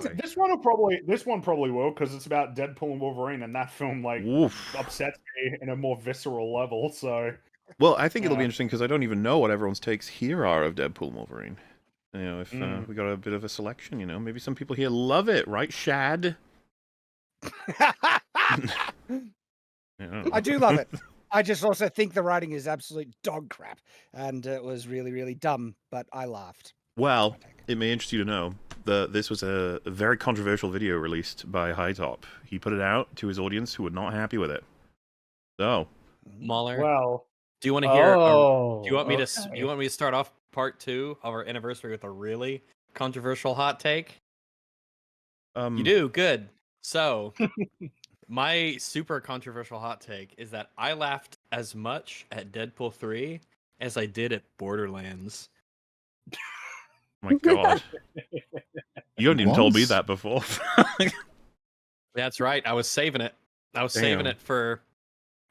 this one probably will, because it's about Deadpool and Wolverine, and that film like Oof. upsets me in a more visceral level. So, Well, I think it'll be yeah. interesting because I don't even know what everyone's takes here are of Deadpool and Wolverine. You know, if we got a bit of a selection, you know, maybe some people here love it, right, Shad? I do love it. I just also think the writing is absolute dog crap, and it was really, really dumb. But I laughed. Well, it may interest you to know this was a very controversial video released by HiTop. He put it out to his audience who were not happy with it. So, Mahler, Well, do you want to hear? oh, do you want me to? okay. Do you want me to start off part 2 of our anniversary with a really controversial hot take? You do good. So, my super controversial hot take is that I laughed as much at Deadpool 3 as I did at Borderlands. oh my God, you haven't even told me that before. That's right. I was saving it. I was saving Damn. it for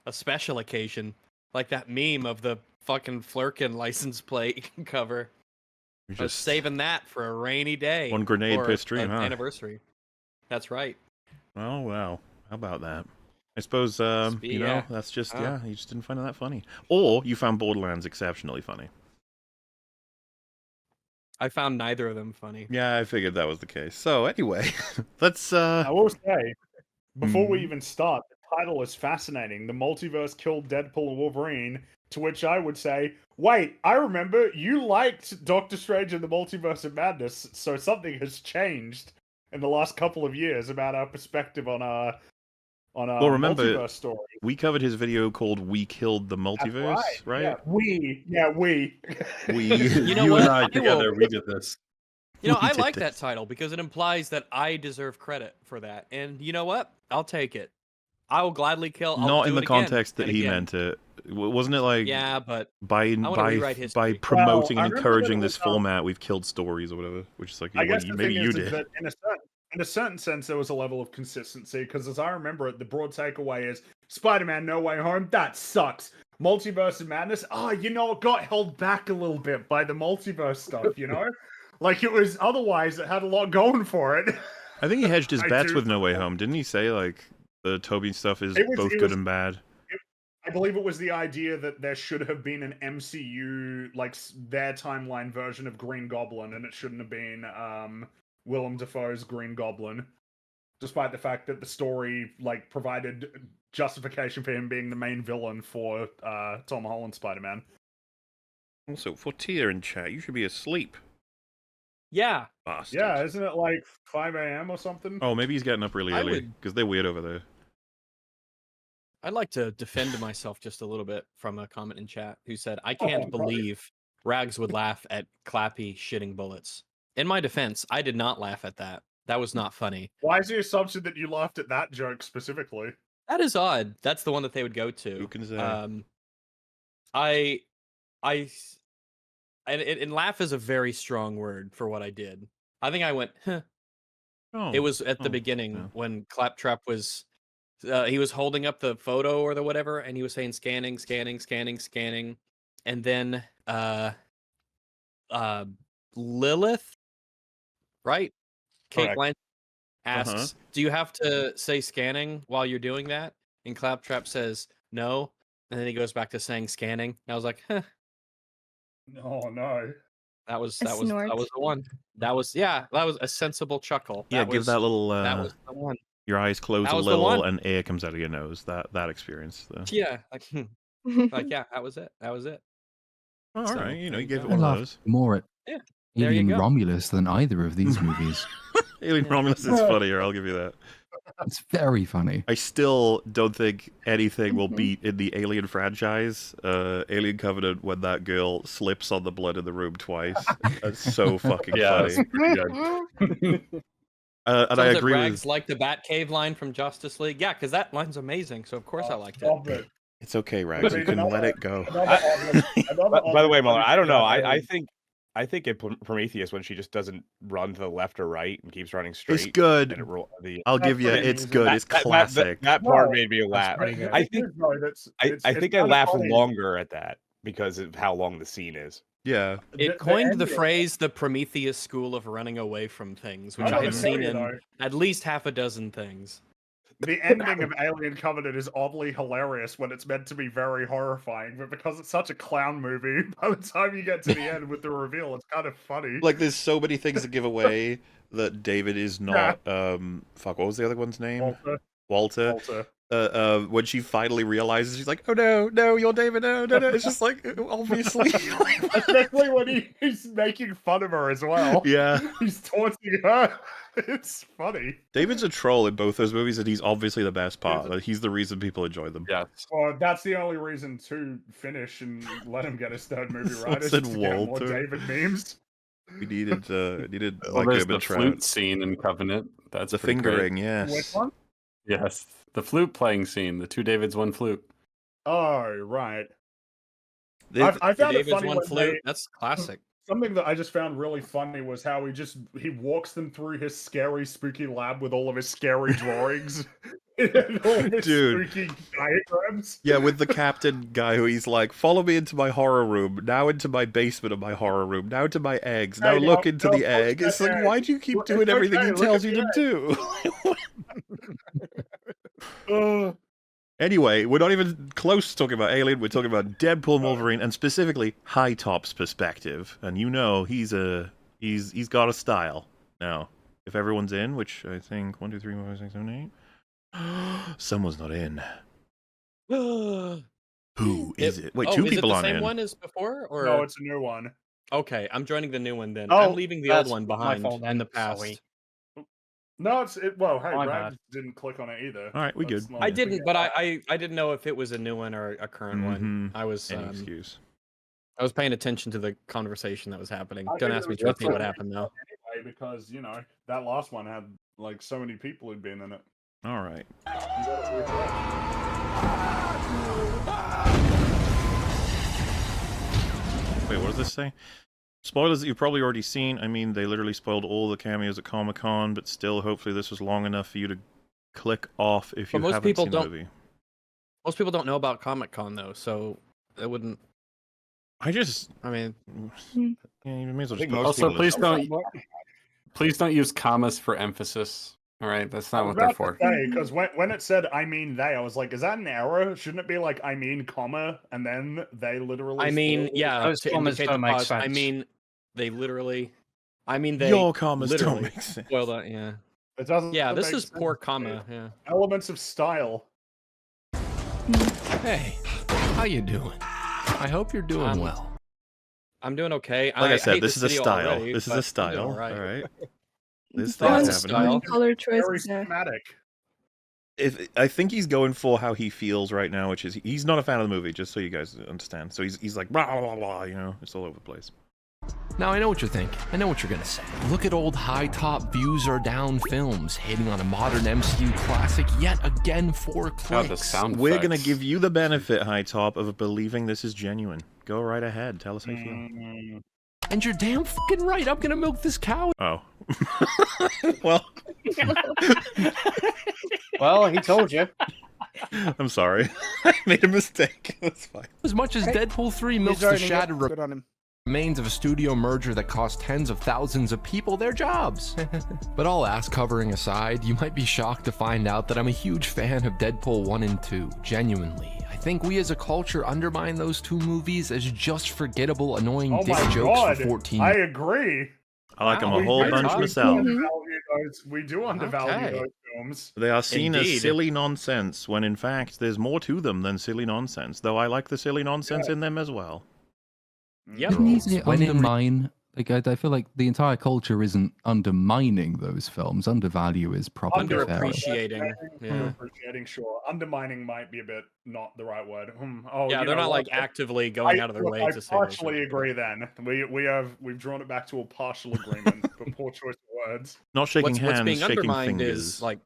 a special occasion, like that meme of the fucking Flurkin license plate cover. You're I was just saving that for a rainy day. one grenade or per stream, an huh? anniversary. That's right. Oh wow, how about that? I suppose you know, that's just yeah, you just didn't find it that funny, or you found Borderlands exceptionally funny. I found neither of them funny. Yeah, I figured that was the case. So anyway, let's I will say, before we even start, the title is fascinating. The multiverse killed Deadpool and Wolverine, to which I would say, wait, I remember you liked Doctor Strange and the Multiverse of Madness, so something has changed in the last couple of years about our perspective on our well, remember, multiverse story. We covered his video called "We Killed the Multiverse," right? Yeah, we. You know You what? and I together, we did this. You know, We I did like this. that title because it implies that I deserve credit for that. And you know what? I'll take it. I will gladly kill. I'll Not do in the it again context that and he again. meant it. Wasn't it like Yeah, but by rewrite history. promoting Well, I and remember encouraging that it this was, format, we've killed stories or whatever. Which is like, I well, guess the maybe thing you is did. that in a certain sense, there was a level of consistency, because as I remember it, the broad takeaway is Spider-Man No Way Home, that sucks. Multiverse of Madness, you know, it got held back a little bit by the multiverse stuff, you know? Like, it was, otherwise, it had a lot going for it. I think he hedged his bets do. with No Way Home. Didn't he say, like, the Toby stuff is both good and bad? I believe it was the idea that there should have been an MCU, like, their timeline version of Green Goblin, and it shouldn't have been, Willem Dafoe's Green Goblin, despite the fact that the story like provided justification for him being the main villain for Tom Holland's Spider-Man. Also, for Tia in chat, you should be asleep. Yeah. Bastard. Yeah, isn't it like 5 a.m. or something? Oh, maybe he's getting up really early because they're weird over there. I'd like to defend myself just a little bit from a comment in chat who said, I can't believe Rags would laugh at Clappy shitting bullets. In my defense, I did not laugh at that. That was not funny. Why is the assumption that you laughed at that joke specifically? That is odd. That's the one that they would go to. Who can say? And laugh is a very strong word for what I did. I think I went, huh. Oh, it was at the beginning when Claptrap was, he was holding up the photo or the whatever, and he was saying scanning, scanning, scanning, scanning. And then Lilith, right? Kate Blanchett asks, do you have to say scanning while you're doing that? And Claptrap says, no. And then he goes back to saying scanning. And I was like, huh. Oh no. That was the one. That was a sensible chuckle. Yeah, give that little that was the one. Your eyes close a little and air comes out of your nose. That experience. Yeah, like yeah, that was it. That was it. Oh, all right, you know, you gave it I one of those. More at There you Alien go. Romulus than either of these movies. Alien Romulus is funnier, I'll give you that. It's very funny. I still don't think anything will beat in the Alien franchise, Alien Covenant, when that girl slips on the blood in the room twice. That's so fucking funny. That's pretty good. And I agree Rags like the Batcave line from Justice League. Yeah, because that line's amazing. So of course I liked it. It's okay, Rags. You can let it go. By the way, Muller, I don't know. I think in Prometheus, when she just doesn't run to the left or right and keeps running straight, it's good. And I'll give you, it's good. It's classic. That part made me laugh. I think I laughed longer at that because of how long the scene is. Yeah. It coined the phrase "the Prometheus school of running away from things," which I had seen in at least half a dozen things. The ending of Alien Covenant is oddly hilarious when it's meant to be very horrifying, but because it's such a clown movie, by the time you get to the end with the reveal, it's kind of funny. Like, there's so many things to give away that David is not. Fuck, what was the other one's name? Walter. When she finally realizes, she's like, "Oh no, you're David, no." It's just like, obviously. Especially when he's making fun of her as well. Yeah. He's taunting her. It's funny. David's a troll in both those movies, and he's obviously the best part. He's the reason people enjoy them. Yes. Well, that's the only reason to finish and let him get his third movie right. Is Said to get more Walter. David memes. We needed Well, like there's a the bit flute scene in Covenant. That's the pretty fingering, great. yes. Which one? Yes, the flute playing scene. The 2 Davids, 1 flute. Oh, right. They- I found it David's funny one when flute. That's classic. something that I just found really funny was how he walks them through his scary, spooky lab with all of his scary drawings and all of his Dude. spooky diagrams. Yeah, with the captain guy who he's like, "Follow me into my horror room, now into my basement of my horror room, now to my eggs, now Hey, look no, into no, the push egg." that It's like, egg. why do you keep Look, doing it's everything okay, he look tells at you the to do? Anyway, we're not even close to talking about Alien. We're talking about Deadpool and Wolverine, and specifically HiTop's perspective. And you know, he's got a style. Now, if everyone's in, which I think 1, 2, 3, 4, 5, 6, 7, 8, someone's not in. Who is it? Wait, two people is it aren't the same in. one as before, or No, it's a new one. okay? I'm joining the new one then. Oh, I'm leaving the old that's one my behind fault in then. the past. Sorry. No, well, hey, My Brad bad. didn't click on it either. All right, we Let's good. not I forget didn't, but that. I didn't know if it was a new one or a current one. I was Any excuse. I was paying attention to the conversation that was happening. I Don't think ask it me was to repeat just what a happened though. Anyway, because that last one had like so many people who'd been in it. All right. You gotta refresh. Wait, what does this say? Spoilers that you've probably already seen. I mean, they literally spoiled all the cameos at Comic-Con, but still, hopefully this was long enough for you to click off if you But most haven't people seen the don't- movie. Most people don't know about Comic-Con though, so it wouldn't. I mean, yeah, you may as well just put Also, spoilers. please don't use commas for emphasis. All right, that's not what they're for. Because when it said "I mean they," I was like, "Is that an error? Shouldn't it be like I mean comma and then they literally?" I mean, spoil it?" yeah. Those To comments indicate the don't make pause, I sense. mean, they literally. I mean, they Your commas don't literally make sense. spoil that. Yeah. It doesn't. Yeah. This make is sense. poor comma. Yeah. Elements of style. Hey, how you doing? I hope you're doing well. I'm doing okay. Like I said, hate this is a video style. already, This is but a I'm style. doing All all right. right. This Yeah, thing's it's a happening. style. Color Very choices there. cinematic. I think he's going for how he feels right now, which is he's not a fan of the movie, just so you guys understand. So he's like blah blah blah, it's all over the place. Now I know what you're thinking. I know what you're gonna say. Look at old high-top views are down films, hating on a modern MCU classic yet again for God, the clicks. sound We're gonna effects. give you the benefit, HiTop, of believing this is genuine. Go right ahead. Tell us how you feel. And you're damn fucking right. I'm gonna milk this cow. Oh. Well, Well, he told you. I'm sorry. I made a mistake. That's fine. As much as Deadpool 3 milks He's the earning it. shattered Good on him. remains of a studio merger that cost tens of thousands of people their jobs. But all ass covering aside, you might be shocked to find out that I'm a huge fan of Deadpool 1 and 2, genuinely. I think we as a culture undermine those two movies as just forgettable, annoying Oh dick my jokes god! for 14. I agree. I like them Wow. a whole We bunch do myself. We do undervalue Okay. those films. They are seen as Indeed. silly nonsense, when in fact there's more to them than silly nonsense, though I like the silly nonsense in them as well. Yep. You can easily When in re- undermine. Like I feel like the entire culture isn't undermining those films. Undervalue is probably fair. Underappreciating. Yeah. Underappreciating, sure. Undermining might be a bit not the right word. Oh, Yeah, you they're know not what? like actively going out of their Look, way I to say. partially agree. Then we've drawn it back to a partial agreement, but poor choice of words. Not shaking What's hands, being shaking undermined fingers. is like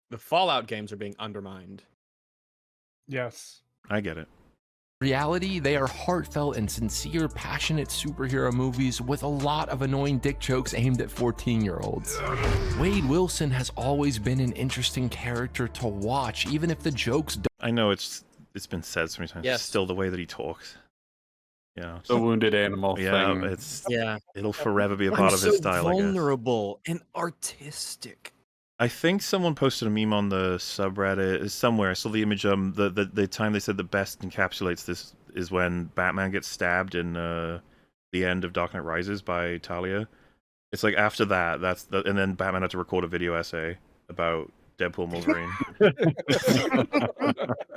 the Fallout games are being undermined. Yes. I get it. reality, they are heartfelt and sincere, passionate superhero movies with a lot of annoying dick jokes aimed at 14-year-olds. Wade Wilson has always been an interesting character to watch, even if the jokes don't. I know it's been said so many times. Yes. Still the way that he talks. Yeah. The wounded animal Yeah, thing. it'll forever be a I'm part of so his style, I guess. vulnerable and artistic. I think someone posted a meme on the subreddit somewhere. I saw the image. The time they said the best encapsulates this is when Batman gets stabbed in the end of Dark Knight Rises by Talia. It's like after that, and then Batman had to record a video essay about Deadpool and Wolverine.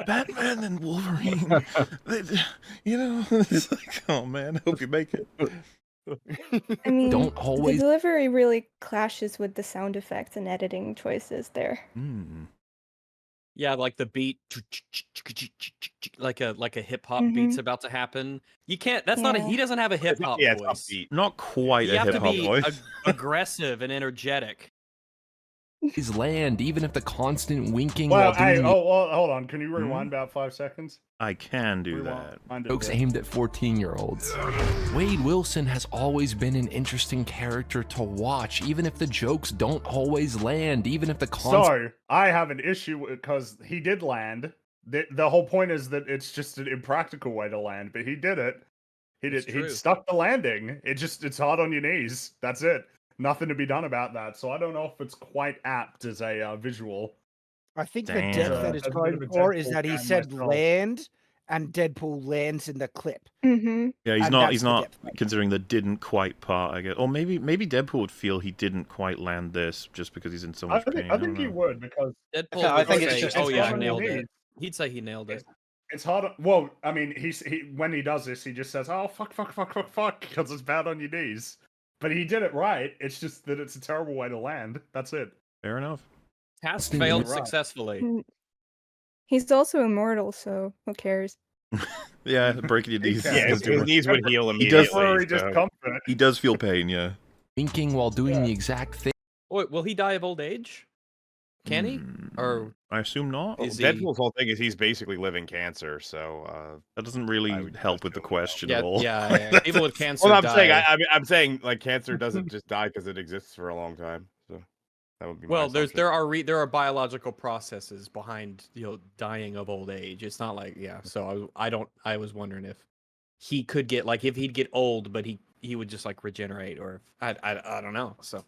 Batman and Wolverine, it's like, oh man, I hope you make it. I mean, Don't always- the delivery really clashes with the sound effects and editing choices there. Yeah, like the beat, like a hip hop beat's about to happen. You can't. That's not a. He doesn't have a hip hop voice. Not quite You a have hip to hop be voice. aggressive and energetic. His land, even if the constant winking Well, while doing the hold on. Can you rewind about 5 seconds? I can do that. jokes aimed at 14-year-olds. Wade Wilson has always been an interesting character to watch, even if the jokes don't always land, even if the So, I have an issue because he did land. The whole point is that it's just an impractical way to land, but he did it. He stuck the landing. It's hard on your knees. That's it. Nothing to be done about that. So I don't know if it's quite apt as a visual. I think the depth that it's going for is that he said land, and Deadpool lands in the clip. Mm-hmm. Yeah, he's not considering the didn't quite part, I guess. Or maybe Deadpool would feel he didn't quite land this just because he's in so much pain. I think he would, because Deadpool. I think it's just. Oh yeah, hard on nailed your it. knees. He'd say he nailed it. It's hard. Well, I mean, when he does this, he just says, "Oh fuck," because it's bad on your knees. But he did it right. It's just that it's a terrible way to land. That's it. Fair enough. Task failed successfully. He's also immortal, so who cares? Yeah, breaking your knees. Yeah, his knees would heal immediately. He does feel pain, yeah. Winking while doing the exact thing. Wait, will he die of old age? Can he? Or I assume not. Deadpool's whole thing is he's basically living cancer, so that doesn't really help with the question at all. Yeah. People with cancer. Well, die. I'm saying like cancer doesn't just die because it exists for a long time. So that would be. Well, there are biological processes behind dying of old age. It's not like So I was wondering if he could get if he'd get old, but he would just regenerate, or I don't know. So.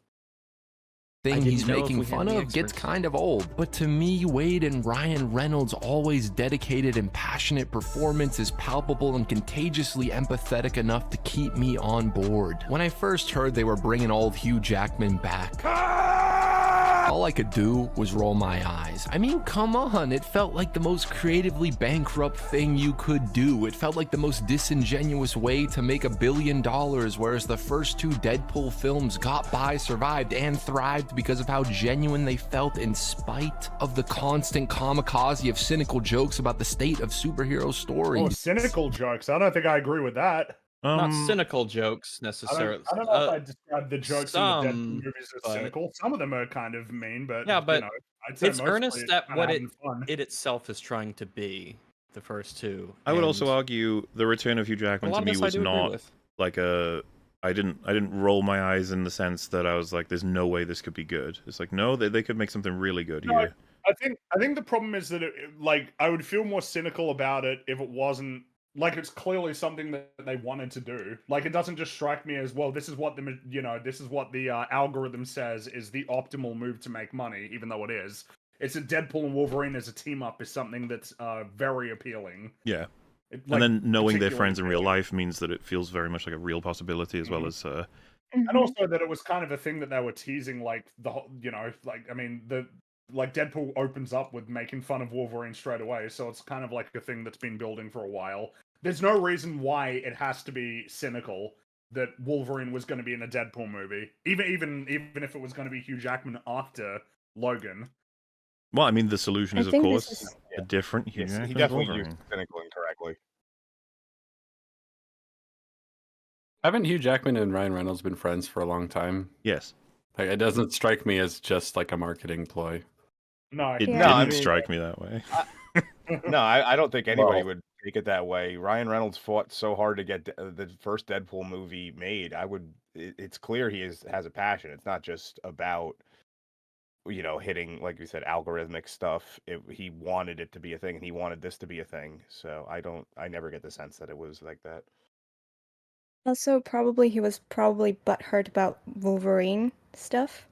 Thing he's making fun of gets kind of old. But to me, Wade and Ryan Reynolds' always dedicated and passionate performance is palpable and contagiously empathetic enough to keep me on board. When I first heard they were bringing old Hugh Jackman back, all I could do was roll my eyes. I mean, come on, it felt like the most creatively bankrupt thing you could do. It felt like the most disingenuous way to make $1 billion, whereas the first two Deadpool films got by, survived, and thrived because of how genuine they felt in spite of the constant kamikaze of cynical jokes about the state of superhero stories. Oh, cynical jokes. I don't think I agree with that. Not cynical jokes necessarily. I don't know if I describe the jokes in the Deadpool movies as cynical. Some of them are kind of mean, but I'd say it's earnest at what it itself is trying to be. The first two. I would also argue the return of Hugh Jackman to me was not like I didn't roll my eyes in the sense that I was like, "There's no way this could be good." It's like, no, they could make something really good here. I think the problem is that I would feel more cynical about it if it wasn't. It's clearly something that they wanted to do. It doesn't just strike me as, well, this is what the algorithm says is the optimal move to make money, even though it is. It's a Deadpool and Wolverine as a team up is something that's very appealing. Yeah. And then knowing they're friends in real life means that it feels very much like a real possibility as well as. And also that it was kind of a thing that they were teasing, Deadpool opens up with making fun of Wolverine straight away, so it's kind of like a thing that's been building for a while. There's no reason why it has to be cynical that Wolverine was going to be in a Deadpool movie, even if it was going to be Hugh Jackman after Logan. Well, I mean, the solution is, of course, a different Hugh Jackman. He definitely used cynical incorrectly. Haven't Hugh Jackman and Ryan Reynolds been friends for a long time? Yes. It doesn't strike me as just like a marketing ploy. No, it didn't strike me that way. I don't think anybody would take it that way. Ryan Reynolds fought so hard to get the first Deadpool movie made. It's clear he has a passion. It's not just about hitting, like you said, algorithmic stuff. He wanted it to be a thing, and he wanted this to be a thing. So I never get the sense that it was like that. Also, probably he was butthurt about Wolverine stuff,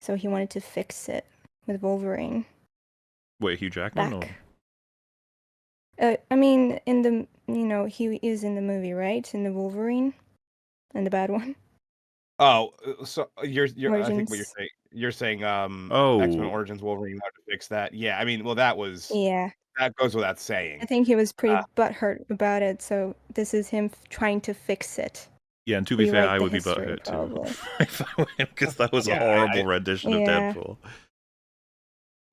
so he wanted to fix it with Wolverine. Wait, Hugh Jackman? Back. I mean, in the he is in the movie, right? In the Wolverine, and the bad one. Oh, so you're I think what Origins. you're saying X-Men Oh, Origins Wolverine wanted to fix that. Yeah, I mean, well, that Yeah. goes without I saying. think he was pretty butthurt about it, so this is him trying to fix it. yeah, and to be fair, Rewrite I the would be history, butthurt too probably. if I went, because that was a Yeah, horrible rendition of Yeah. Deadpool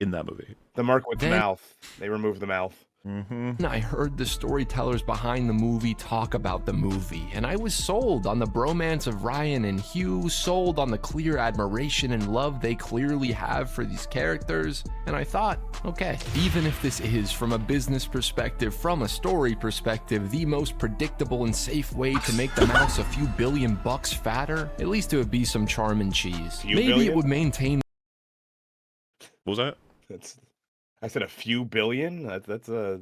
in that movie. The mark with the Then- mouth. They removed the mouth. I heard the storytellers behind the movie talk about the movie, and I was sold on the bromance of Ryan and Hugh, sold on the clear admiration and love they clearly have for these characters, and I thought, okay, even if this is, from a business perspective, from a story perspective, the most predictable and safe way to make the mouse a few $billion fatter, at least it would be some charm and cheese. Few Maybe billion? it would maintain. What was that? I said a few billion. That's a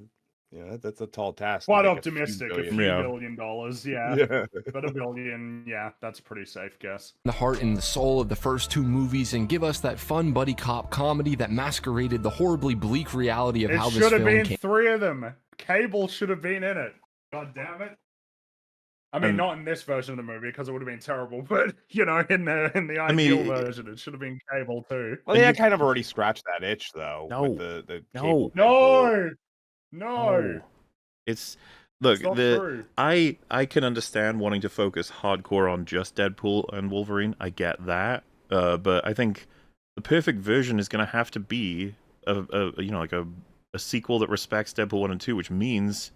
that's a tall task. to Quite make optimistic. A A few few Yeah. $1 billion, yeah. billion. But $1 billion, yeah, that's a pretty safe guess. The heart and the soul of the first two movies and give us that fun buddy cop comedy that masqueraded the horribly bleak reality of It how this should have film been came. 3 of them. Cable should have been in it. God damn it. I mean, And- not in this version of the movie because it would have been terrible, but in the I mean, ideal version, it should have been Cable too. Well, they had kind of already scratched that itch though. No. With the No. cable Deadpool. No, no, Oh. It's look, it's not true. I can understand wanting to focus hardcore on just Deadpool and Wolverine. I get that. But I think the perfect version is going to have to be a sequel that respects Deadpool 1 and 2, which means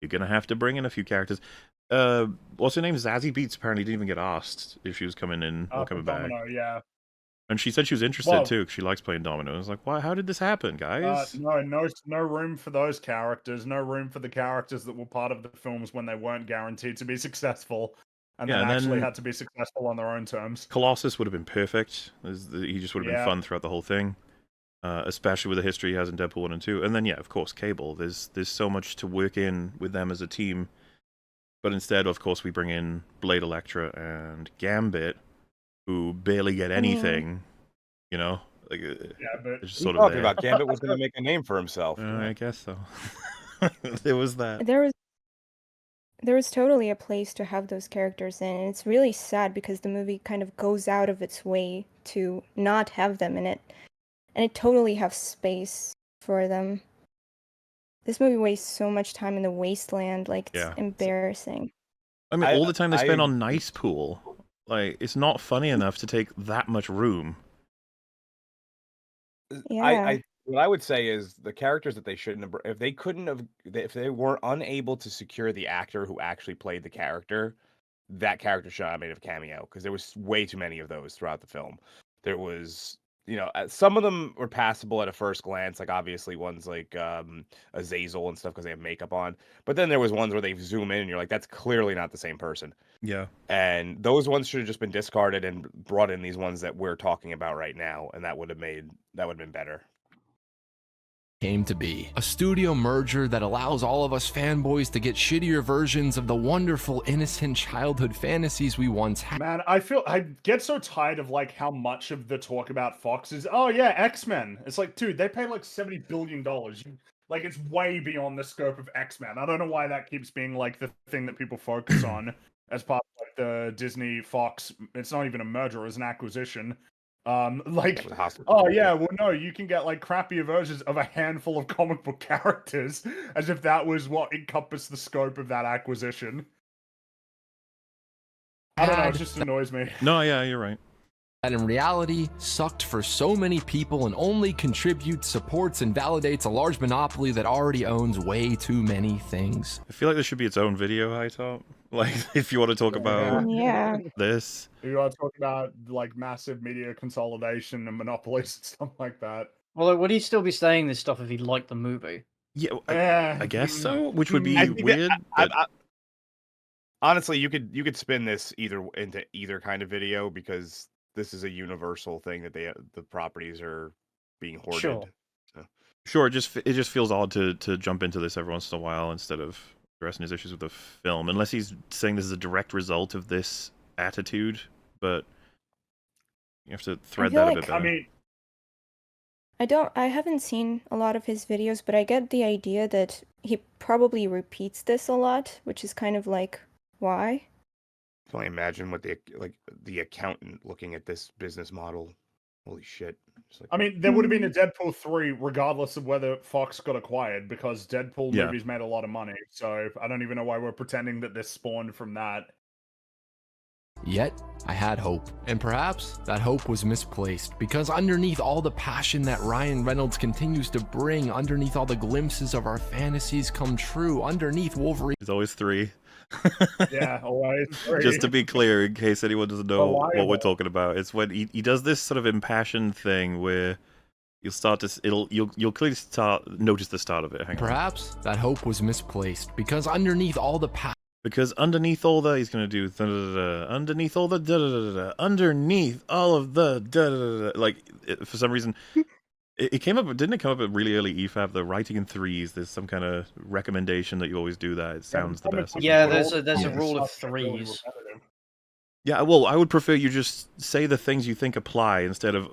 you're going to have to bring in a few characters. What's her name? Zazie Beetz apparently didn't even get asked if she was coming in or coming back. Domino, yeah. And she said she was interested Well- too, because she likes playing domino. I was like, why? How did this happen, guys? No room for those characters. No room for the characters that were part of the films when they weren't guaranteed to be successful, and Yeah, then and actually then- had to be successful on their own terms. Colossus would have been perfect. He just would have been Yeah. fun throughout the whole thing, especially with the history he has in Deadpool 1 and 2. And then, yeah, of course, Cable. There's so much to work in with them as a team. But instead, of course, we bring in Blade Electra and Gambit, who barely get anything, you know? Like, Yeah, but it's just What are sort you of talking there. about? Gambit was going to make a name for himself. I guess so. There was that. There was totally a place to have those characters in, and it's really sad because the movie kind of goes out of its way to not have them in it, and it totally has space for them. This movie wastes so much time in the wasteland, like it's Yeah. embarrassing. I mean, all the time they spend on I- Nice Pool. Like, it's not funny enough to take that much room. Yeah. What I would say is the characters that they shouldn't have, if they were unable to secure the actor who actually played the character, that character should not have made a cameo because there was way too many of those throughout the film. There was, some of them were passable at a first glance, like obviously ones like Azazel and stuff because they have makeup on. But then there was ones where they zoom in and you're like, that's clearly not the same person. Yeah. And those ones should have just been discarded and brought in these ones that we're talking about right now, and that would have been better. Came to be a studio merger that allows all of us fanboys to get shittier versions of the wonderful innocent childhood fantasies we once had. man, I get so tired of like how much of the talk about Fox is, oh yeah, X-Men. It's like, dude, they pay like $70 billion. Like, it's way beyond the scope of X-Men. I don't know why that keeps being like the thing that people focus on as part of like the Disney Fox. It's not even a merger; it's an acquisition. Oh yeah, well no, you can get like crappier versions of a handful of comic book characters, as if that was what encompassed the scope of that acquisition. I don't know, it just annoys me. No, yeah, you're right. That in reality sucked for so many people and only contributes, supports, and validates a large monopoly that already owns way too many things. I feel like there should be its own video, HiTop. Like, if you want to talk about Yeah. this. You are talking about like massive media consolidation and monopolies and stuff like that. Well, would he still be saying this stuff if he liked the movie? Yeah, Yeah, I guess so, which would be I think that- weird. But Honestly, you could spin this into either kind of video because this is a universal thing that the properties are being hoarded. Sure. sure, it just feels odd to jump into this every once in a while instead of addressing his issues with the film, unless he's saying this is a direct result of this attitude. But you have to thread feel that a like- bit better. I mean, I haven't seen a lot of his videos, but I get the idea that he probably repeats this a lot, which is kind of like, why? I can only imagine what the accountant looking at this business model. Holy shit. Like, I mean, there would have been a Deadpool 3 regardless of whether Fox got acquired, because Deadpool Yeah. movies made a lot of money. So I don't even know why we're pretending that this spawned from that. Yet, I had hope. And perhaps that hope was misplaced, because underneath all the passion that Ryan Reynolds continues to bring, underneath all the glimpses of our fantasies come true, underneath Wolverine... There's always 3. Yeah, always. Just to be clear, in case anyone doesn't know what we're Reliable. talking about, it's when he does this sort of impassioned thing where you'll start to you'll clearly notice the start of it. Hang on. Perhaps that hope was misplaced, because underneath all the Because underneath all the, he's gonna do underneath all the underneath all of the like for some reason. It came up, didn't it come up at really early EFAP? The writing in threes. There's some kind of recommendation that you always do that. It sounds the best. Yeah, there's a rule of threes. Yeah, well, I would prefer you just say the things you think apply instead of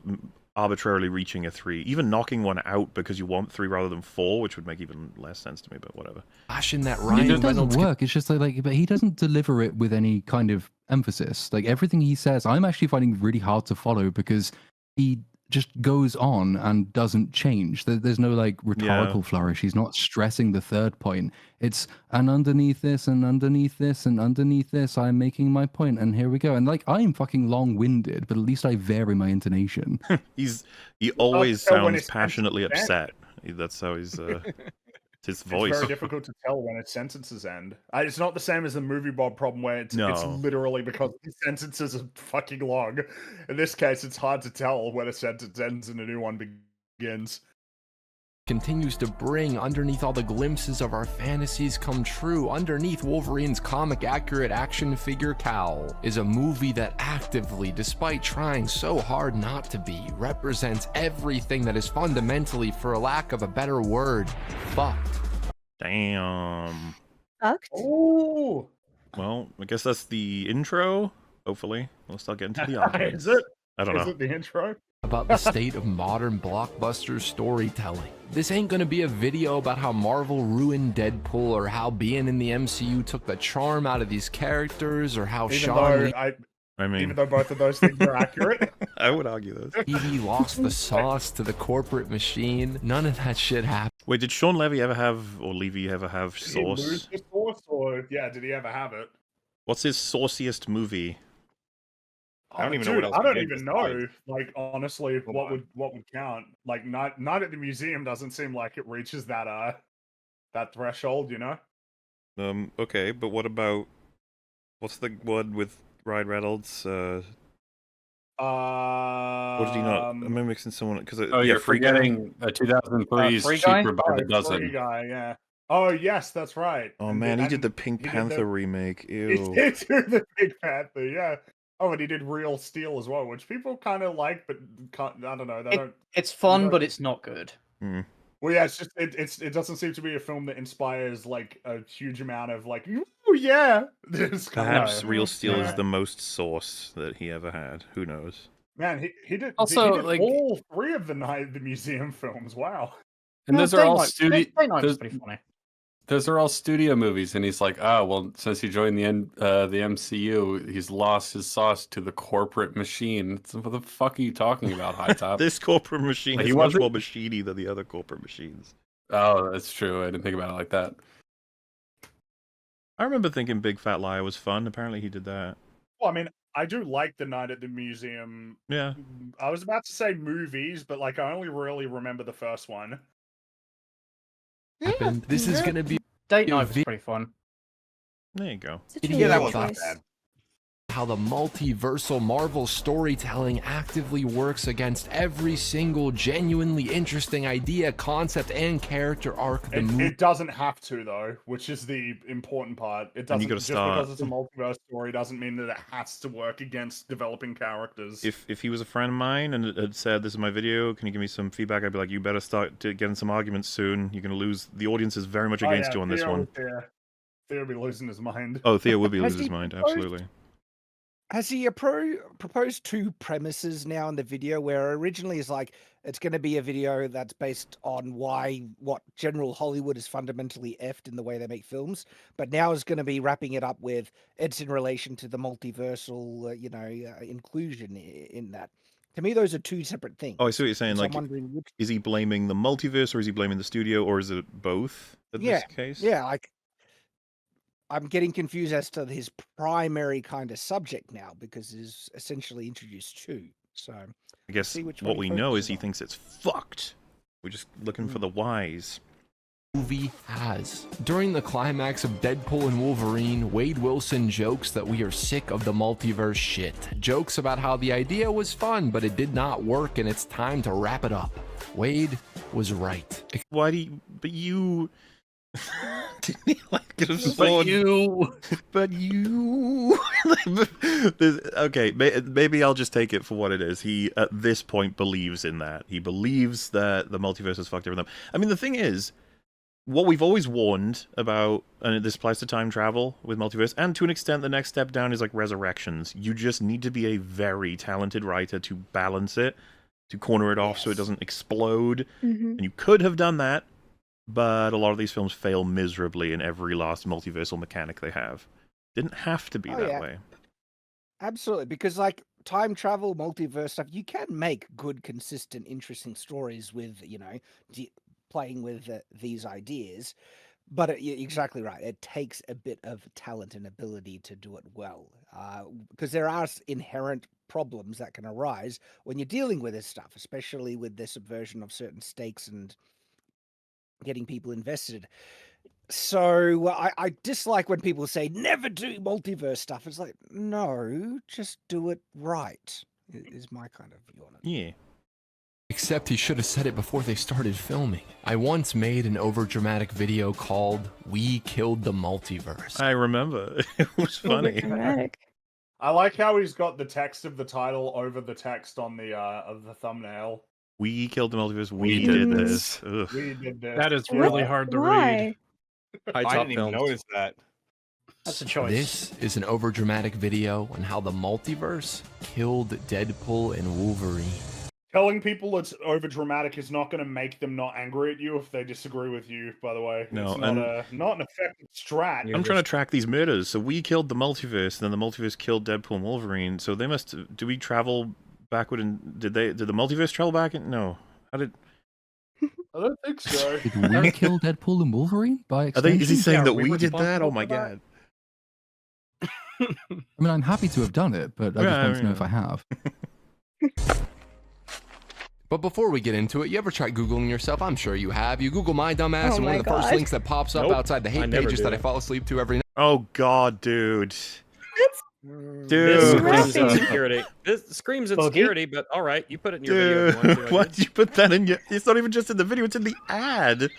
arbitrarily reaching a 3. Even knocking one out because you want 3 rather than 4, which would make even less sense to me. But whatever. passion that It Ryan doesn't Reynolds... work. It's just like, but he doesn't deliver it with any kind of emphasis. Like everything he says, I'm actually finding really hard to follow because he just goes on and doesn't change. There's no like rhetorical flourish. He's not stressing the third point. It's and underneath this and underneath this and underneath this, I'm making my point, and here we go. And like I'm fucking long-winded, but at least I vary my intonation. He always tell when sounds it's passionately emphatic. upset. That's how he's his It's voice. very difficult to tell when its sentences end. It's not the same as the movie Bob problem where it's No. literally because the sentences are fucking long. In this case, it's hard to tell when a sentence ends and a new one begins. continues to bring, underneath all the glimpses of our fantasies come true, underneath Wolverine's comic accurate action figure cowl, is a movie that actively, despite trying so hard not to be, represents everything that is fundamentally, for a lack of a better word, fucked. Damn. Fucked? Oh, Well, I guess that's the intro. Hopefully, we'll start getting to the arguments. is it? I don't Is know. it the intro? About the state of modern blockbuster storytelling. This ain't gonna be a video about how Marvel ruined Deadpool, or how being in the MCU took the charm out of these characters, or how Even Sean though Lee I mean, even though both of those things are accurate. I would argue this. Levy lost the sauce to the corporate machine. None of that shit happened. Wait, did Sean Levy ever have, or Levy ever have Did he lose sauce? the sauce, or yeah, did he ever have it? What's his sauciest movie? I don't even know Dude, what else I he don't did even besides- know. Like honestly, Come what on. would count? Like night at the museum doesn't seem like it reaches that that threshold, you know? Okay, but what about, what's the one with Ryan Reynolds? What did he not? Am I mixing someone? Because Oh, you're forgetting 2003's Free Guy? Cheaper by the Free Dozen. Guy, yeah. Oh yes, that's right. Oh And man, he did and the Pink he did Panther the- remake. He Ew. did do the Pink Panther, yeah. Oh, and he did Real Steel as well, which people kind of like, but can't, I don't know. They don't. It's fun, don't- but it's not good. Well, yeah, it's just it doesn't seem to be a film that inspires like a huge amount of like, ooh, yeah. It's kind of- Perhaps Real Steel is Yeah. the most sauce that he ever had. Who knows? Man, he did Also, he did like- all 3 of the Night at the Museum films. Wow. And those are Date all Night- studio. Date Night was pretty funny. Those are all studio movies, and he's like, "Oh, well, since he joined the MCU, he's lost his sauce to the corporate machine." It's, what the fuck are you talking about, HiTop? This corporate machine He is much wasn't- more machiney than the other corporate machines. Oh, that's true. I didn't think about it like that. I remember thinking Big Fat Liar was fun. Apparently he did that. Well, I mean, I do like the Night at the Museum. Yeah. I was about to say movies, but like I only really remember the first one. Happened. This is gonna be Date Night was vi- pretty fun. There you go. Such a Yeah, weird that was not choice. bad. how the multiversal Marvel storytelling actively works against every single genuinely interesting idea, concept, and character arc of the movie. It doesn't have to though, which is the important part. It And doesn't you gotta just start- because it's a multiverse story doesn't mean that it has to work against developing characters. If he was a friend of mine and had said, "This is my video, can you give me some feedback?" I'd be like, "You better start getting some arguments soon. You're gonna lose. The audience is very much Oh, against yeah, you on this Theo one." was here. Theo would be losing his mind. Oh, Theo would be Has losing his he mind, proposed- absolutely. Has he proposed two premises now in the video, where originally is like it's going to be a video that's based on what general Hollywood is fundamentally effed in the way they make films, but now is going to be wrapping it up with it's in relation to the multiversal, inclusion in that. To me, those are two separate things. Oh, I see what you're saying. So Like, I'm wondering which... is he blaming the multiverse, or is he blaming the studio, or is it both in this case? Yeah, like I'm getting confused as to his primary kind of subject now, because he's essentially introduced two. So I guess see which what one he we know is focuses he on. thinks it's fucked. We're just looking for the whys. Movie has. During the climax of Deadpool and Wolverine, Wade Wilson jokes that we are sick of the multiverse shit. Jokes about how the idea was fun, but it did not work and it's time to wrap it up. Wade was right. Why do you... But you... Didn't he like get a But you. But you... Okay, maybe I'll just take it for what it is. He, at this point, believes in that. He believes that the multiverse has fucked everything up. I mean, the thing is, what we've always warned about, and this applies to time travel with multiverse, and to an extent the next step down is like resurrections. You just need to be a very talented writer to balance it, to corner it off so it doesn't explode. And you could have done that, but a lot of these films fail miserably in every last multiversal mechanic they have. Didn't have to be that way. Absolutely, because like time travel, multiverse stuff, you can make good, consistent, interesting stories with, playing with these ideas. But you're exactly right. It takes a bit of talent and ability to do it well, because there are inherent problems that can arise when you're dealing with this stuff, especially with the subversion of certain stakes and getting people invested. So I dislike when people say never do multiverse stuff. It's like, no, just do it right, is my kind of view on it. Yeah. Except he should have said it before they started filming. I once made an overdramatic video called We Killed the Multiverse. I remember. It was funny. I like how he's got the text of the title over the text on the of the thumbnail. We killed the multiverse. We did this. Ugh. We did this. That is really hard to read. I didn't even notice that. That's a choice. This is an overdramatic video on how the multiverse killed Deadpool and Wolverine. Telling people it's over dramatic is not going to make them not angry at you if they disagree with you. By the way, No, it's not an effective strat. I'm trying to track these murders. So we killed the multiverse, and then the multiverse killed Deadpool and Wolverine. So they must. Do we travel backward? And did the multiverse travel back? No. How did? I don't think so. Did we kill Deadpool and Wolverine by Are they, extension? is he saying Yeah, that we we were did that? Oh responsible my for that? god. I mean, I'm happy to have done it, but I just want to know if I have. But before we get into it, you ever try Googling yourself? I'm sure you have. You Google my dumbass, Oh and one my of the first God. links that pops up Nope, outside the I hate never pages do. that I fall asleep to every night. Oh god, dude. This Dude. screams Scrappy. insecurity. This screams Boogie? insecurity, but all right, you put it in your video if you want Dude, to. why did you put that in your... It's not even just in the video, it's in the ad.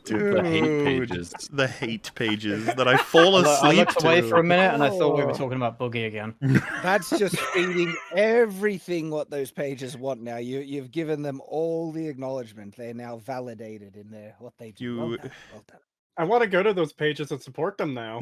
Dude. The hate pages. The hate pages that I fall I asleep looked away to. for a minute and I thought we were Oh. talking about Boogie again. That's just feeding everything what those pages want now. You've given them all the acknowledgement. They're now validated in their what they do. Well You- done, well done. I want to go to those pages and support them now.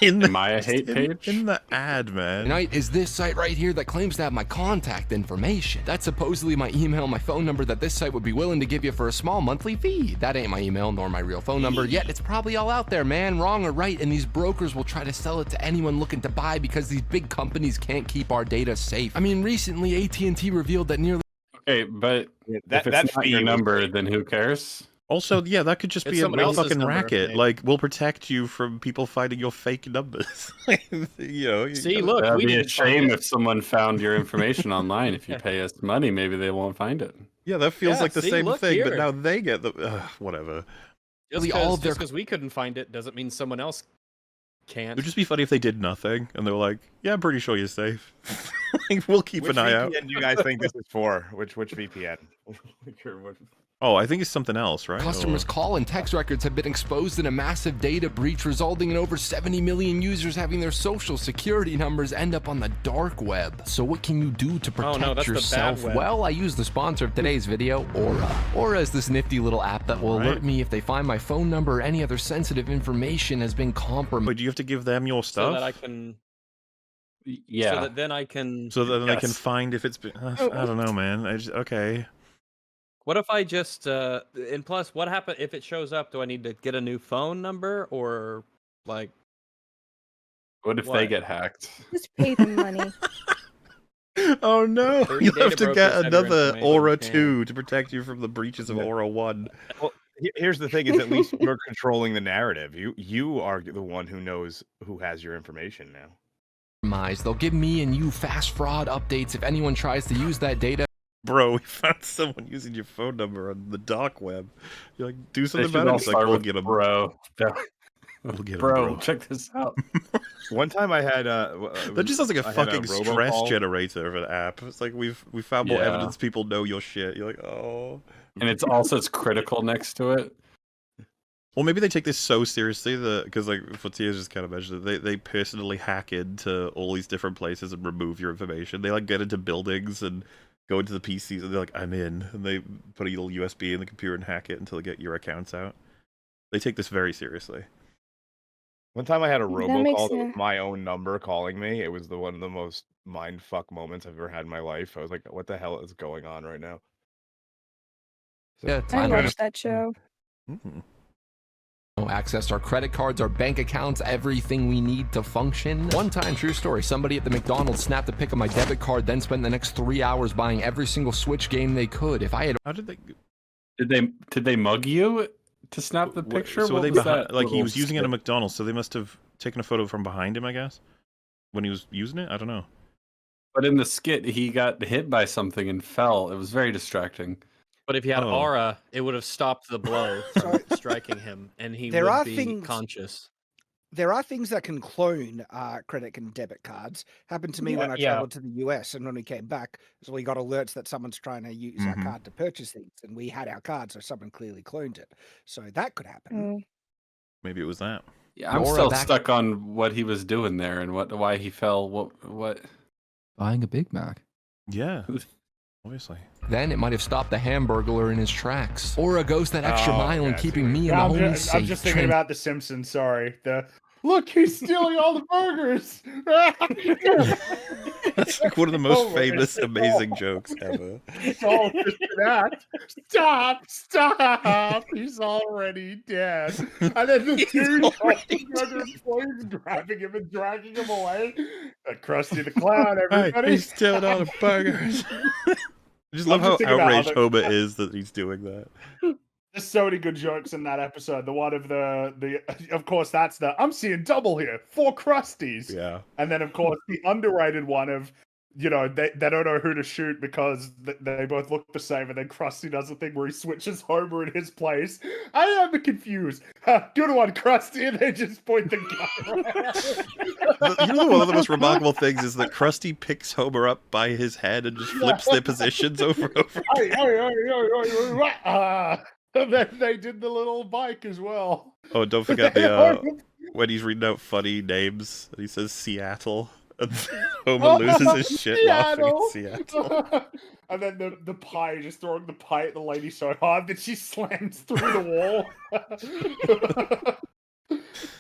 In the, Am I a hate in- page? In the ad, man. Tonight is this site right here that claims to have my contact information. That's supposedly my email, my phone number that this site would be willing to give you for a small monthly fee. That ain't my email nor my real phone number, yet it's probably all out there, man, wrong or right, and these brokers will try to sell it to anyone looking to buy because these big companies can't keep our data safe. I mean, recently AT&T revealed that nearly... Okay, but That if that it's not fee your was number, great. then who cares? Also, yeah, that could just It's be a someone else's fucking number, racket. maybe. Like, we'll protect you from people finding your fake numbers. You know. You See, gotta- look, That'd we be a didn't find shame it. if someone found your information online. If you pay us money, maybe they won't find it. Yeah, that feels Yeah, like the see, same look thing, but here. now they get the whatever. Just all of their- because we couldn't find it doesn't mean someone else It can't. would just be funny if they did nothing and they were like, "Yeah, I'm pretty sure you're safe. Like, we'll keep Which an eye out." VPN do you guys think this is for? Which VPN? Oh, I think it's something else, right? Customers' call and text records have been exposed in a massive data breach, resulting in over 70 million users having their social security numbers end up on the dark web. So what can you do to protect yourself? Well, I use the sponsor of today's video, Aura. Aura is this nifty little app that will alert me if they find my phone number or any other sensitive information has been compromised. Wait, do you have to give them your stuff? So that I can... Yeah. So that then I can... So that they can find if it's been... I don't know, man. Okay. What if I just... and plus, what happens if it shows up? Do I need to get a new phone number? Or, like... What if they get hacked? Just pay them money. Oh no! You'll have to get another Aura can. 2 to protect you from the breaches of Aura 1. Well, here's the thing: is at least you're controlling the narrative. You are the one who knows who has your information now. They'll give me and you fast fraud updates if anyone tries to use that data. Bro, we found someone using your phone number on the dark web. You're like, do something about it. It's like, we'll get them. Bro. We'll get Bro, check this out. One time I had that just sounds like a fucking stress generator of an app. It's like we found more evidence people know your shit. You're like, oh. And it's also critical next to it. Well, maybe they take this so seriously that, because like Fortia just kind of mentioned it, they personally hack into all these different places and remove your information. They like get into buildings and go into the PCs and they're like, I'm in, and they put a little USB in the computer and hack it until they get your accounts out. They take this very seriously. One time I had a robocall with my own number calling me. It was one of the most mindfuck moments I've ever had in my life. I was like, what the hell is going on right now? So, yeah, I watched that show. Access our credit cards, our bank accounts, everything we need to function. One time, true story, somebody at the McDonald's snapped a pic of my debit card, then spent the next 3 hours buying every single Switch game they could. If I had... How did they... Did they mug you to snap the picture? So were they behind, like he was using it at McDonald's, so they must have taken a photo from behind him, I guess, when he was using it? I don't know. But in the skit, he got hit by something and fell. It was very distracting. But if he had aura, it would have stopped the blow from striking him, and he would be conscious. There are things that can clone credit and debit cards. Happened to me when I traveled to the US, and when we came back, so we got alerts that someone's trying to use our card to purchase things, and we had our card, so someone clearly cloned it. So that could happen. Maybe it was that. Yeah, I'm still stuck on what he was doing there and why he fell. What? Buying a Big Mac. Yeah. Obviously. Then it might have stopped the Hamburglar in his tracks. Or a ghost that extra mile in keeping me and the homies safe. I'm just thinking about The Simpsons, sorry. Look, he's stealing all the burgers! That's like one of the most famous, amazing jokes ever. It's all just that. Stop! He's already dead. And then the two burger employees grabbing him and dragging him away. Krusty the Clown, everybody. He's stealing all the burgers. I just love how outraged Homer is that he's doing that. There's so many good jokes in that episode. The one of the of course, that's I'm seeing double here. 4 Krusties. Yeah. And then, of course, the underrated one of, they don't know who to shoot because they both look the same. And then Krusty does the thing where he switches Homer in his place. I am confused. Good one, Krusty. And they just point the gun around. One of the most remarkable things is that Krusty picks Homer up by his head and just flips their positions over and over. And then they did the little bike as well. Oh, and don't forget when he's reading out funny names, and he says Seattle, and Homer loses his shit laughing at Seattle. And then the pie, just throwing the pie at the lady so hard that she slams through the wall.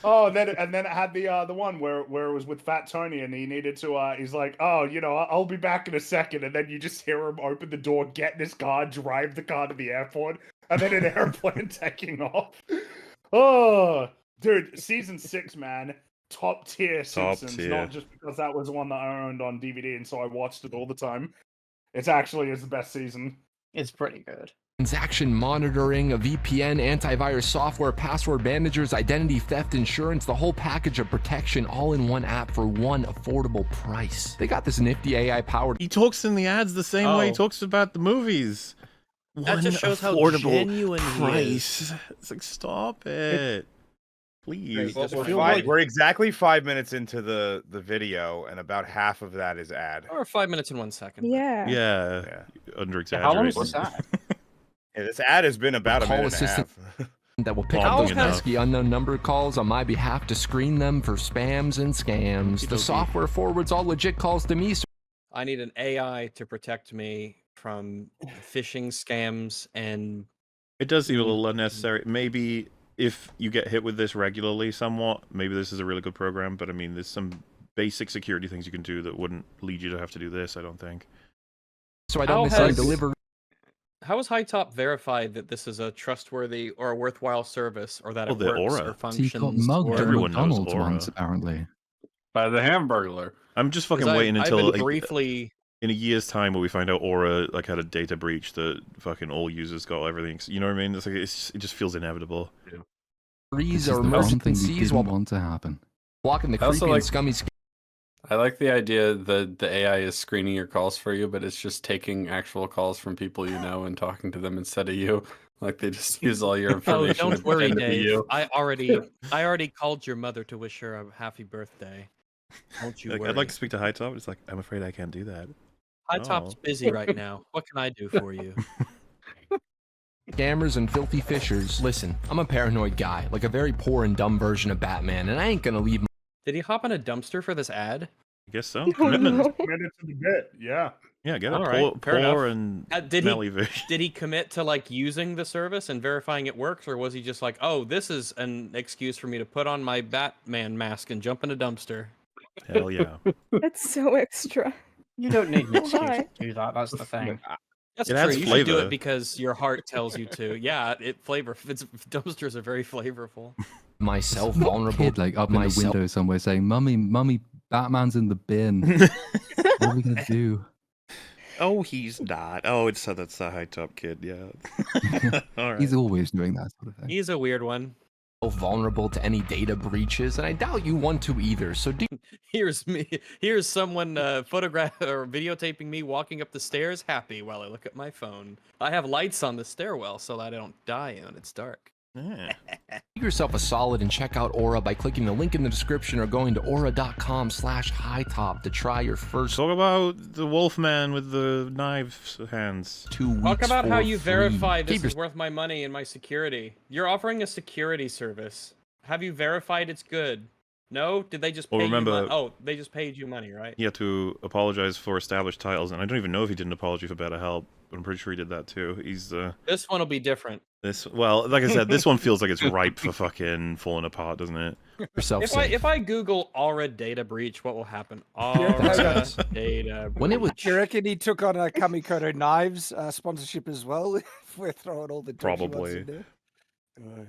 Oh, and then it had the one where it was with Fat Tony, and he needed to he's like, I'll be back in a second, and then you just hear him open the door, get in his car, drive the car to the airport, and then an airplane taking off. Oh, dude, season 6, man, top tier Simpsons. Not just because that was one that I owned on DVD, and so I watched it all the time. It actually is the best season. It's pretty good. Transaction monitoring, a VPN, antivirus software, password managers, identity theft insurance, the whole package of protection all in one app for one affordable price. They got this nifty AI powered. He talks in the ads the same way he talks about the movies. That just shows how genuine price. He is. It's like, stop it. Please. We're exactly 5 minutes into the video, and about half of that is ad. Or 5 minutes and 1 second. Yeah. Yeah. Under exaggerated. How long was that? Yeah, this ad has been about a Call minute and a assistant half. that will pick How up those has- pesky unknown number calls on my behalf to screen them for spams and scams. The Okey-dokey. software forwards all legit calls to me, so I need an AI to protect me from phishing scams and It does seem a little unnecessary. Maybe if you get hit with this regularly somewhat, maybe this is a really good program, but I mean, there's some basic security things you can do that wouldn't lead you to have to do this, I don't think. I don't How necessarily has- deliver. how is HiTop verified that this is a trustworthy or a worthwhile service, or that Well, it the works aura. or So he got functions? mugged or... at Everyone knows McDonald's Aura. once, apparently. By the Hamburglar. I'm just 'Cause fucking waiting I've until been briefly. in a year's time where we find out Aura like had a data breach that fucking all users got everything. You know what I mean? It's like it just feels inevitable. Freeze This is or the one thing we emergencies didn't while want to happen. blocking the I also creepy like- and scummy. I like the idea that the AI is screening your calls for you, but it's just taking actual calls from people you know and talking to them instead of you. Like they just use all your Oh, information. don't and worry, pretend to be Dave. you. I already called your mother to wish her a happy birthday. Don't you Like, worry. I'd like to speak to HiTop. It's like, I'm afraid I can't do that. HiTop's Oh. busy right now. What can I do for you? Scammers and filthy fishers. Listen, I'm a paranoid guy, like a very poor and dumb version of Batman, and I ain't gonna leave. Did he hop in a dumpster for this ad? I guess so. Oh, Commitment. no. Committed to the bit, yeah. Yeah, get it. All right, fair Poor enough. and Did he smelly fish. did he commit to like using the service and verifying it works, or was he just like, oh, this is an excuse for me to put on my Batman mask and jump in a dumpster? Hell yeah. That's so extra. You don't need an excuse Why? to do that. That's the thing. That's It true. adds You should do flavor. it because your heart tells you to. Yeah, dumpsters are very flavorful. Myself Some vulnerable. kid like up in the myself. window somewhere saying, "Mummy, Batman's in the bin. What are we gonna do?" Oh, he's not. Oh, that's the HiTop kid. Yeah. All right. He's always doing that sort of thing. He's a weird one. Vulnerable to any data breaches, and I doubt you want to either. So do Here's me. Here's someone photograph or videotaping me walking up the stairs, happy while I look at my phone. I have lights on the stairwell so that I don't die when it's dark. Yeah. yourself a solid and check out Aura by clicking the link in the description or going to aura.com/HiTop to try your first Talk about the Wolfman with the knives hands. 2 weeks. Talk about how for you free. verify this Keep is worth my money and my security. You're offering a security service. Have you verified it's good? No? Did they just pay Well, you remember- money? Oh, they just paid you money, right? He had to apologize for established titles, and I don't even know if he did an apology for BetterHelp, but I'm pretty sure he did that too. He's This one will be different. well, like I said, this one feels like it's ripe for fucking falling apart, doesn't it? yourself If I Google Aura data breach, what will happen? Yeah, Aura data When it was Do you reckon he took on a Kamikoto Knives sponsorship as well? If we're throwing all the dodgy ones Probably. in there? Oh.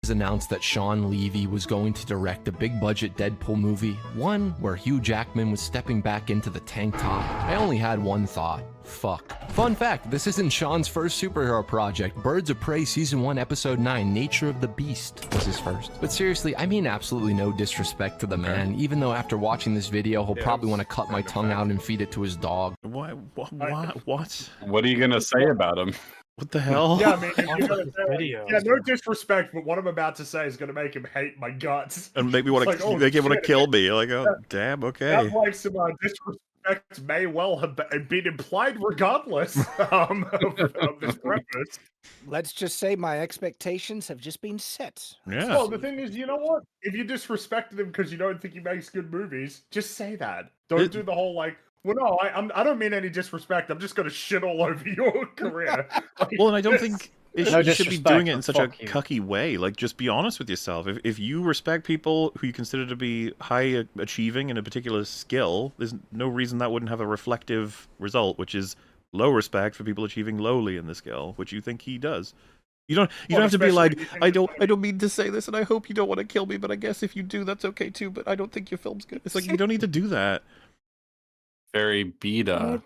announced that Sean Levy was going to direct a big budget Deadpool movie, one where Hugh Jackman was stepping back into the tank top, I only had one thought. Fuck. Fun fact, this isn't Sean's first superhero project. Birds of Prey Season 1 Episode 9, Nature of the Beast was his first. But seriously, I mean absolutely no disrespect to the man, even though after watching this video, he'll probably want to cut my tongue out and feed it to his dog. What? What are you gonna say about him? What the hell? Yeah, I mean, if you're gonna say, like, Videos. yeah, no disrespect, but what I'm about to say is gonna make him hate my guts. And make me want It's to like, oh, make him want to shit. kill me. Like, oh, damn, okay. That like some disrespect may well have been implied regardless of this preface. Let's just say my expectations have just been set. Yeah. Well, the thing is, you know what? If you disrespected him because you don't think he makes good movies, just say that. Don't do the whole like, well, no, I don't mean any disrespect. I'm just gonna shit all over your career. Like, Well, and I don't think you No should be disrespect, doing it in but such a fuck you. cucky way. Like, just be honest with yourself. If you respect people who you consider to be high achieving in a particular skill, there's no reason that wouldn't have a reflective result, which is low respect for people achieving lowly in the skill, which you think he does. You don't have to be especially like, if you think I don't mean to say this, and I hope you don't want to kill me, but I guess if you do, that's okay too. But I don't think your film's good. It's like you don't need to do that. Very beta.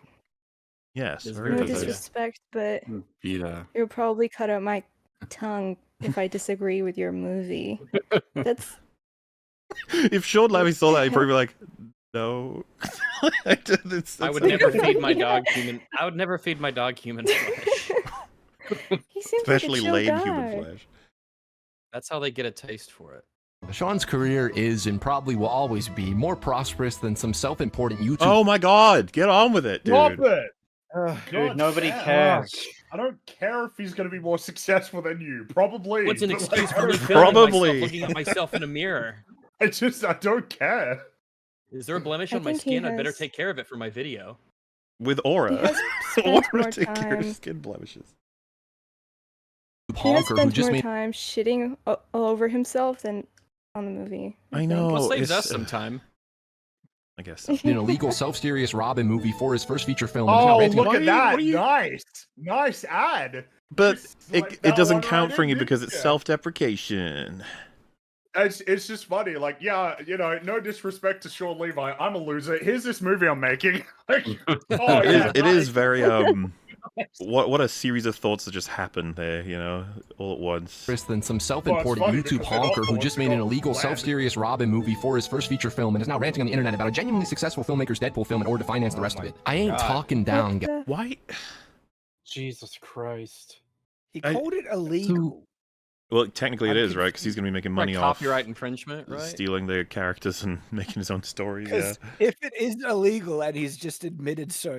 Yes, It's very No very good. dis- disrespect, but Beta. you'll probably cut out my tongue if I disagree with your movie. That's If Sean Levy saw that, he'd probably be like, no. I would never feed my dog human. I would never feed my dog human flesh. he seems Especially like a chill lame human guy. flesh. That's how they get a taste for it. Sean's career is and probably will always be more prosperous than some self-important YouTube Oh my god, get on with it, dude. Stop it! Dude, nobody damn. cares. I don't care if he's going to be more successful than you. Probably. What's an but, excuse like, for I me don't- filming Probably. myself, looking at myself in a mirror? I don't care. Is there a blemish I on my think he skin? I better has- take care of it for my video. With He Aura. has spent Aura more take care of time. skin blemishes. He has Honker who spent just more made time shitting all over himself than on the movie. I think. know. Well, saves it's, us some time. I guess so. an illegal self-serious Robin movie for his first feature film. and is now Oh, ranting- look Why at are that. you- Nice. Nice ad. But Just let it that doesn't one count right for in, you didn't because it's ya? self-deprecation. It's just funny. Like, yeah, no disrespect to Sean Levi. I'm a loser. Here's this movie I'm making. Like, oh, It is nice. very what a series of thoughts that just happened there, all at once. than some Well, self-imported it's funny YouTube because they honker also who just went made to an illegal land. self-serious Robin movie for his first feature film and is now ranting on the internet about a genuinely successful filmmaker's Deadpool film in order to finance the rest of it. I ain't God. talking down, What guys. the- Why? Jesus Christ. He I- called it illegal. Well, technically it I'm is, right? Because he's going to be making Like money off copyright infringement, right? stealing their characters and making his own stories. Yeah, 'Cause if it is illegal and he's just admitted so,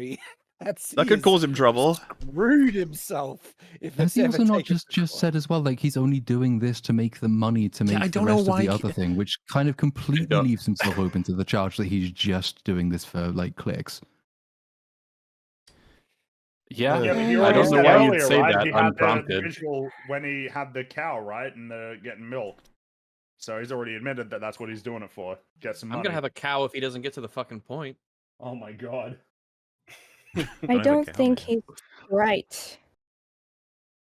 that he could has cause him trouble. screwed himself. If Has it's he ever also not taken just before. said as well, like he's only doing this to make the money to Yeah, make I the don't know rest of why the he- other thing, which kind of completely Yeah. leaves himself open to the charge that he's just doing this for like clicks. Yeah, Yeah, but he I already don't said know why you'd earlier, say right? that He had the unprompted. visual when he had the cow, right, and getting milked. So he's already admitted that that's what he's doing it for. Get some money. I'm gonna have a cow if he doesn't get to the fucking point. Oh my god. I have a don't cow, think man. he's right.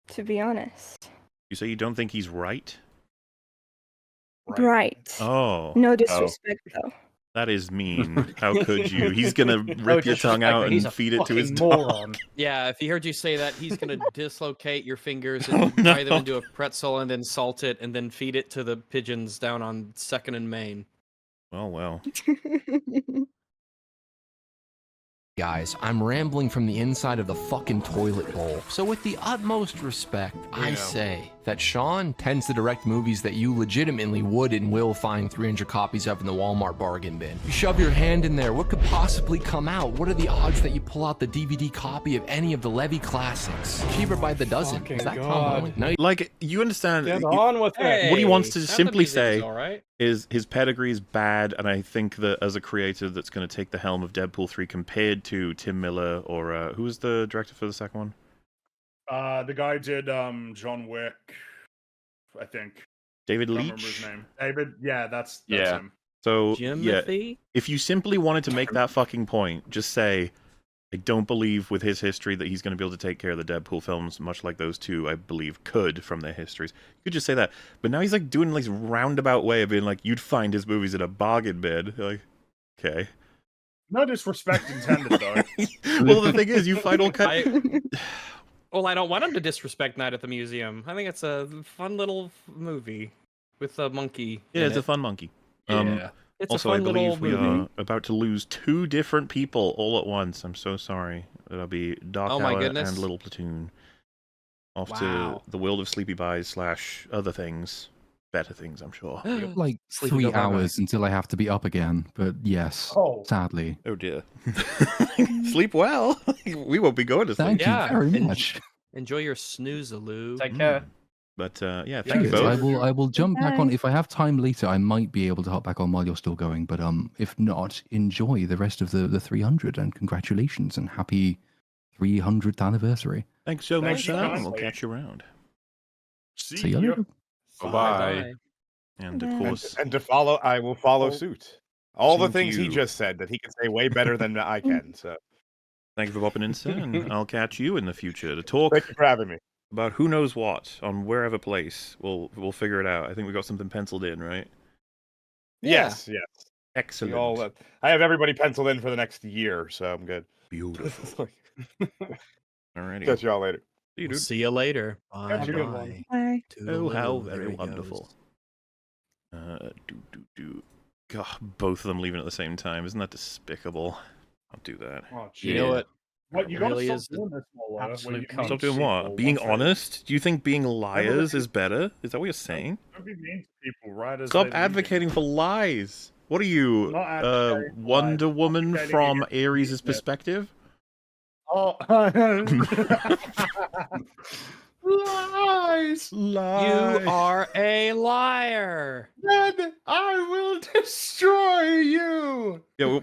To be honest. You say you don't think he's right? Right. Oh, No disrespect though. that is mean. How could you? He's gonna rip your tongue out and feed it to his dog. moron. Yeah, if he heard you say that, he's gonna dislocate your fingers Oh, and fry them no. into a pretzel and then salt it and then feed it to the pigeons down on 2nd and Main. Well. Guys, I'm rambling from the inside of the fucking toilet bowl. So with the utmost respect, I say that Sean tends to direct movies that you legitimately would and will find 300 copies of in the Walmart bargain bin. You shove your hand in there, what could possibly come out? What are the odds that you pull out the DVD copy of any of the Levy classics? Cheaper by the dozen. Fucking Is that God. Tom Holland? No, Like, you understand. Get you- on with it. What he wants to Sound of simply Museum's say all right. is his pedigree is bad, and I think that as a creator that's going to take the helm of Deadpool 3 compared to Tim Miller or who was the director for the second one? The guy who did John Wick, I think. David I don't remember Leitch. his name. David. Yeah, that's Yeah. him. So yeah, Jimothy? if you simply wanted to make that fucking point, just say, I don't believe with his history that he's going to be able to take care of the Deadpool films, much like those two, I believe, could from their histories. You could just say that. But now he's like doing like this roundabout way of being like, you'd find his movies in a bargain bin. Like, okay. No disrespect intended, though. Well, the thing is, you find all kinds. Well, I don't want him to disrespect Night at the Museum. I think it's a fun little movie with a monkey. Yeah, in it's a it. fun monkey. Yeah. It's Also, a I fun little believe we movie. are about to lose two different people all at once. I'm so sorry. It'll be Dark Oh my Hour goodness. and Little Platoon. Off Wow. to the world of Sleepy Buys / other things. Better things, I'm sure. Like Sleepy 3 Go Bye-Bye. hours until I have to be up again. But yes, Oh. sadly. Oh dear. Sleep well. We won't be going to sleep. Thank Yeah, you very and- much. Enjoy your snooze-aloo. Take care. But yeah, thank Thank you you. I both. will jump back on Bye. if I have time later. I might be able to hop back on while you're still going, but if not, enjoy the rest of the 300 and congratulations and happy 300th anniversary. Thanks so Thank much, you, Sam. guys. We'll catch you around. See you later. Bye-bye. And of Bye. course, And to follow, I will follow suit. All the Thank things he you. just said that he can say way better than I can. So thank you for popping in, sir, and I'll catch you in the future to talk thank you for having me. about who knows what on wherever place. We'll figure it out. I think we got something penciled in, right? Yes, yes. We Excellent. all, I have everybody penciled in for the next year, so I'm good. Beautiful. Alrighty. Catch y'all later. See you, We'll dude. see you later. Have a good one. Bye. Bye. Oh, how Toodaloo. very There he wonderful. goes. God, both of them leaving at the same time. Isn't that despicable? I'll do that. Oh, You know what? What you It gotta really stop is doing this, Mola, when absolute you cunt. meet Stop doing people what? Being once they- honest? Do you think being liars is better? Is that what you're saying? Don't be mean to people, right? As Stop they leave you. advocating for lies. What are you, Not advocating for Wonder lies, Woman advocating from against Ares' business. perspective? Oh. Lies! You are a liar. Then I will destroy you. Yeah,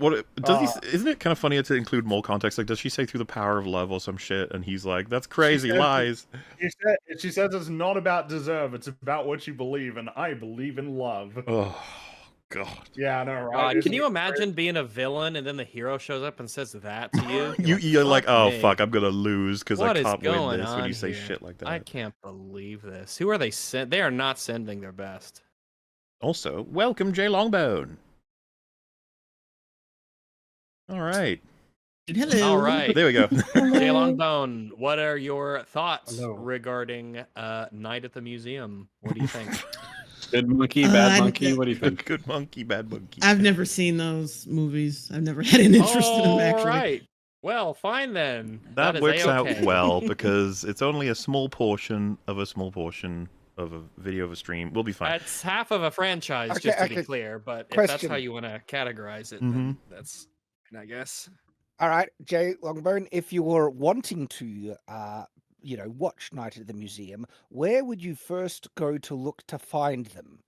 isn't it kind of funny to include more context? Like, does she say through the power of love or some shit? And he's like, "That's crazy, lies." She says it's not about deserve; it's about what you believe, and I believe in love. Oh God. Yeah, I know, right? Can you imagine being a villain and then the hero shows up and says that to you? You're like, "Oh me. fuck, I'm gonna lose because I What is can't win going this." When on you say here? shit like that, I can't believe this. Who are they? They are not sending their best. Also, welcome Jay Longbone. All right. Hello. All right. There we go. Jay Longbone, what are your thoughts Hello. regarding Night at the Museum? What do you think? Good monkey, bad monkey. What do you think? Good monkey, bad monkey. I've never seen those movies. I've never had an interest in them, actually. All right. Well, fine then. That is works out A-okay. well because it's only a small portion of a video of a stream. We'll be fine. That's half of a franchise, Okay, just to okay. be clear. But if that's Question. how you want to categorize it, Mhm. then that's, I guess. All right, Jay Longbone, if you were wanting to, watch Night at the Museum, where would you first go to look to find them?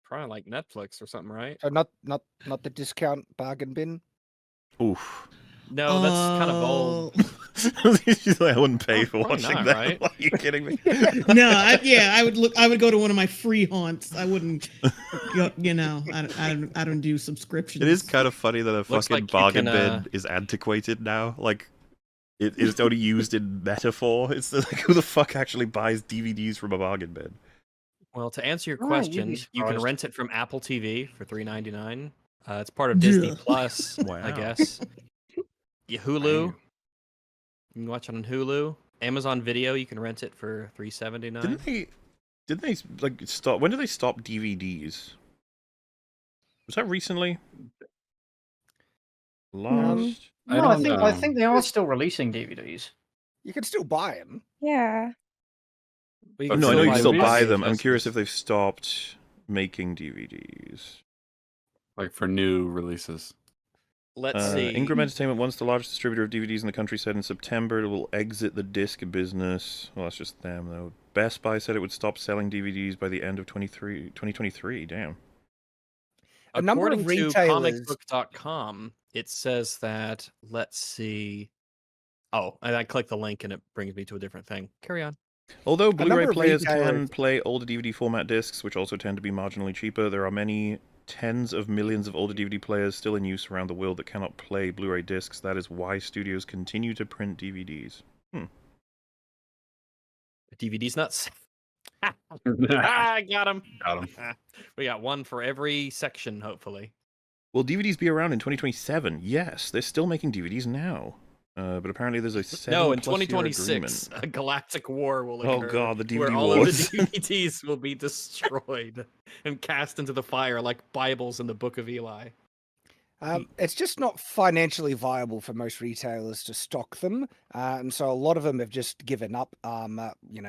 Probably like Netflix or something, right? So not the discount bargain bin. Oof. No, that's kind of old. She's like, I wouldn't pay for probably watching not, that. right? Are you kidding me? No, I would look. I would go to one of my free haunts. I wouldn't. I don't do subscriptions. It is kind of funny that a Looks fucking like you bargain can, bin is antiquated now. Like, it's only used in metaphor. It's like, who the fuck actually buys DVDs from a bargain bin? Well, to answer your Oh, you'd question, be you can surprised. rent it from Apple TV for $3.99. It's part of Disney Yeah. Plus, I Wow. guess. Yeah, Hulu. You can watch it on Hulu. Amazon Video, you can rent it for $3.79. Didn't they like stop? When did they stop DVDs? Was that recently? Last. I No, don't I know. think they are still releasing DVDs. You can still buy them. Yeah. But But No, I still know you buy can still movies? buy them. I'm VHSs. curious if they've stopped making DVDs. Like for new releases. Let's see. Ingram Entertainment, once the largest distributor of DVDs in the country, said in September it will exit the disc business. Well, that's just them, though. Best Buy said it would stop selling DVDs by the end of 2023. Damn. A number of According to retailers- comicbook.com, it says that, let's see. Oh, and I click the link and it brings me to a different thing. Carry on. Although number Blu-ray of players can retailers- play older DVD format discs, which also tend to be marginally cheaper, there are many tens of millions of older DVD players still in use around the world that cannot play Blu-ray discs. That is why studios continue to print DVDs. The DVD's nuts. I got him. Got him. We got one for every section, hopefully. Will DVDs be around in 2027? Yes, they're still making DVDs now. But apparently there's a 7+ No, in year 2026, agreement. a galactic war will Oh occur. god, the DVD where all wars. of the DVDs will be destroyed and cast into the fire like Bibles in the Book of Eli. It's just not financially viable for most retailers to stock them, and so a lot of them have just given up.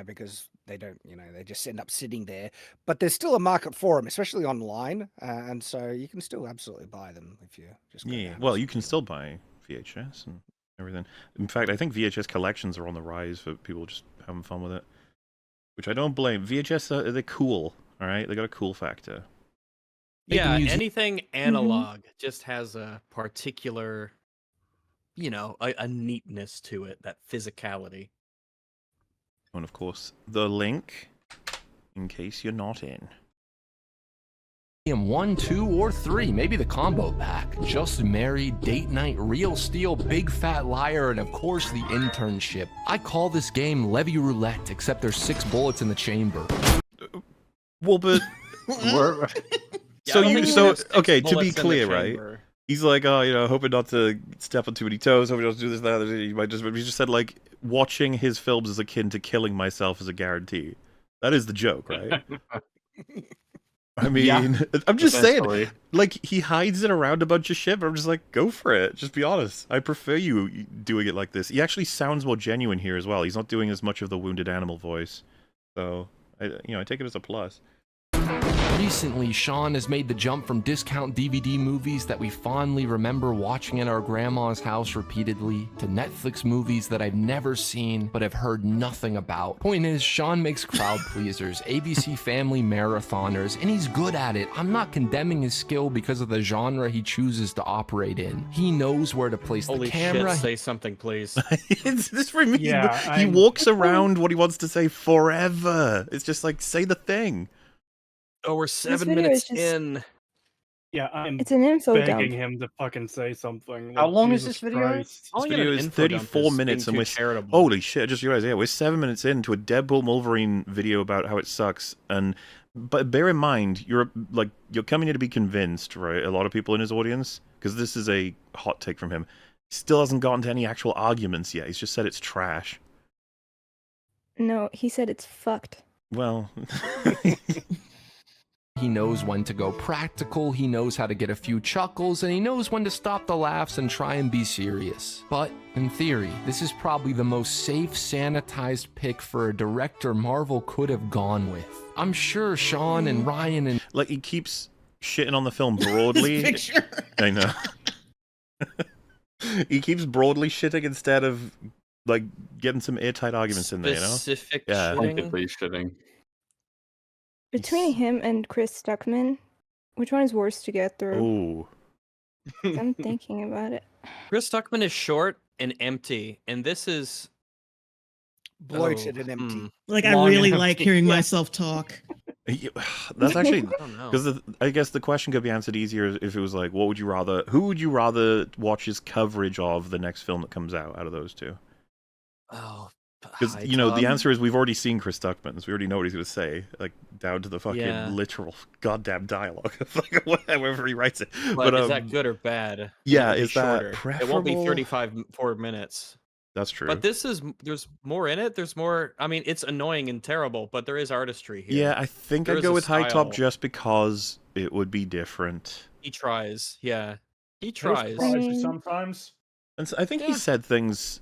Because they don't, they just end up sitting there. But there's still a market for them, especially online, and so you can still absolutely buy them if you just. Yeah, well, you can still buy VHS and everything. In fact, I think VHS collections are on the rise for people just having fun with it, which I don't blame. VHS, they're cool, all right? They got a cool factor. Yeah, anything analog just has a particular, a neatness to it, that physicality. And of course, the link, in case you're not in. 1, 2, or 3, maybe the combo pack. Just Married, Date Night, Real Steel, Big Fat Liar, and of course the internship. I call this game Levy Roulette, except there's 6 bullets in the chamber. Well, but okay, to be clear, right? He's like, hoping not to step on too many toes, hoping not to do this, that. He just said, like, watching his films is akin to killing myself as a guarantee. That is the joke, right? I mean, Yeah, I'm just saying, like, he hides it around a bunch of shit, but I'm just like, go for it. Just be honest. I prefer you doing it like this. He actually sounds more genuine here as well. He's not doing as much of the wounded animal voice. So, I take it as a plus. Recently, Sean has made the jump from discount DVD movies that we fondly remember watching in our grandma's house repeatedly to Netflix movies that I've never seen but have heard nothing about. Point is, Sean makes crowd pleasers, ABC Family marathoners, and he's good at it. I'm not condemning his skill because of the genre he chooses to operate in. He knows where to place Holy the camera. shit, say something, please. It's this for me. Yeah, he walks around what he wants to say forever. It's just like, say the thing. Oh, we're This 7 video minutes is just- in. Yeah, I'm It's an info begging dump. him to fucking say something. How like, long is Jesus this video? Christ. Calling This it an video is info dump 34 is minutes, being and too we're charitable. holy shit! I just realized, yeah, we're 7 minutes into a Deadpool and Wolverine video about how it sucks. But bear in mind, you're coming here to be convinced, right? A lot of people in his audience, because this is a hot take from him. He still hasn't gotten to any actual arguments yet. He's just said it's trash. No, he said it's fucked. Well. He knows when to go practical, he knows how to get a few chuckles, and he knows when to stop the laughs and try and be serious. But, in theory, this is probably the most safe, sanitized pick for a director Marvel could have gone with. I'm sure Sean and Ryan and... Like, he keeps shitting on the film broadly. This picture. I know. He keeps broadly shitting instead of, like, getting some airtight arguments in there, you know? Specific Yeah. Pointedly shitting. Between him and Chris Stuckman, which one is worse to get through? Ooh. I'm thinking about it. Chris Stuckman is short and empty, and this is Bloated and empty. Like, I Long really and like empty. hearing myself talk. That's actually I don't know. because I guess the question could be answered easier if it was like, who would you rather watch his coverage of the next film that comes out of those two? Oh, Because the answer is we've already seen Chris Stuckman's. We already know what he's going to say, like down to the fucking literal goddamn dialogue, like whatever he writes it. But is that good or bad? Yeah, It'll be is that shorter. It won't be preferable? 4 minutes. That's true. But there's more in it. There's more. I mean, it's annoying and terrible, but there is artistry here. Yeah, I think There I'd is go a with High style. Top just because it would be different. He tries. Yeah, he It'll tries. surprise you sometimes. And so I think he said things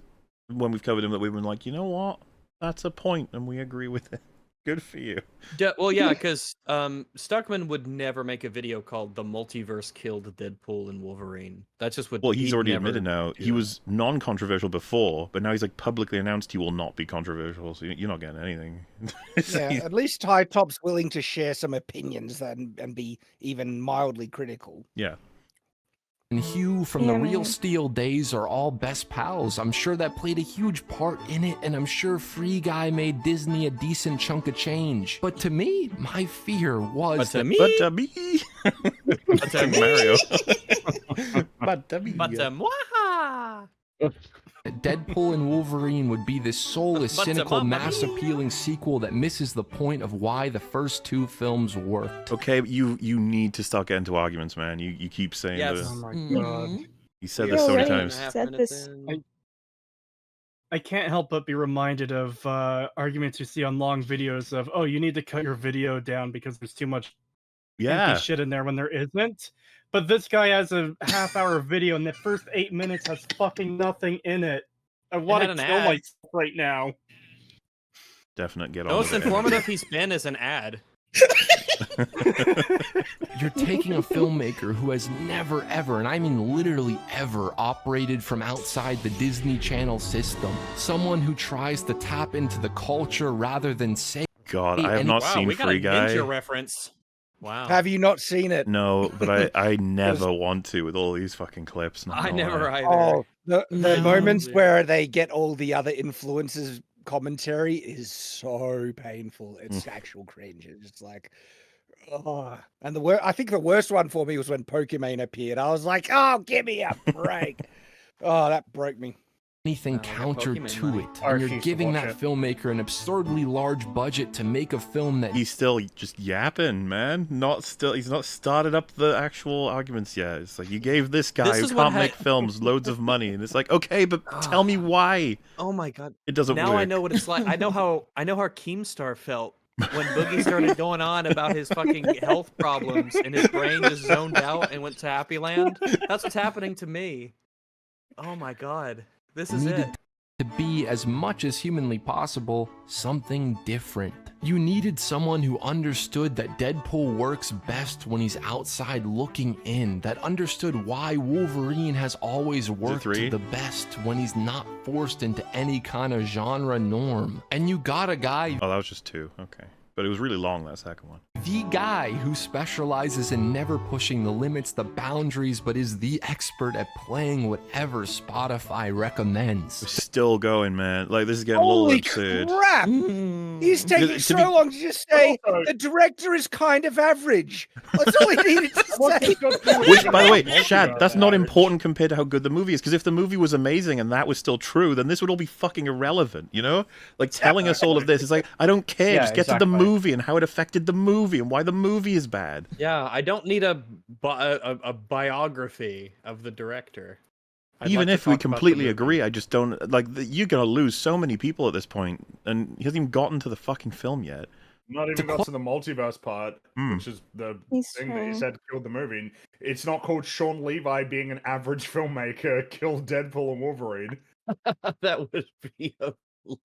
when we've covered him that we've been like, you know what? That's a point, and we agree with it. Good for you. Well, yeah, because Stuckman would never make a video called "The Multiverse Killed Deadpool and Wolverine." That's just what. Well, he's he'd already never admitted now. do. He was non-controversial before, but now he's like publicly announced he will not be controversial. So you're not getting anything. Yeah, at least HiTop's willing to share some opinions and be even mildly critical. Yeah. And Hugh from Yeah, the Real man. Steel days are all best pals. I'm sure that played a huge part in it, and I'm sure Free Guy made Disney a decent chunk of change. But to me, my fear was But to that me, But to me, but to me, Mario. But to me, but to moi. Deadpool and Wolverine would be this soulless, But to cynical, Mamma mass-appealing sequel that misses the point of why the first two films worked. Okay, but you need to start getting to arguments, man. You keep saying Yes. Oh my Mhm. god. You said You're this so many already times. said this. I can't help but be reminded of arguments you see on long videos of, oh, you need to cut your video down because there's too much Yeah. empty shit in there when there isn't. But this guy has a half-hour video, and the first 8 minutes has fucking nothing in it. I want had to an kill ad. myself right now. Definite get The on. most with it. informative he's been is an ad. You're taking a filmmaker who has never ever, and I mean literally ever, operated from outside the Disney Channel system. Someone who tries to tap into the culture rather than say, God, I have and- not Wow, seen we got a Free Guy. ninja reference. Wow. Have you not seen it? No, but I never want to with all these fucking clips. not I gonna never lie. either. Oh, the No. moments where they get all the other influencers commentary is so painful. It's actual cringe. It's just like, oh. And I think the worst one for me was when Pokemon appeared. I was like, oh, give me a break. Oh, that broke me. anything I got counter Pokemon to money. it. I And you're refuse to giving watch that it. filmmaker an absurdly large budget to make a film that He's still just yapping, man. He's not started up the actual arguments yet. It's like you gave this guy This who is what can't make films loads of money, and it's like, okay, but tell me why Oh my god. it doesn't Now work. I know what it's like. I know how Keemstar felt when Boogie started going on about his fucking health problems and his brain just zoned out and went to Happy Land. That's what's happening to me. Oh my god. This is needed it. to be, as much as humanly possible, something different. You needed someone who understood that Deadpool works best when he's outside looking in, that understood why Wolverine has always worked the best when he's not forced into any kind of genre norm. And you got a guy... Oh, that was just 2. Okay. But it was really long, that second one. The guy who specializes in never pushing the limits, the boundaries, but is the expert at playing whatever Spotify recommends. We're still going, man. Like, this is getting a little absurd. Crap! He's taking so long to just say the director is kind of average. That's all he needed to say. Which, by the way, Shad, that's not important compared to how good the movie is. Because if the movie was amazing and that was still true, then this would all be fucking irrelevant, you know? Like, telling us all of this, it's like, I don't care. Just get to the movie and how it affected the movie and why the movie is bad. Yeah, I don't need a biography of the director. Even if we completely agree, I just don't... Like, you're going to lose so many people at this point, and he hasn't even gotten to the fucking film yet. Not even got to the multiverse part, which is the thing that he said killed the movie. It's not called Sean Levi being an average filmmaker killed Deadpool and Wolverine. That would be a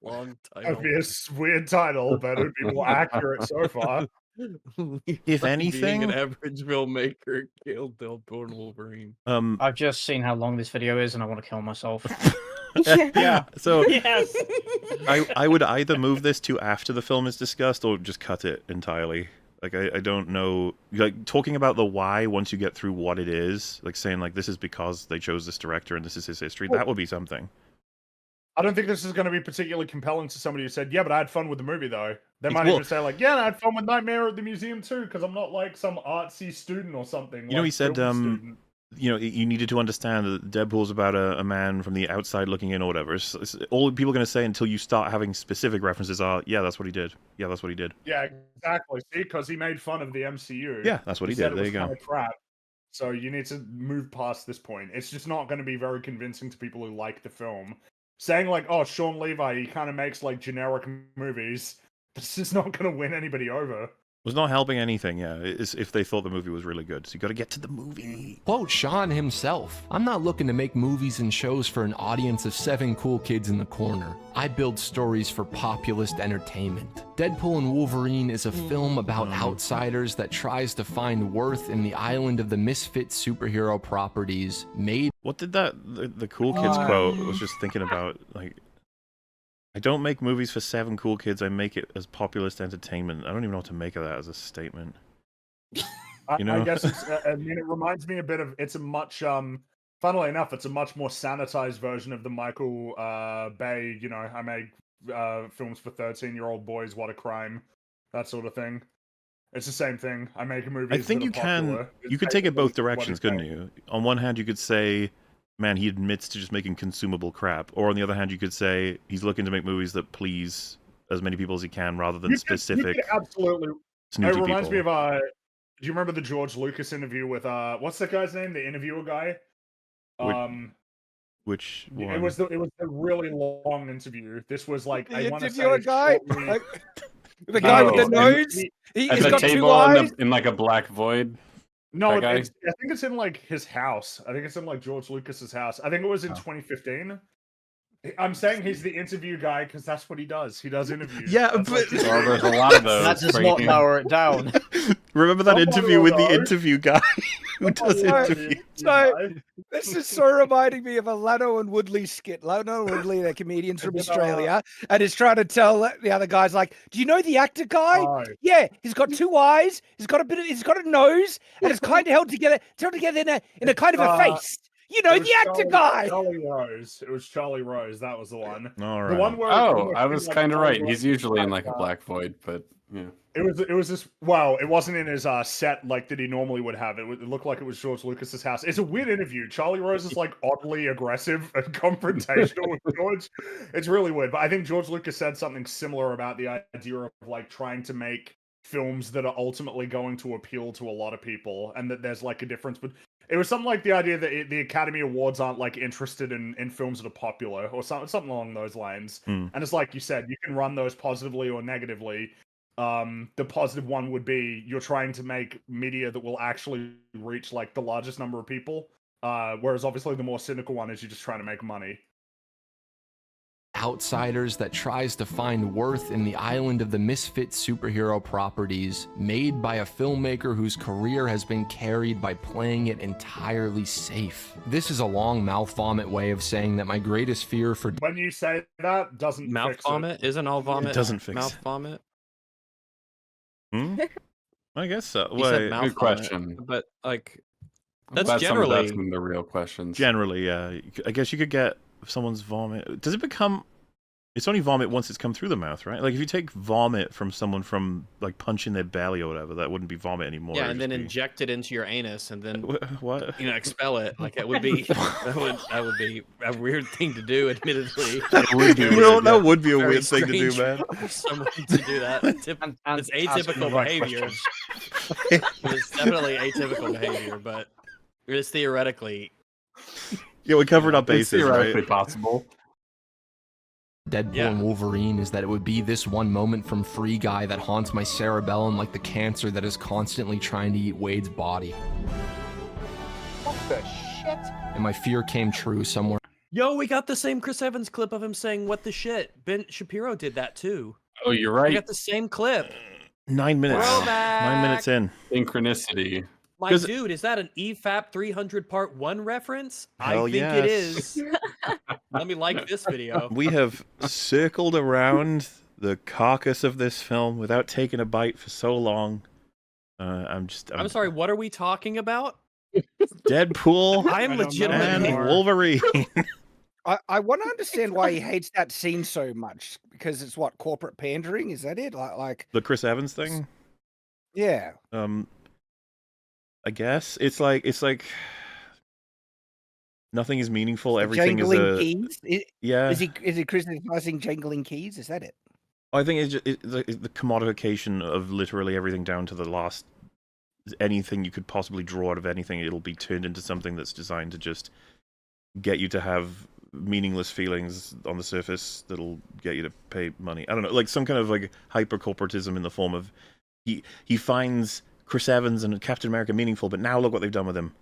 long title. That'd be a weird title, but it would be more accurate so far. If anything, being an average filmmaker killed Deadpool and Wolverine. I've just seen how long this video is, and I want to kill myself. Yeah. So Yes. I would either move this to after the film is discussed, or just cut it entirely. Like, I don't know. Like, talking about the why once you get through what it is, like saying like this is because they chose this director and this is his history. That would be something. I don't think this is going to be particularly compelling to somebody who said, yeah, but I had fun with the movie, though. They might even say, like, yeah, I had fun with Nightmare at the Museum, too, because I'm not, like, some artsy student or something. You know, he said, you know, you needed to understand that Deadpool's about a man from the outside looking in or whatever. It's all people are going to say until you start having specific references are, yeah, that's what he did. Yeah, that's what he did. Yeah, exactly. See, because he made fun of the MCU. Yeah, that's what he did. There you go. Kind of crap. So you need to move past this point. It's just not going to be very convincing to people who like the film. Saying like, oh, Sean Levi, he kind of makes like generic movies. This is not going to win anybody over. It was not helping anything, yeah, if they thought the movie was really good. So you got to get to the movie. Quote Sean himself, "I'm not looking to make movies and shows for an audience of 7 cool kids in the corner. I build stories for populist entertainment. Deadpool and Wolverine is a film about outsiders that tries to find worth in the island of the misfit superhero properties made..." What did the cool kids quote? I was just thinking about, like, I don't make movies for 7 cool kids, I make it as populist entertainment. I don't even know what to make of that as a statement. You know? I guess it's, I mean, it reminds me a bit of, it's a much, funnily enough, it's a much more sanitized version of the Michael Bay, you know, I make films for 13-year-old boys, what a crime, that sort of thing. It's the same thing. I make a movie. I think you could take it both directions, couldn't you? On one hand, you could say, man, he admits to just making consumable crap. Or on the other hand, you could say he's looking to make movies that please as many people as he can, rather than specific. Absolutely. Snooty it reminds people. me of do you remember the George Lucas interview with what's that guy's name? The interviewer guy. Which one? It was the really long interview. This was like The I want to say interviewer guy. shortly... The guy with the nose. He's got table 2 eyes. in like a black void. No, That guy? I think it's in like his house. I think it's in like George Lucas's house. I think it was in 2015. I'm saying he's the interview guy because that's what he does. He does interviews. Yeah, That's but Well, there's a lot of those. That does not lower it down. remember that Someone interview will with the know. interview guy who does Someone will interviews? know. So, this is so reminding me of a Lano and Woodley skit. Lano and Woodley, they're comedians from Australia, and he's trying to tell the other guys, like, "Do you know the actor guy? Oh. Yeah, he's got 2 eyes, he's got a nose, and it's kind of held together in a kind of a face. You know, It was the actor guy." Charlie Rose. It was Charlie Rose. That was the one. All The right. one where Oh, I was like, kind of Charlie right. Rose He's usually in was like a black void, but yeah. It was this. Well, it wasn't in his set like that he normally would have. It looked like it was George Lucas's house. It's a weird interview. Charlie Rose is like oddly aggressive and confrontational with George. It's really weird. But I think George Lucas said something similar about the idea of like trying to make films that are ultimately going to appeal to a lot of people, and that there's like a difference. But it was something like the idea that the Academy Awards aren't like interested in films that are popular or something along those lines. And it's like you said, you can run those positively or negatively. The positive one would be you're trying to make media that will actually reach like the largest number of people. Whereas obviously the more cynical one is you're just trying to make money. outsiders that tries to find worth in the island of the misfit superhero properties made by a filmmaker whose career has been carried by playing it entirely safe. This is a long mouth vomit way of saying that my greatest fear for— When you say that, doesn't mouth fix vomit? It. Isn't all vomit It doesn't fix mouth it. vomit? I guess so. You said mouth Good vomit, question. but like That's that's some of generally the real questions. Generally, yeah. I guess you could get someone's vomit. Does it become? It's only vomit once it's come through the mouth, right? Like if you take vomit from someone from like punching their belly or whatever, that wouldn't be vomit anymore. yeah, It'd and then just be- inject it into your anus and then What? expel it. Like it would be that would be a weird thing to do, admittedly. It would be Well, that would be a Very weird thing to do, strange man. for someone to do that. It's And atypical asking the right behavior. questions. It's definitely atypical behavior, but it is theoretically Yeah, we covered up It's bases, theoretically right? possible. Deadpool Yeah. and Wolverine is that it would be this one moment from Free Guy that haunts my cerebellum like the cancer that is constantly trying to eat Wade's body. What the shit? And my fear came true somewhere. Yo, we got the same Chris Evans clip of him saying "What the shit." Ben Shapiro did that too. Oh, you're We right. got the same clip. 9 minutes. Throwback. 9 minutes in. Synchronicity. My 'Cause- dude, is that an EFAP 300 Part 1 reference? Hell I think it yes. is. Let me like this video. We have circled around the carcass of this film without taking a bite for so long. I'm sorry, what are we talking about? Deadpool I'm don't know legitimately and Wolverine. I want to understand why he hates that scene so much, because it's what, corporate pandering? Is that it? Like The Chris Evans thing. yeah. I guess it's like nothing is meaningful. Everything is Jangling a keys? yeah. Is he criticizing jangling keys? Is that it? I think it's just, the commodification of literally everything down to the last anything you could possibly draw out of anything. It'll be turned into something that's designed to just get you to have meaningless feelings on the surface that'll get you to pay money. I don't know, like some kind of like hyper corporatism in the form of he finds Chris Evans and Captain America meaningful, but now look what they've done with him.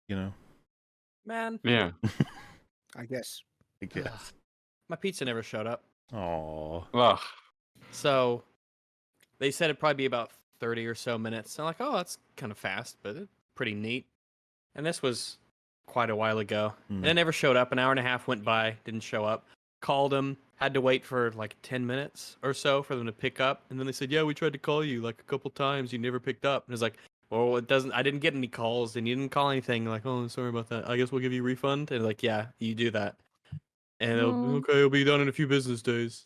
You know? Man, Yeah. I guess. I guess. my pizza never showed up. Aww. Ugh. So they said it'd probably be about 30 or so minutes. I'm like, oh, that's kind of fast, but it's pretty neat. And this was quite a while ago. And it never showed up. An hour and a half went by, didn't show up. Called them, had to wait for like 10 minutes or so for them to pick up. And then they said, yeah, we tried to call you like a couple times. You never picked up. And it's like, well, I didn't get any calls and you didn't call anything. Like, oh, sorry about that. I guess we'll give you a refund. And like, yeah, you do that. And it'll be done in a few business days.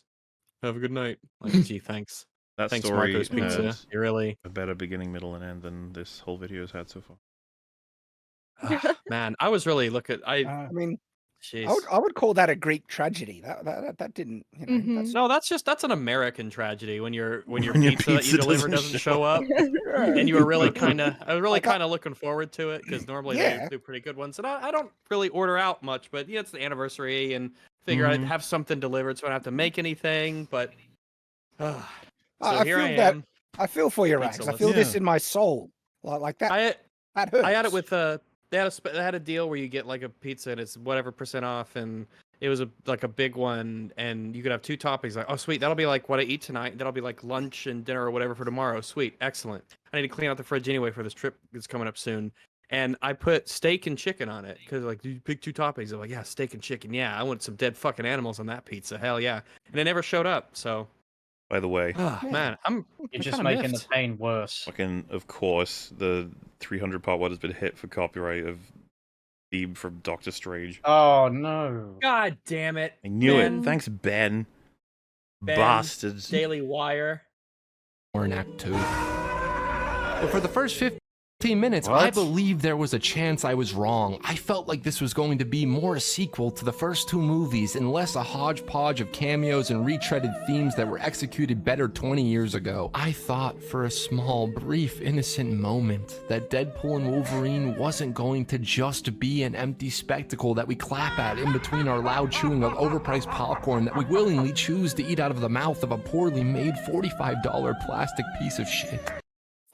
Have a good night. Like, gee, thanks. That Thanks, story Marco's Pizza. had You really a better beginning, middle, and end than this whole video has had so far. man. I was really I mean, jeez. I would call that a Greek tragedy. That didn't, you know. No, that's an American tragedy when your When your pizza that you pizza deliver doesn't doesn't show up, and you were really I was really Like, kind of looking forward to it because normally Yeah. they do pretty good ones, and I don't really order out much, but yeah, it's the anniversary and figure I'd have something delivered so I don't have to make anything. But so I here feel I that. am. I feel for you, Rax. I feel this in my soul. Like that. That hurts. I had it with they had a deal where you get like a pizza and it's whatever % off, and it was like a big one, and you could have 2 toppings. Like, oh sweet, that'll be like what I eat tonight. That'll be like lunch and dinner or whatever for tomorrow. Sweet, excellent. I need to clean out the fridge anyway for this trip that's coming up soon. And I put steak and chicken on it because like, you pick 2 toppings. I'm like, yeah, steak and chicken. Yeah, I want some dead fucking animals on that pizza. Hell yeah. And it never showed up. So, By the way, man, I'm just kinda making miffed. the pain worse. fucking, of course, the 300 part one has been hit for copyright of theme from Doctor Strange. Oh no! God damn it! I knew Ben. it. Thanks, Ben. Ben, Bastards. Daily Wire. Or in Act 2. But for the first 15 minutes, I What? believed there was a chance I was wrong. I felt like this was going to be more a sequel to the first 2 movies and less a hodgepodge of cameos and retreaded themes that were executed better 20 years ago. I thought for a small, brief, innocent moment that Deadpool and Wolverine wasn't going to just be an empty spectacle that we clap at in between our loud chewing of overpriced popcorn that we willingly choose to eat out of the mouth of a poorly made $45 plastic piece of shit.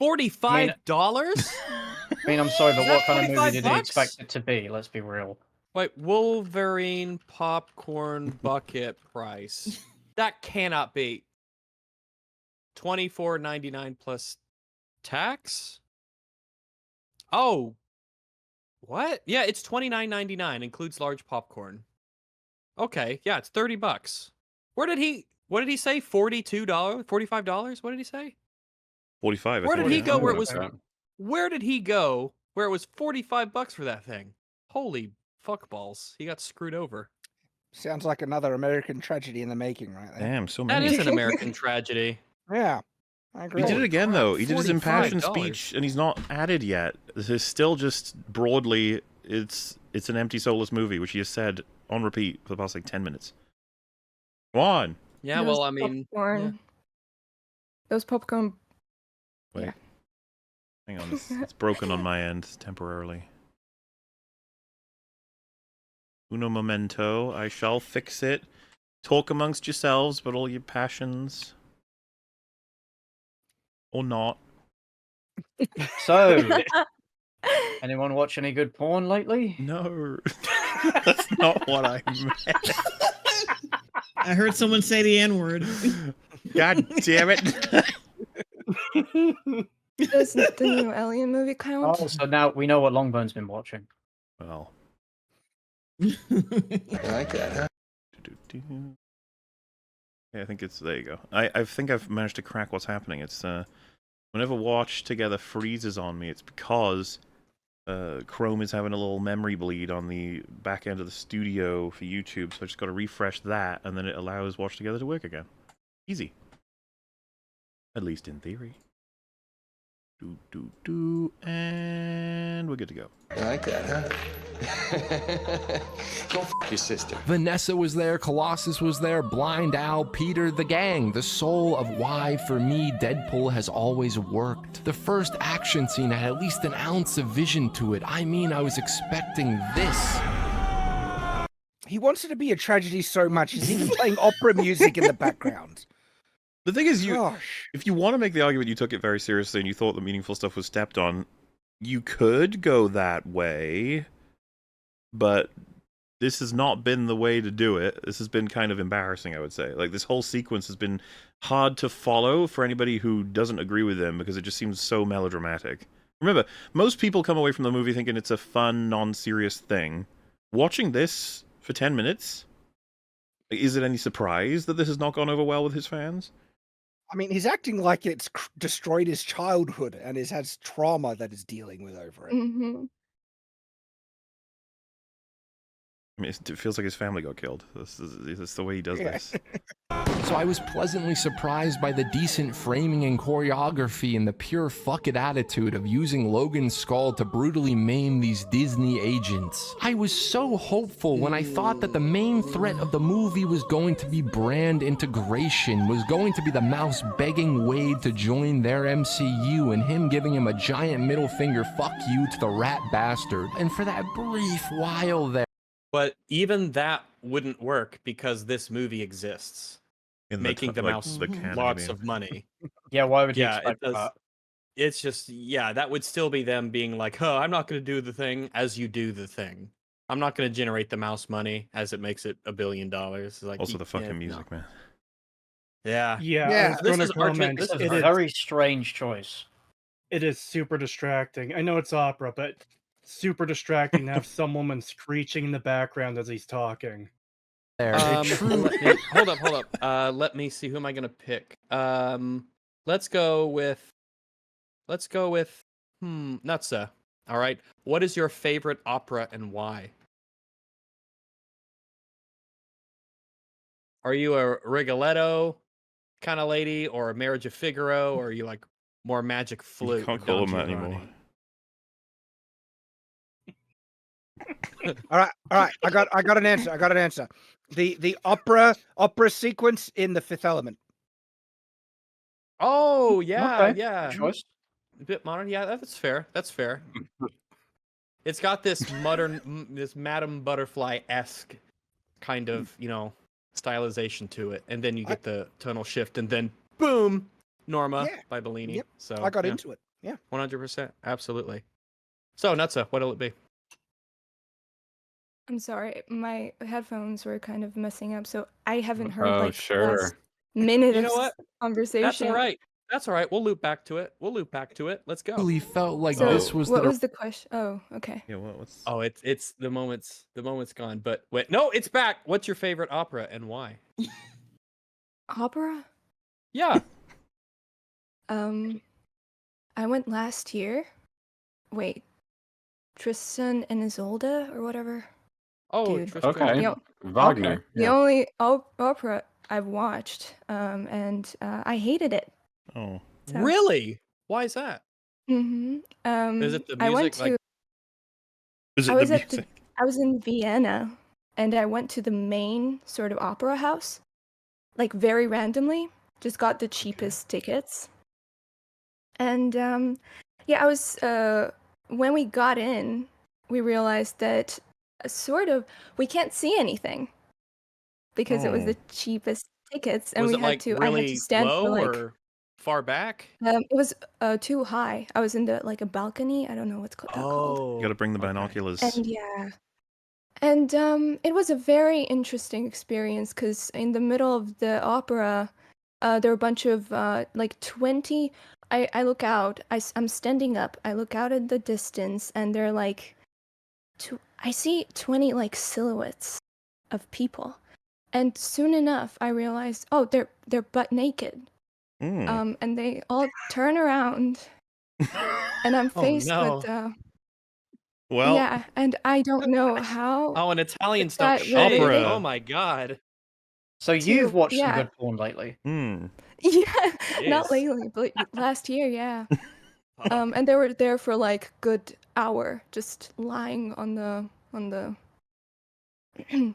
$45? I mean, I'm sorry, but Is what that kind of movie did he $45? expect it to be? Let's be real. Wait, Wolverine popcorn bucket price. That cannot be $24.99 plus tax. Oh, what? Yeah, it's $29.99, includes large popcorn. Okay, yeah, it's $30. What did he say? $42? $45? What did he say? 45. Where did he go where it was Okay. Where did he go where it was $45 for that thing? Holy fuckballs. He got screwed over. Sounds like another American tragedy in the making, right there. Damn, so That many. is an American tragedy. Yeah, I agree. He did it again, crap, though. He did his impassioned $45. speech, and he's not added yet. This is still just broadly, it's an empty, soulless movie, which he has said on repeat for the past, like, 10 minutes. Come on. Yeah, well, I mean... Popcorn. yeah. Those popcorn... Wait. Yeah. Hang on, it's broken on my end temporarily. Uno momento, I shall fix it. Talk amongst yourselves, but all your passions. Or not. So, anyone watch any good porn lately? No. That's not what I meant. I heard someone say the N-word. God damn it. Does the new Alien movie count? Oh, so now we know what Longbone's been watching. Well. I like that, huh? Yeah, I think it's... There you go. I think I've managed to crack what's happening. It's, whenever Watch Together freezes on me, it's because Chrome is having a little memory bleed on the back end of the studio for YouTube, so I just got to refresh that, and then it allows Watch Together to work again. Easy. At least in theory. And we're good to go. I like that, huh? Go f your sister. Vanessa was there, Colossus was there, Blind Owl, Peter, the gang. The soul of why, for me, Deadpool has always worked. The first action scene had at least an ounce of vision to it. I mean, I was expecting this. He wants it to be a tragedy so much, he's even playing opera music in the background. The thing is, Gosh. if you want to make the argument you took it very seriously and you thought the meaningful stuff was stepped on, you could go that way, but this has not been the way to do it. This has been kind of embarrassing, I would say. Like, this whole sequence has been hard to follow for anybody who doesn't agree with him because it just seems so melodramatic. Remember, most people come away from the movie thinking it's a fun, non-serious thing. Watching this for 10 minutes, is it any surprise that this has not gone over well with his fans? I mean, he's acting like it's destroyed his childhood and has trauma that he's dealing with over it. Mm-hmm. I mean, it feels like his family got killed. This is the way he does this. So I was pleasantly surprised by the decent framing and choreography and the pure fuck it attitude of using Logan's skull to brutally maim these Disney agents. I was so hopeful when I thought that the main threat of the movie was going to be brand integration, was going to be the mouse begging Wade to join their MCU and him giving him a giant middle finger fuck you to the rat bastard. And for that brief while there, but even that wouldn't work because this movie exists, making the mouse lots of money. Yeah, why would you yeah, expect that? It's just, yeah, that would still be them being like, oh, I'm not going to do the thing as you do the thing. I'm not going to generate the mouse money as it makes it $1 billion. Like, also, the fucking music, man. Yeah. Yeah, This is Argent. This is a very strange choice. It is super distracting. I know it's opera, but super distracting to have some woman screeching in the background as he's talking. Hold up. Let me see. Who am I gonna pick? Let's go with Nutsa. All right. What is your favorite opera and why? Are you a Rigoletto kind of lady, or a Marriage of Figaro, or are you like more Magic Flute? You can't call him that anymore. All right. I got an answer. The opera sequence in The Fifth Element. Oh yeah, Okay. yeah. Choice. A bit modern. Yeah, that's fair. That's fair. It's got this modern, this Madame Butterfly-esque kind of, stylization to it, and then you get the tonal shift, and then boom, Norma by Bellini. Yep. So I got into it. Yeah. 100%, absolutely. So Nutsa, what'll it be? I'm sorry, my headphones were kind of messing up, so I haven't heard Oh, like the sure. last minute You of know what? conversation. That's all right. That's all right. We'll loop back to it. Let's go. Really felt like So this was what the was the question? Oh, okay. Yeah, what's Oh, it's the moment's gone. But wait, no, it's back. What's your favorite opera and why? Opera? Yeah. I went last year. Wait, Tristan and Isolde or whatever. Oh, Dude. Tristan. Okay. The Wagner. The Yeah. only opera I've watched, and I hated it. Oh. So. Really? Why is that? Mm-hmm. Is it the music? I went to. Like... Is it I was the at music? I was in Vienna, and I went to the main sort of opera house, like very randomly. Just got the cheapest tickets. And yeah, I was when we got in, we realized that we can't see anything because it was the cheapest tickets, and was we it had like to. really I had to stand low for like. or far back? It was too high. I was in the like a balcony. I don't know what's called. You got to bring the binoculars. And yeah. And it was a very interesting experience because in the middle of the opera, there were a bunch of like 20. I look out. I'm standing up. I look out at the distance, and they're like, I see 20 like silhouettes of people, and soon enough, I realized, oh, they're butt naked. And they all turn around, and I'm faced with. Well, yeah, and I don't know how. Oh, and Italians don't that shave. Opera. Oh my god. So you've watched some yeah. good porn lately? Yeah, not Jeez. lately, but last year, yeah. And they were there for like good hour, just lying on the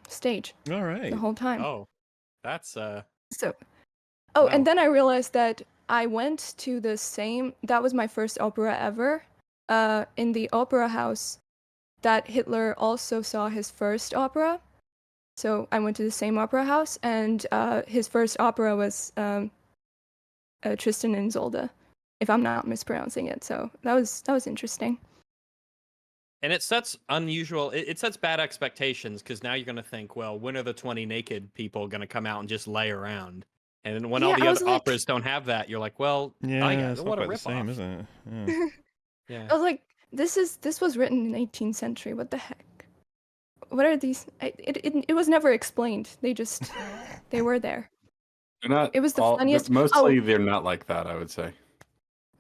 stage All right. the whole time. Oh, that's So, wow. and then I realized that I went to the same. That was my first opera ever. In the opera house, that Hitler also saw his first opera. So I went to the same opera house, and his first opera was Tristan and Isolde, if I'm not mispronouncing it. So that was interesting. And it sets unusual. It sets bad expectations because now you're gonna think, well, when are the 20 naked people gonna come out and just lay around? And then when all the other operas don't have that, you're like, well, Yeah, it's what not a quite the same, ripoff. isn't it? Yeah. I was like, this was written in the 18th century. What the heck? What are these? It was never explained. They were there. They're not. It was the funniest. Mostly, they're not like that. I would say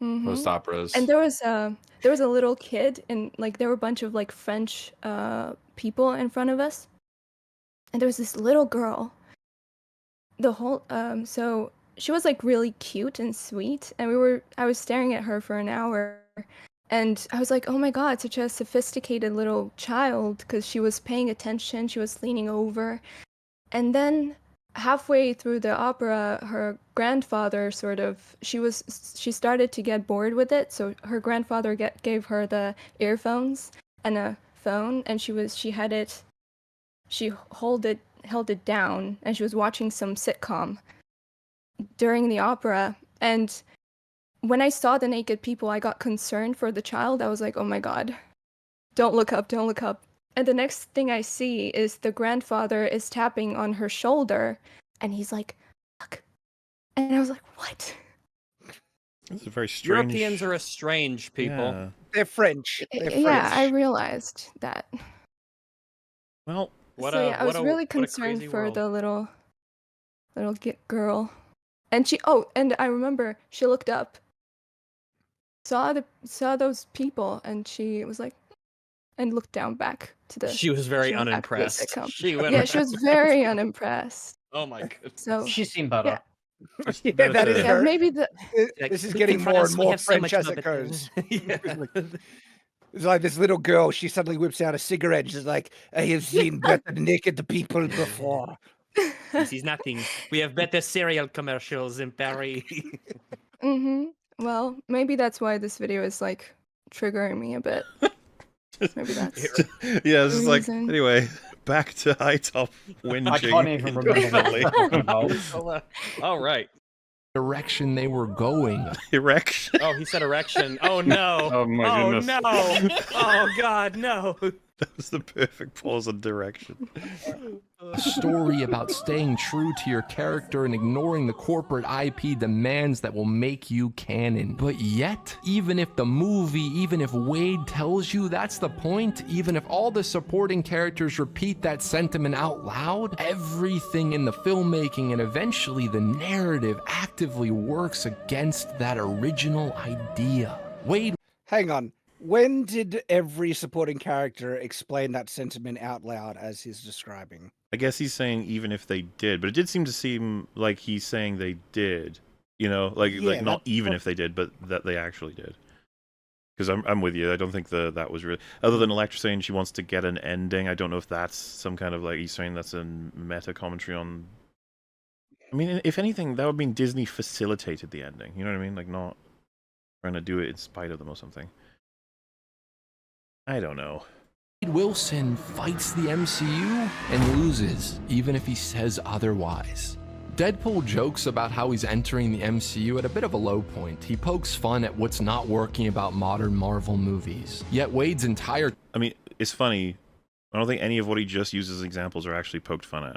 most Mhm. operas. And there was a little kid, and like there were a bunch of like French people in front of us, and there was this little girl. The whole so she was like really cute and sweet, and I was staring at her for an hour, and I was like, oh my god, such a sophisticated little child, because she was paying attention, she was leaning over, and then halfway through the opera, her grandfather she started to get bored with it, so her grandfather gave her the earphones and a phone, and she held it down, and she was watching some sitcom during the opera. And when I saw the naked people, I got concerned for the child. I was like, oh my god, don't look up. And the next thing I see is the grandfather is tapping on her shoulder, and he's like, look. And I was like, what? This is very strange. Europeans are a strange people. Yeah. They're French. Yeah, I realized that. Well, I was really concerned for the little girl, and and I remember she looked up, saw those people, and she was like, and looked down back to the. She was very unimpressed. She was very unimpressed. Oh my goodness. So she seemed better. Yeah, that is her. Maybe this is getting more and more French as it goes. It's like this little girl, she suddenly whips out a cigarette. She's like, I have seen better naked people before. This is nothing. We have better cereal commercials in Paris. Well, maybe that's why this video is like triggering me a bit. Maybe that's yeah, it's just like, anyway, back to HiTop whinging. I can't even remember. All right. Direction they were going. Erection. Oh, he said erection. Oh no. Oh my goodness. Oh no. Oh god, no. That was the perfect pause on direction. A story about staying true to your character and ignoring the corporate IP demands that will make you canon. But yet, even if Wade tells you that's the point, even if all the supporting characters repeat that sentiment out loud, everything in the filmmaking and eventually the narrative actively works against that original idea. Wade. Hang on. When did every supporting character explain that sentiment out loud as he's describing? I guess he's saying even if they did, but it did seem like he's saying they did. You know, like not even if they did, but that they actually did. Because I'm with you. I don't think that was really, other than Elektra saying she wants to get an ending. I don't know if that's some kind of like he's saying that's a meta commentary on. I mean, if anything, that would mean Disney facilitated the ending. You know what I mean? Like not trying to do it in spite of them or something. I don't know. Wilson fights the MCU and loses, even if he says otherwise. Deadpool jokes about how he's entering the MCU at a bit of a low point. He pokes fun at what's not working about modern Marvel movies. Yet Wade's entire... I mean, it's funny. I don't think any of what he just uses as examples are actually poked fun at.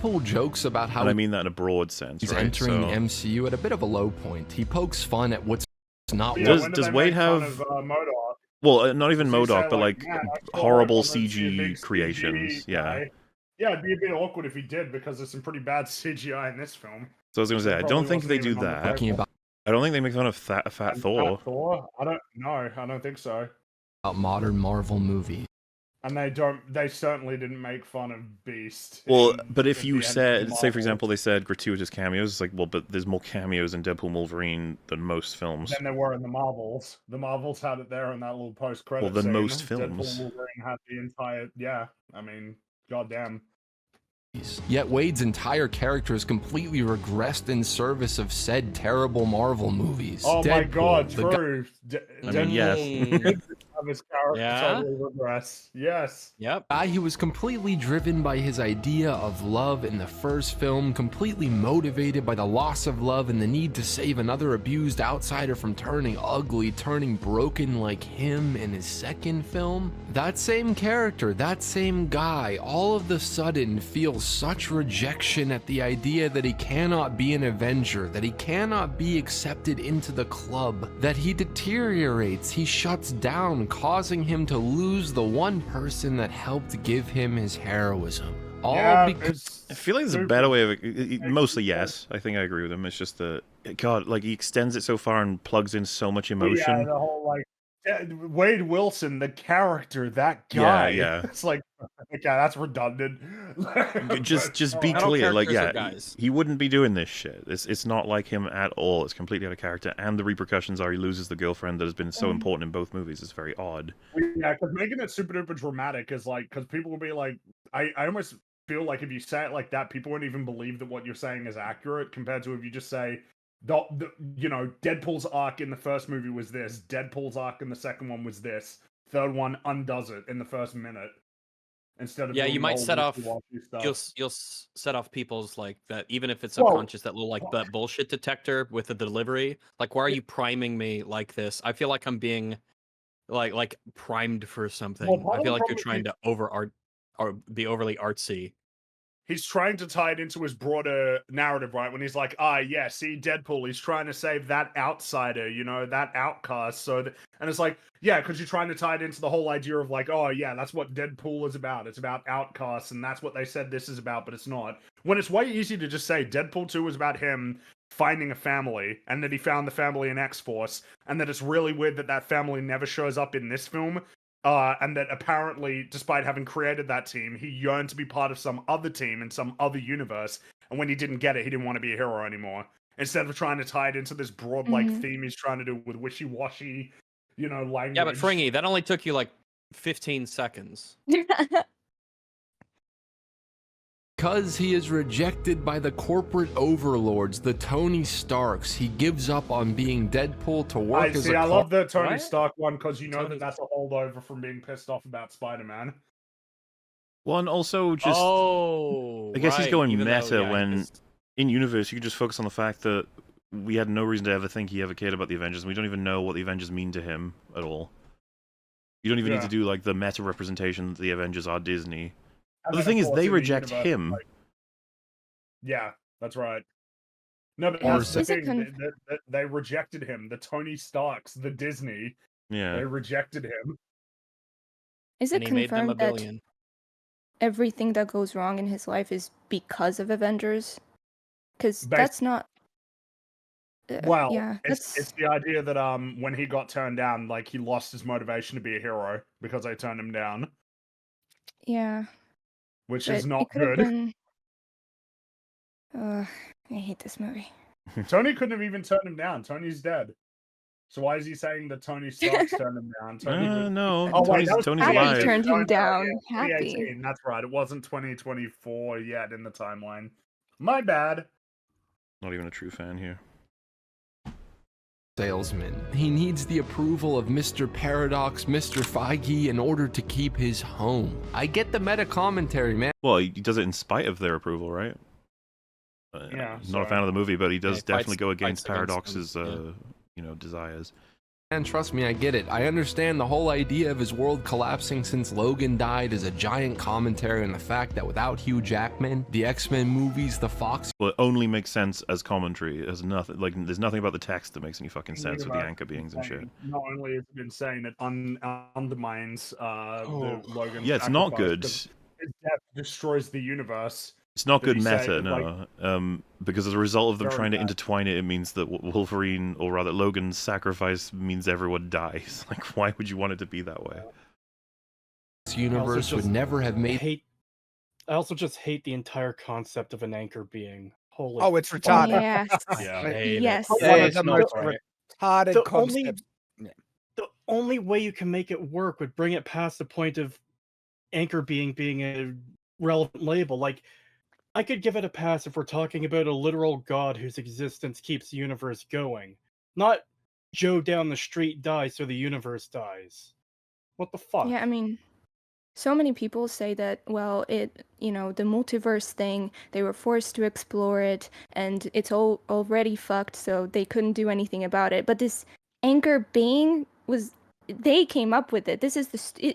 Deadpool jokes about how... And I mean that in a broad sense, he's right? entering the MCU at a bit of a low point. He pokes fun at what's not working. Does Wade have... Well, not even MODOK, but like horrible CG creations. Yeah. Yeah, it'd be a bit awkward if he did because there's some pretty bad CGI in this film. So I was going to say, I don't think they do that. I don't think they make fun of Fat Thor. I don't think so. About modern Marvel movies. And they certainly didn't make fun of Beast. Well, but if you said, say for example, they said gratuitous cameos, it's like, well, but there's more cameos in Deadpool and Wolverine than most films. Than there were in the Marvels. The Marvels had it there in that little post-credit scene. Well, than most films. Deadpool and Wolverine had the entire, yeah, I mean, goddamn. Yet Wade's entire character is completely regressed in service of said terrible Marvel movies. Oh my god, true. I mean, yes. His character totally regress. Yes. Yep. Guy who was completely driven by his idea of love in the first film, completely motivated by the loss of love and the need to save another abused outsider from turning ugly, turning broken like him in his second film. That same character, that same guy, all of the sudden feels such rejection at the idea that he cannot be an Avenger, that he cannot be accepted into the club, that he deteriorates, he shuts down, causing him to lose the one person that helped give him his heroism. All because I feel like there's a better way of it. Mostly yes, I think I agree with him. It's just the god, like he extends it so far and plugs in so much emotion. Yeah, the whole like Wade Wilson, the character, that guy. Yeah. It's like, okay, that's redundant. just be clear, like, yeah, he wouldn't be doing this shit. It's not like him at all. It's completely out of character, and the repercussions are he loses the girlfriend that has been so important in both movies. It's very odd. Yeah, because making it super duper dramatic is like, because people will be like, I almost feel like if you say it like that, people won't even believe that what you're saying is accurate compared to if you just say, you know, Deadpool's arc in the first movie was this, Deadpool's arc in the second one was this, third one undoes it in the first minute. Instead of you might set off you'll set off people's like that, even if it's subconscious, that little like that bullshit detector with the delivery. Like, why are you priming me like this? I feel like I'm being like primed for something. I feel like you're trying to or be overly artsy. He's trying to tie it into his broader narrative, right? When he's like, yeah, see, Deadpool, he's trying to save that outsider, you know, that outcast. And it's like, yeah, because you're trying to tie it into the whole idea of like, oh, yeah, that's what Deadpool is about. It's about outcasts, and that's what they said this is about, but it's not. When it's way easier to just say Deadpool 2 is about him finding a family, and that he found the family in X-Force, and that it's really weird that that family never shows up in this film. And that apparently, despite having created that team, he yearned to be part of some other team in some other universe. And when he didn't get it, he didn't want to be a hero anymore. Instead of trying to tie it into this broad, like, theme he's trying to do with wishy-washy, you know, language. Yeah, but Fringy, that only took you, like, 15 seconds. Because he is rejected by the corporate overlords, the Tony Starks, he gives up on being Deadpool to work as a I love the Tony Stark one because you know that's a holdover from being pissed off about Spider-Man. Well, and also just... I guess he's going meta when, in universe, you can just focus on the fact that we had no reason to ever think he ever cared about the Avengers, and we don't even know what the Avengers mean to him at all. You don't even need Yeah. to do like the meta representation that the Avengers are Disney. And But the then, thing of is, course, they in the reject universe, him. like- Yeah, that's right. No, but Yeah, that's the is it thing. They rejected him. The Tony Starks, the Disney, Yeah. they rejected him. Is And it he made them a confirmed that billion. everything that goes wrong in his life is because of Avengers? Because that's not. Well, yeah, it's the idea that when he got turned down, like he lost his motivation to be a hero because they turned him down, yeah. which But is not it could have good. been. I hate this movie. Tony couldn't have even turned him down. Tony's dead. So why is he saying that Tony Starks turned him down? No, Oh wait, that was Tony's Happy alive. turned him down. Yeah, Happy. 2018. That's right. It wasn't 2024 yet in the timeline. My bad. Not even a true fan here. Salesman. He needs the approval of Mr. Paradox, Mr. Feige in order to keep his home. I get the meta commentary, man. Well, he does it in spite of their approval, right? Yeah, He's not a fan of the movie, but he does he definitely fights- go fights against against Paradox's, them, desires. And trust me, I get it. I understand the whole idea of his world collapsing since Logan died is a giant commentary on the fact that without Hugh Jackman, the X-Men movies, the Fox... Well, it only makes sense as commentary. It has nothing, like, there's nothing about the text that makes any fucking sense with the anchor beings and shit. Not only is it insane, it undermines the Logan. Yeah, it's not sacrifice, good. 'cause his death destroys the universe. It's not that good he meta, saved, no. like- Because as a result of them Very trying to bad. intertwine it, it means that Wolverine, or rather Logan's sacrifice, means everyone dies. Like, why would you want it to be that way? This universe would just never have made... I also just hate the entire concept of an anchor being. Holy. Oh, it's retarded. Yes. Yeah, But- hate Yes. it. One Yeah, of the it's no most point. retarded The concepts. the only way you can make it work would bring it past the point of anchor being a relevant label. Like, I could give it a pass if we're talking about a literal god whose existence keeps the universe going. Not Joe down the street dies so the universe dies. What the fuck? Yeah, I mean, so many people say that, well, the multiverse thing, they were forced to explore it, and it's already fucked, so they couldn't do anything about it. But this anchor being they came up with it. This is Yeah.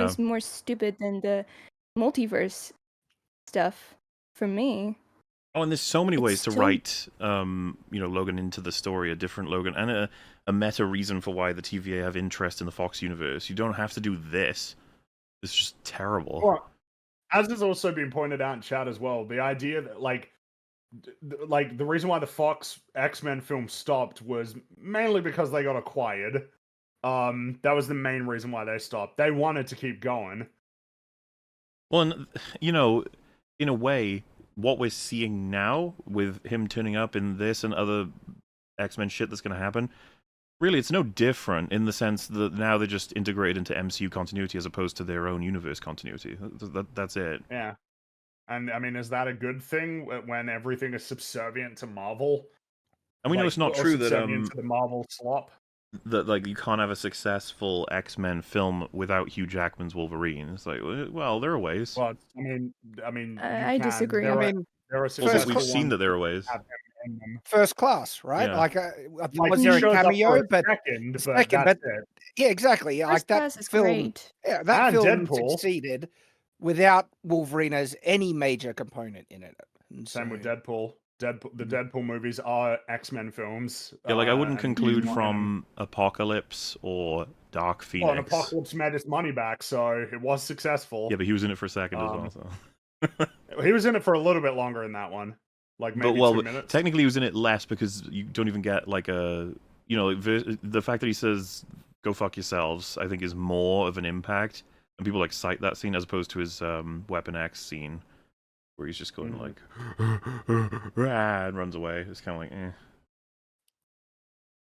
even more stupid than the multiverse stuff for me. Oh, and there's so many It's ways to so- write, Logan into the story, a different Logan, and a meta reason for why the TVA have interest in the Fox universe. You don't have to do this. It's just terrible. Well, as has also been pointed out in chat as well, the idea that like the reason why the Fox X-Men film stopped was mainly because they got acquired. That was the main reason why they stopped. They wanted to keep going. Well, and, in a way, what we're seeing now with him turning up in this and other X-Men shit that's going to happen, really, it's no different in the sense that now they're just integrated into MCU continuity as opposed to their own universe continuity. That's it. Yeah. And I mean, is that a good thing when everything is subservient to Marvel? And we know it's not or true that subservient to the Marvel slop. that like you can't have a successful X-Men film without Hugh Jackman's Wolverine. It's like, well, there are ways. Well, I mean, you I can. disagree. There I are- mean, there are Well, successful we've seen ones that there are ways. have him in them. First class, right? Yeah. Like, Like, was he there a shows up for cameo? a But second, but second, that's but- it. yeah, exactly. Yeah, like First that Class is film. great. Yeah, that And film Deadpool. succeeded without Wolverine as any major component in it. And Same with so- Deadpool. The Deadpool movies are X-Men films. Yeah, like I wouldn't and conclude he's not in them. from Apocalypse or Dark Phoenix. Well, and Apocalypse made his money back, so it was successful. Yeah, but he was in it for a second as well. So. He was in it for a little bit longer in that one, like maybe 2 minutes. Technically, he was in it less because you don't even get like the fact that he says "go fuck yourselves," I think is more of an impact, and people like cite that scene as opposed to his Weapon X scene, where he's just going like "Rah," and runs away. It's kind of like, eh.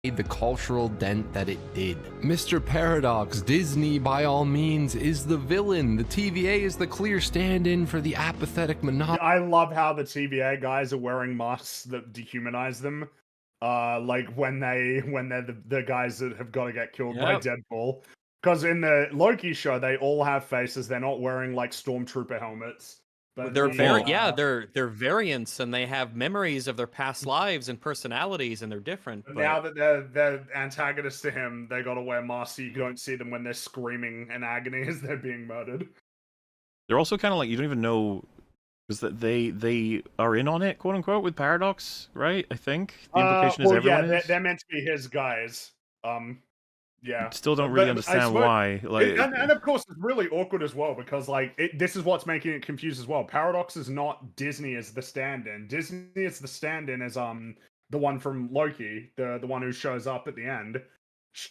The cultural dent that it did. Mr. Paradox, Disney by all means is the villain. The TVA is the clear stand-in for the apathetic monopoly. I love how the TVA guys are wearing masks that dehumanize them. Like when they're the guys that have got to get killed by Yep. Deadpool. Because in the Loki show, they all have faces. They're not wearing like stormtrooper helmets. But They're the, they're variants, and they have memories of their past lives and personalities, and they're different. But now that they're antagonists to him, they gotta wear masks so you don't see them when they're screaming in agony as they're being murdered. They're also kind of like, you don't even know, because they are in on it, quote unquote, with Paradox, right? I think the implication is everyone is. They're meant to be his guys. Yeah. Still don't really understand why. Like, and of course, it's really awkward as well because this is what's making it confused as well. Paradox is not Disney as the stand-in. Disney is the stand-in as the one from Loki, the one who shows up at the end,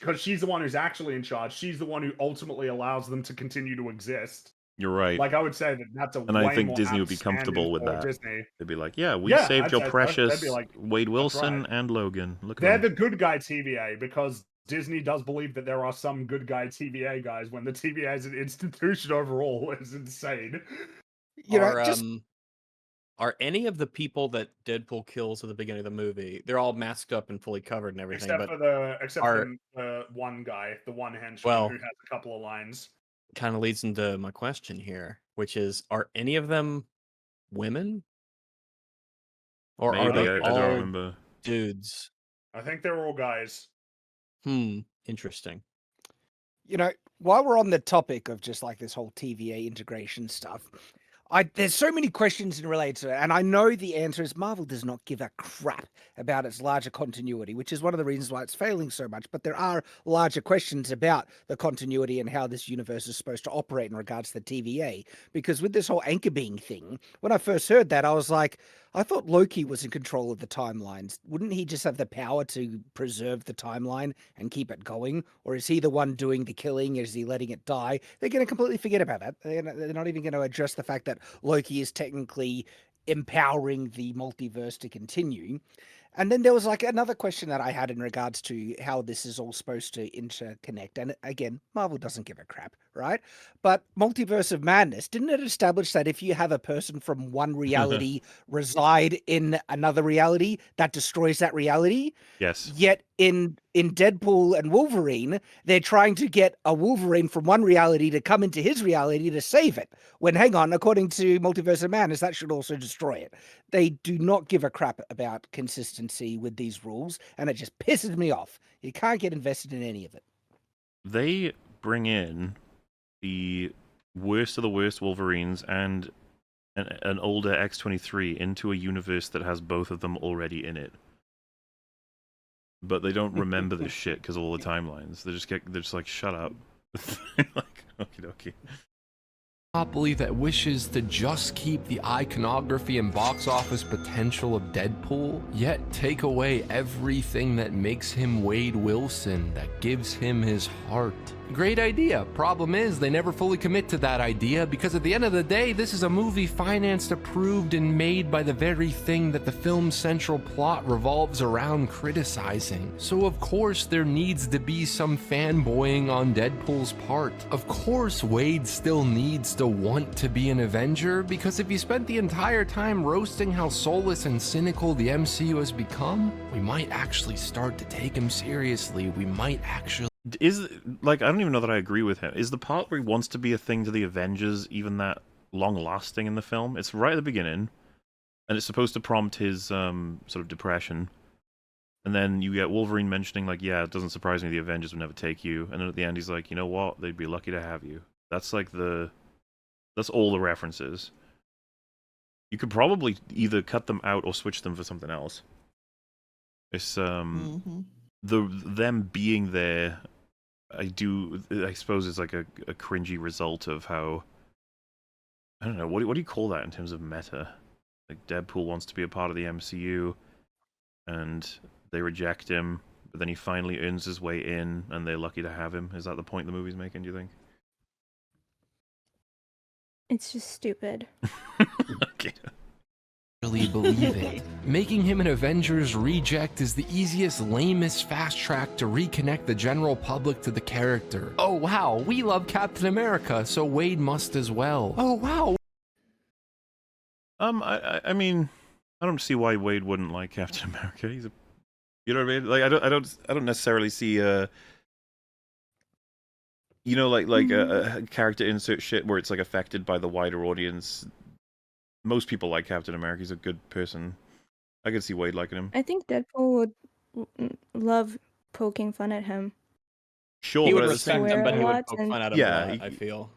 because she's the one who's actually in charge. She's the one who ultimately allows them to continue to exist. You're right. Like I would say that's a. And way I think more Disney would be apt comfortable with stand-in for that. Disney. They'd be like, "Yeah, we saved your precious They'd be like, Wade Wilson right. and Logan. Look at They're them." the good guy TVA because Disney does believe that there are some good guy TVA guys when the TVA as an institution overall is insane. You know, are any of the people that Deadpool kills at the beginning of the movie? They're all masked up and fully covered and everything. Except for the one guy, the one henchman who has a couple of lines. Kind of leads into my question here, which is: are any of them women, or Maybe, are they I all don't remember. dudes? I think they're all guys. Interesting. You know, while we're on the topic of just like this whole TVA integration stuff, there's so many questions related to it, and I know the answer is Marvel does not give a crap about its larger continuity, which is one of the reasons why it's failing so much. But there are larger questions about the continuity and how this universe is supposed to operate in regards to the TVA. Because with this whole anchor being thing, when I first heard that, I was like, I thought Loki was in control of the timelines. Wouldn't he just have the power to preserve the timeline and keep it going? Or is he the one doing the killing? Is he letting it die? They're going to completely forget about that. They're not even going to address the fact that Loki is technically empowering the multiverse to continue. And then there was like another question that I had in regards to how this is all supposed to interconnect. And again, Marvel doesn't give a crap, right? But Multiverse of Madness, didn't it establish that if you have a person from one reality reside in another reality, that destroys that reality? Yes. Yet in Deadpool and Wolverine, they're trying to get a Wolverine from one reality to come into his reality to save it. When, hang on, according to Multiverse of Madness, that should also destroy it. They do not give a crap about consistency with these rules, and it just pisses me off. You can't get invested in any of it. They bring in the worst of the worst Wolverines and an older X-23 into a universe that has both of them already in it. But they don't remember this shit because of all the timelines. They're just like, shut up. Like, okie dokie. Monopoly that wishes to just keep the iconography and box office potential of Deadpool, yet take away everything that makes him Wade Wilson, that gives him his heart. Great idea. Problem is, they never fully commit to that idea because at the end of the day, this is a movie financed, approved, and made by the very thing that the film's central plot revolves around criticizing. So of course there needs to be some fanboying on Deadpool's part. Of course Wade still needs to want to be an Avenger, because if he spent the entire time roasting how soulless and cynical the MCU has become, we might actually start to take him seriously. We might actually... I don't even know that I agree with him. Is the part where he wants to be a thing to the Avengers even that long-lasting in the film? It's right at the beginning, and it's supposed to prompt his sort of depression. And then you get Wolverine mentioning, like, yeah, it doesn't surprise me the Avengers would never take you. And then at the end he's like, you know what? They'd be lucky to have you. That's like that's all the references. You could probably either cut them out or switch them for something else. It's, them being there, I suppose it's like a cringy result of how, I don't know, what do you call that in terms of meta? Like, Deadpool wants to be a part of the MCU, and they reject him, but then he finally earns his way in, and they're lucky to have him. Is that the point the movie's making, do you think? It's just stupid. Okay. Really believe it. Making him an Avengers reject is the easiest, lamest fast track to reconnect the general public to the character. Oh wow, we love Captain America, so Wade must as well. Oh wow. I mean, I don't see why Wade wouldn't like Captain America. He's a, you know what I mean? Like, I don't necessarily see a character insert shit where it's like affected by the wider audience most people like Captain America. He's a good person. I could see Wade liking him. I think Deadpool would love poking fun at him. Sure, He would but respect him, but he would poke and... fun at him a lot, I feel.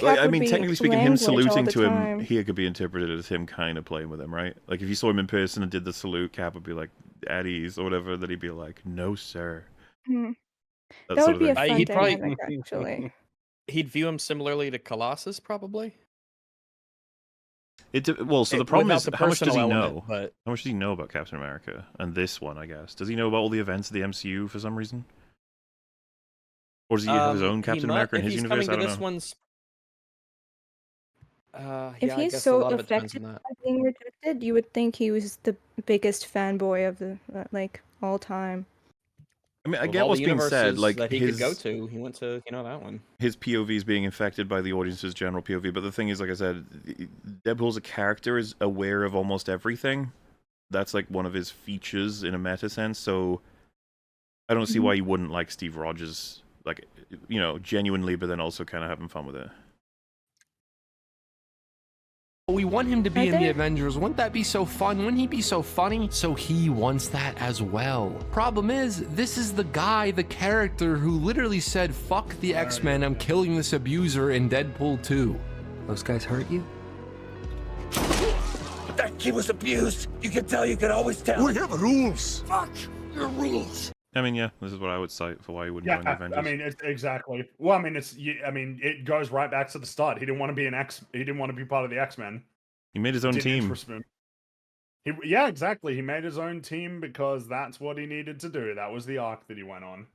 Like, I would mean, be technically speaking, him language all saluting the to him time. here could be interpreted as him kind of playing with him, right? Like, if you saw him in person and did the salute, Cap would be like, at ease, or whatever, then he'd be like, no, sir. Hmm. That That sort would of be a thing. fun He'd probably- dynamic, actually. He'd view him similarly to Colossus, probably. Well, so the problem without is, the how much does he personal know? element, but- How much does he know about Captain America? And this one, I guess. Does he know about all the events of the MCU for some reason? Or does he have his own Captain America in his universe? I don't know. One's... If yeah, I he's guess a so lot of it depends affected on that. by being rejected, you would think he was the biggest fanboy of the all time. I mean, I With get all what's the being said. universes Like, that he could go to, he went to that one. His POV is being infected by the audience's general POV, but the thing is, like I said, Deadpool's a character is aware of almost everything. That's like one of his features in a meta sense, so I don't see why you wouldn't like Steve Rogers, like, you know, genuinely, but then also kind of having fun with it. We want him to be Are in the there- Avengers. Wouldn't that be so fun? Wouldn't he be so funny? So he wants that as well. Problem is, this is the guy, the character who literally said, fuck the X-Men, I'm killing this abuser in Deadpool 2. Those guys hurt you? That kid was abused. You can tell, you can always tell. We have rules. Fuck your rules. I mean, yeah, this is what I would cite for why you wouldn't join the Avengers. I mean, exactly. Well, I mean, it goes right back to the start. He didn't want to be He didn't want to be part of the X-Men. He made his own team. Yeah, exactly. He made his own team because that's what he needed to do. That was the arc that he went on.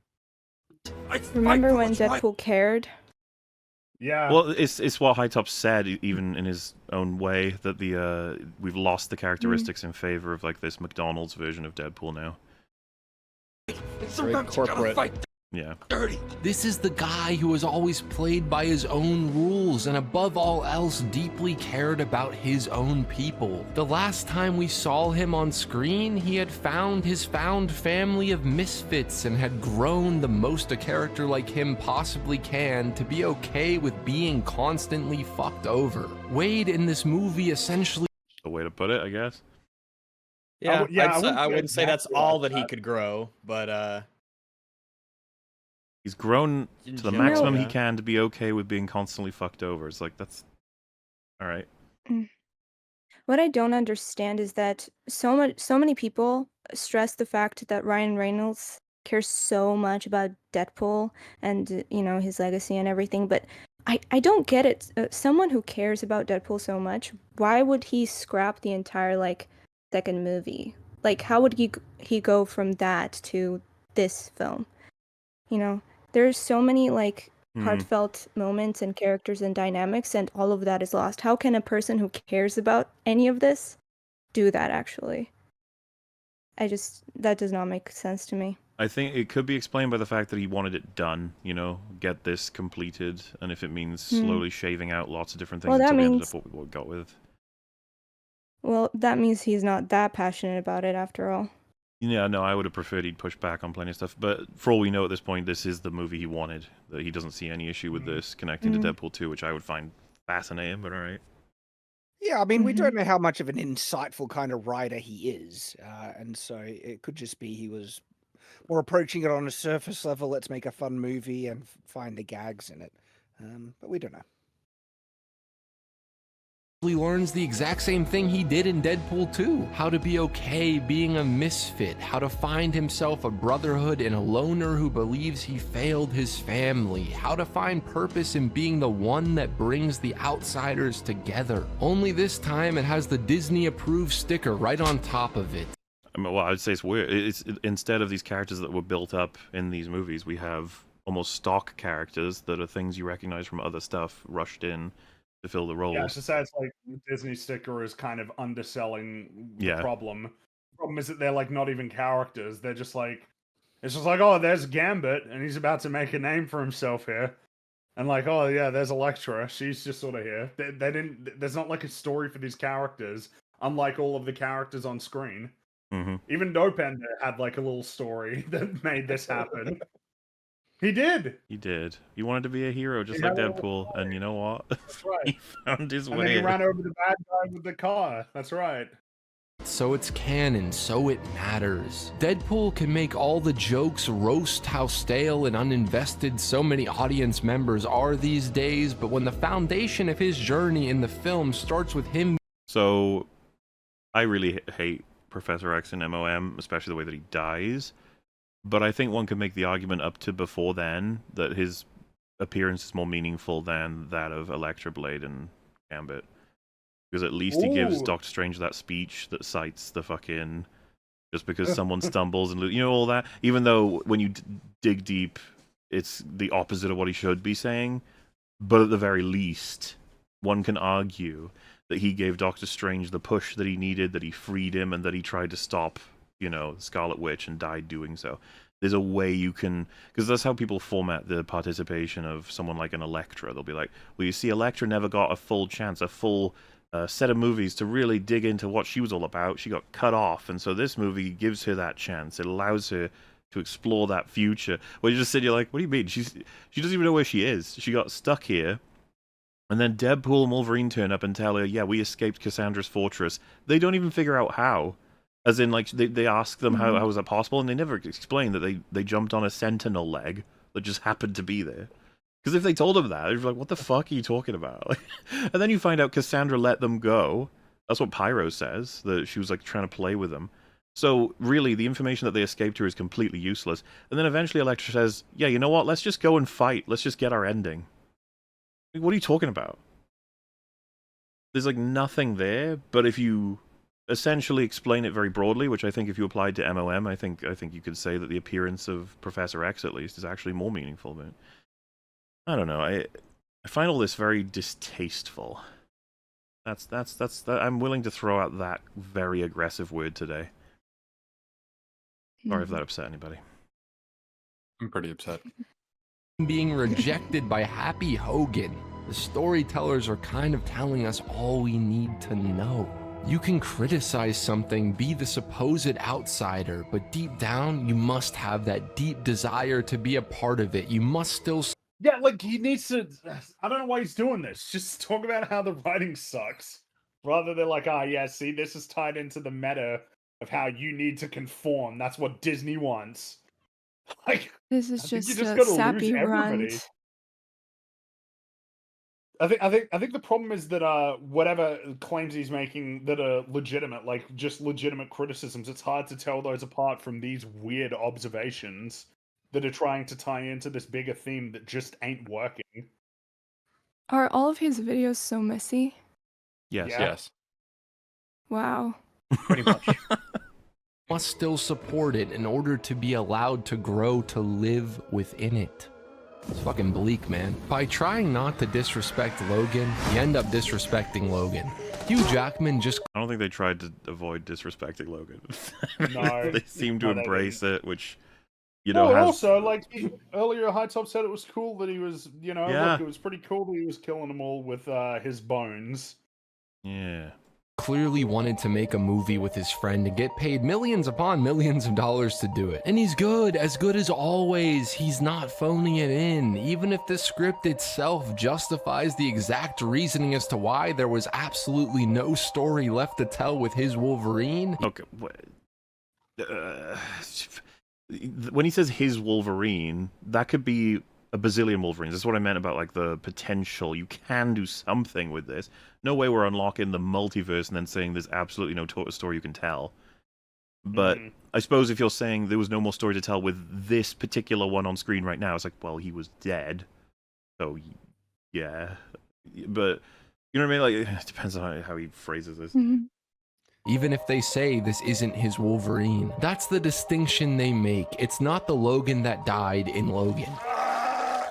Remember when Deadpool cared? Yeah. Well, it's what HiTop's said, even in his own way, that we've lost the characteristics in favor of like this McDonald's version of Deadpool now. It's very corporate. Yeah. Dirty. This is the guy who has always played by his own rules and above all else deeply cared about his own people. The last time we saw him on screen, he had found his found family of misfits and had grown the most a character like him possibly can to be okay with being constantly fucked over. Wade in this movie essentially... The way to put it, I guess. Yeah, I wouldn't say that's exactly all like that he could grow, but He's grown In to the general, maximum he yeah. can to be okay with being constantly fucked over. It's like, that's... Alright. What I don't understand is that so many people stress the fact that Ryan Reynolds cares so much about Deadpool and his legacy and everything, but I don't get it. Someone who cares about Deadpool so much, why would he scrap the entire second movie? Like, how would he go from that to this film? There's so many heartfelt moments and characters and dynamics, and all of that is lost. How can a person who cares about any of this do that, actually? That does not make sense to me. I think it could be explained by the fact that he wanted it done, get this completed, and if it means slowly shaving out lots of different things Well, that until we ended means- up what we got with. Well, that means he's not that passionate about it after all. Yeah, no, I would have preferred he'd push back on plenty of stuff, but for all we know at this point, this is the movie he wanted. That he doesn't see any issue with this connecting to Deadpool 2, which I would find fascinating, but alright. Yeah, I mean, we don't know how much of an insightful kind of writer he is, and so it could just be he was more approaching it on a surface level. Let's make a fun movie and find the gags in it, but we don't know. He learns the exact same thing he did in Deadpool 2. How to be okay being a misfit, how to find himself a brotherhood and a loner who believes he failed his family, how to find purpose in being the one that brings the outsiders together. Only this time it has the Disney-approved sticker right on top of it. I mean, well, I'd say it's weird. Instead of these characters that were built up in these movies, we have almost stock characters that are things you recognize from other stuff rushed in to fill the roles. Yeah, it's just that it's like the Disney sticker is kind of underselling the problem. The problem is that they're not even characters. They're just it's just oh, there's Gambit, and he's about to make a name for himself here. And oh yeah, there's Elektra. She's just sort of here. They didn't. There's not a story for these characters, unlike all of the characters on screen. Mm-hmm. Even Dopender had a little story that made this happen. He did. He did. He wanted to be a hero, just like Deadpool, and you know what? That's right. He found his And way. then he ran over the bad guy with the car. That's right. So it's canon, so it matters. Deadpool can make all the jokes, roast how stale and uninvested so many audience members are these days, but when the foundation of his journey in the film starts with him... So, I really hate Professor X and MOM, especially the way that he dies. But I think one could make the argument up to before then that his appearance is more meaningful than that of Elektra, Blade, and Gambit. Because at least he gives Doctor Strange that speech that cites the fucking... Just because someone stumbles and... You know, all that? Even though when you dig deep, it's the opposite of what he should be saying. But at the very least, one can argue that he gave Doctor Strange the push that he needed, that he freed him, and that he tried to stop, you know, Scarlet Witch and died doing so. There's a way you can... Because that's how people format the participation of someone like an Elektra. They'll be like, well, you see, Elektra never got a full chance, a full set of movies to really dig into what she was all about. She got cut off, and so this movie gives her that chance. It allows her to explore that future. Well, you just said, you're like, what do you mean? She doesn't even know where she is. She got stuck here. And then Deadpool and Wolverine turn up and tell her, yeah, we escaped Cassandra's fortress. They don't even figure out how. As in, like, they ask them how was that possible, and they never explain that they jumped on a sentinel leg that just happened to be there. Because if they told them that, they'd be like, what the fuck are you talking about? And then you find out Cassandra let them go. That's what Pyro says, that she was, like, trying to play with them. So, really, the information that they escaped her is completely useless. And then eventually Elektra says, yeah, you know what, let's just go and fight. Let's just get our ending. What are you talking about? There's, like, nothing there, but if you essentially explain it very broadly, which I think if you applied to MOM, I think you could say that the appearance of Professor X, at least, is actually more meaningful. But I don't know. I find all this very distasteful. I'm willing to throw out that very aggressive word today. Sorry if that upset anybody. I'm pretty upset. Being rejected by Happy Hogan. The storytellers are kind of telling us all we need to know. You can criticize something, be the supposed outsider, but deep down, you must have that deep desire to be a part of it. You must still... Yeah, like, he needs to... I don't know why he's doing this. Just talk about how the writing sucks. Rather than like, yeah, see, this is tied into the meta of how you need to conform. That's what Disney wants. Like, this is you just gotta a sappy lose everybody. runt. I think the problem is that whatever claims he's making that are legitimate, like just legitimate criticisms, it's hard to tell those apart from these weird observations that are trying to tie into this bigger theme that just ain't working. Are all of his videos so messy? Yes. Yeah. Yes. Wow. Pretty much. Must still support it in order to be allowed to grow, to live within it. It's fucking bleak, man. By trying not to disrespect Logan, you end up disrespecting Logan. Hugh Jackman just... I don't think they tried to avoid disrespecting Logan. No. They seem to No, they embrace it, which, you know, well, has... also, like, earlier HiTop said it was cool that he was, you know, Yeah. look, it was pretty cool that he was killing them all with his bones. Yeah. clearly wanted to make a movie with his friend and get paid millions upon millions of dollars to do it. And he's good as always. He's not phoning it in, even if the script itself justifies the exact reasoning as to why there was absolutely no story left to tell with his Wolverine. Okay, when he says his Wolverine, that could be a bazillion Wolverines. That's what I meant about, like, the potential. You can do something with this. No way we're unlocking the multiverse and then saying there's absolutely no story you can tell. But I suppose if you're saying there was no more story to tell with this particular one on screen right now, it's like, well, he was dead. So, yeah. But, you know what I mean? Like, it depends on how he phrases this. Even if they say this isn't his Wolverine, that's the distinction they make. It's not the Logan that died in Logan.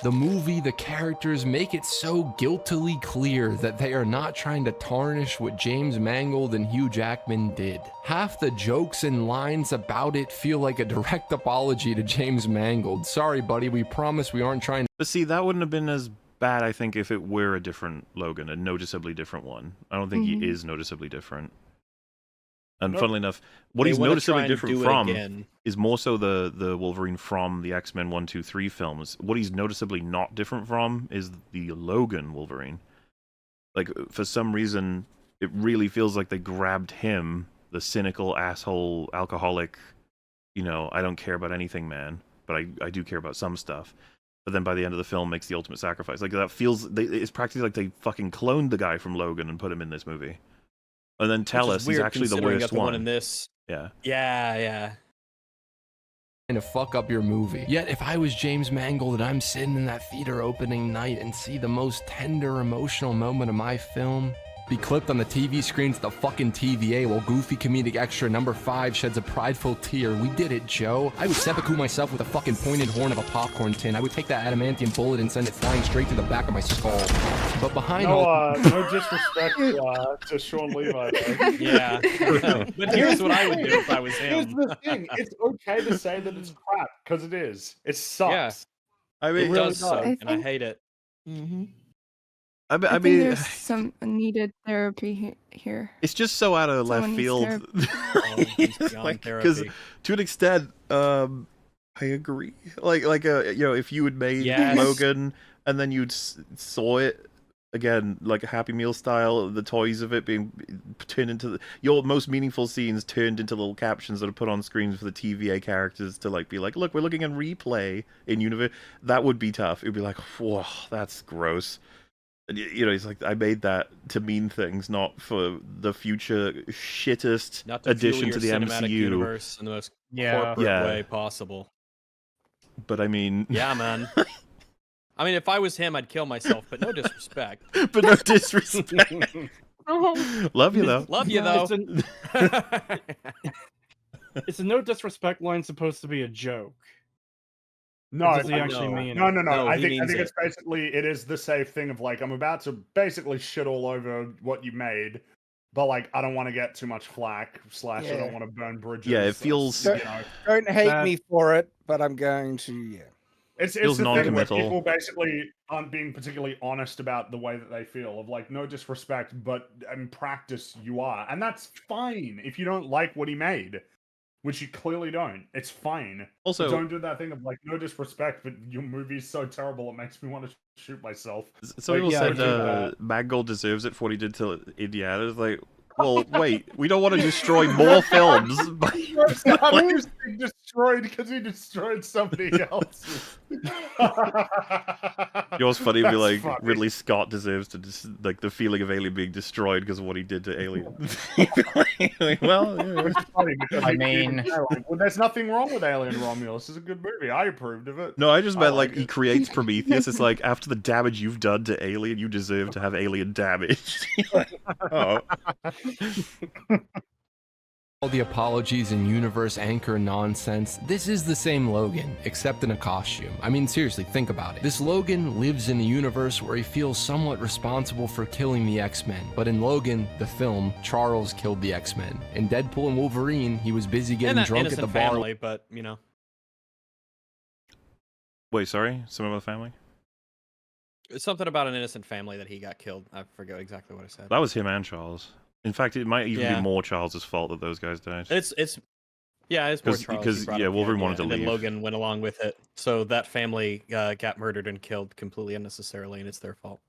The movie, the characters make it so guiltily clear that they are not trying to tarnish what James Mangold and Hugh Jackman did. Half the jokes and lines about it feel like a direct apology to James Mangold. Sorry, buddy, we promise we aren't trying to... But see, that wouldn't have been as bad, I think, if it were a different Logan, a noticeably different one. I don't think he is noticeably different. And Nope. funnily enough, what They he's wanna noticeably try and different do it from again. is more so the Wolverine from the X-Men 1, 2, 3 films. What he's noticeably not different from is the Logan Wolverine. Like, for some reason, it really feels like they grabbed him, the cynical, asshole, alcoholic, you know, I don't care about anything, man, but I do care about some stuff. But then by the end of the film, makes the ultimate sacrifice. Like, that feels... it's practically like they fucking cloned the guy from Logan and put him in this movie. And then tell us he's actually the worst one. one. In this. Yeah. Yeah. To fuck up your movie. Yet if I was James Mangold and I'm sitting in that theater opening night and see the most tender emotional moment of my film be clipped on the TV screen to the fucking TVA while goofy comedic extra number 5 sheds a prideful tear. We did it, Joe. I would seppuku myself with a fucking pointed horn of a popcorn tin. I would take that adamantium bullet and send it flying straight to the back of my skull. But behind all... No disrespect to Sean Levi, though. Yeah. But here's what I would do if I was him. Here's the thing. It's okay to say that it's crap, because it is. It sucks. Yeah. I mean, It really does suck, I and I think- hate it. I think mean, there's some needed therapy here. it's just so out of left Someone needs field. therapy. He's beyond Because therapy. to an extent, I agree. Like you know, if you had made Yes. Logan and then you'd saw it again, like a Happy Meal style, the toys of it being turned into your most meaningful scenes turned into little captions that are put on screens for the TVA characters to like be like, look, we're looking at replay in universe. That would be tough. It'd be like, whoa, that's gross. And, you know, he's like, I made that to mean things, not for the future shittest Not to addition fuel to the your cinematic MCU. universe in the most corporate way possible. But I mean, Yeah, man. I mean, if I was him, I'd kill myself, but no disrespect. but no disrespect. Love you though. Love you though. Is the no disrespect line supposed to be a joke? No, Or does he actually mean it? no. No, I he think means it's it. basically it is the safe thing of like I'm about to basically shit all over what you made, but like I don't want to get too much flack / I Yeah. don't want to burn bridges. Yeah, it feels- You know, Don't hate That- me for it, but I'm going to, yeah. it's feels the thing where non-committal. people basically aren't being particularly honest about the way that they feel. Of like no disrespect, but in practice you are, and that's fine if you don't like what he made. Which you clearly don't. It's fine. Also- But don't do that thing of like no disrespect, but your movie's so terrible it makes me want to shoot myself. Some people Like, said don't do that. Mangold deserves it for what he did to Indiana. It's like, well, wait, we don't want to destroy more films. But... It's not just being destroyed because he destroyed somebody else. You know what's funny? It'd be That's like funny. Ridley Scott deserves to like the feeling of Alien being destroyed because of what he did to Alien. Like, well, yeah. Which is funny because I he mean- did say, like, well, there's nothing wrong with Alien Romulus. It's a good movie. I approved of it. No, I just meant like like he it. creates Prometheus. It's like after the damage you've done to Alien, you deserve to have Alien damaged. Like, oh. All the apologies and universe anchor nonsense, this is the same Logan, except in a costume. I mean, seriously, think about it. This Logan lives in a universe where he feels somewhat responsible for killing the X-Men. But in Logan, the film, Charles killed the X-Men. In Deadpool and Wolverine, he was busy And getting that drunk at the innocent bar. family, but you know. Wait, sorry? Some of the family? It's something about an innocent family that he got killed. I forget exactly what I said. That was him and Charles. In fact, it might even Yeah. be more Charles' fault that those guys died. It's yeah, it's more 'Cause- Charles. because, He brought yeah, up the Wolverine idea, wanted to and leave. then Logan went along with it. So that family got murdered and killed completely unnecessarily, and it's their fault.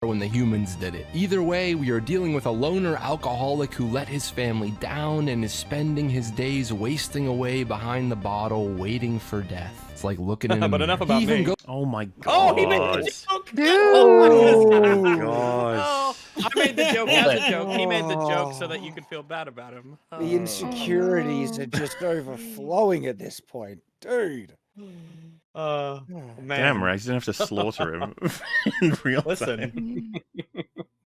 When the humans did it. Either way, we are dealing with a loner alcoholic who let his family down and is spending his days wasting away behind the bottle, waiting for death. It's like looking in a But mirror. enough He about even me. goes- Oh my god. Oh, he made the joke. Dude. Oh gosh. Oh, I made the joke as a joke. He made the joke so that you could feel bad about him. The insecurities are just overflowing at this point. Dude. Man. Damn right, you didn't have to slaughter him in real Listen. time.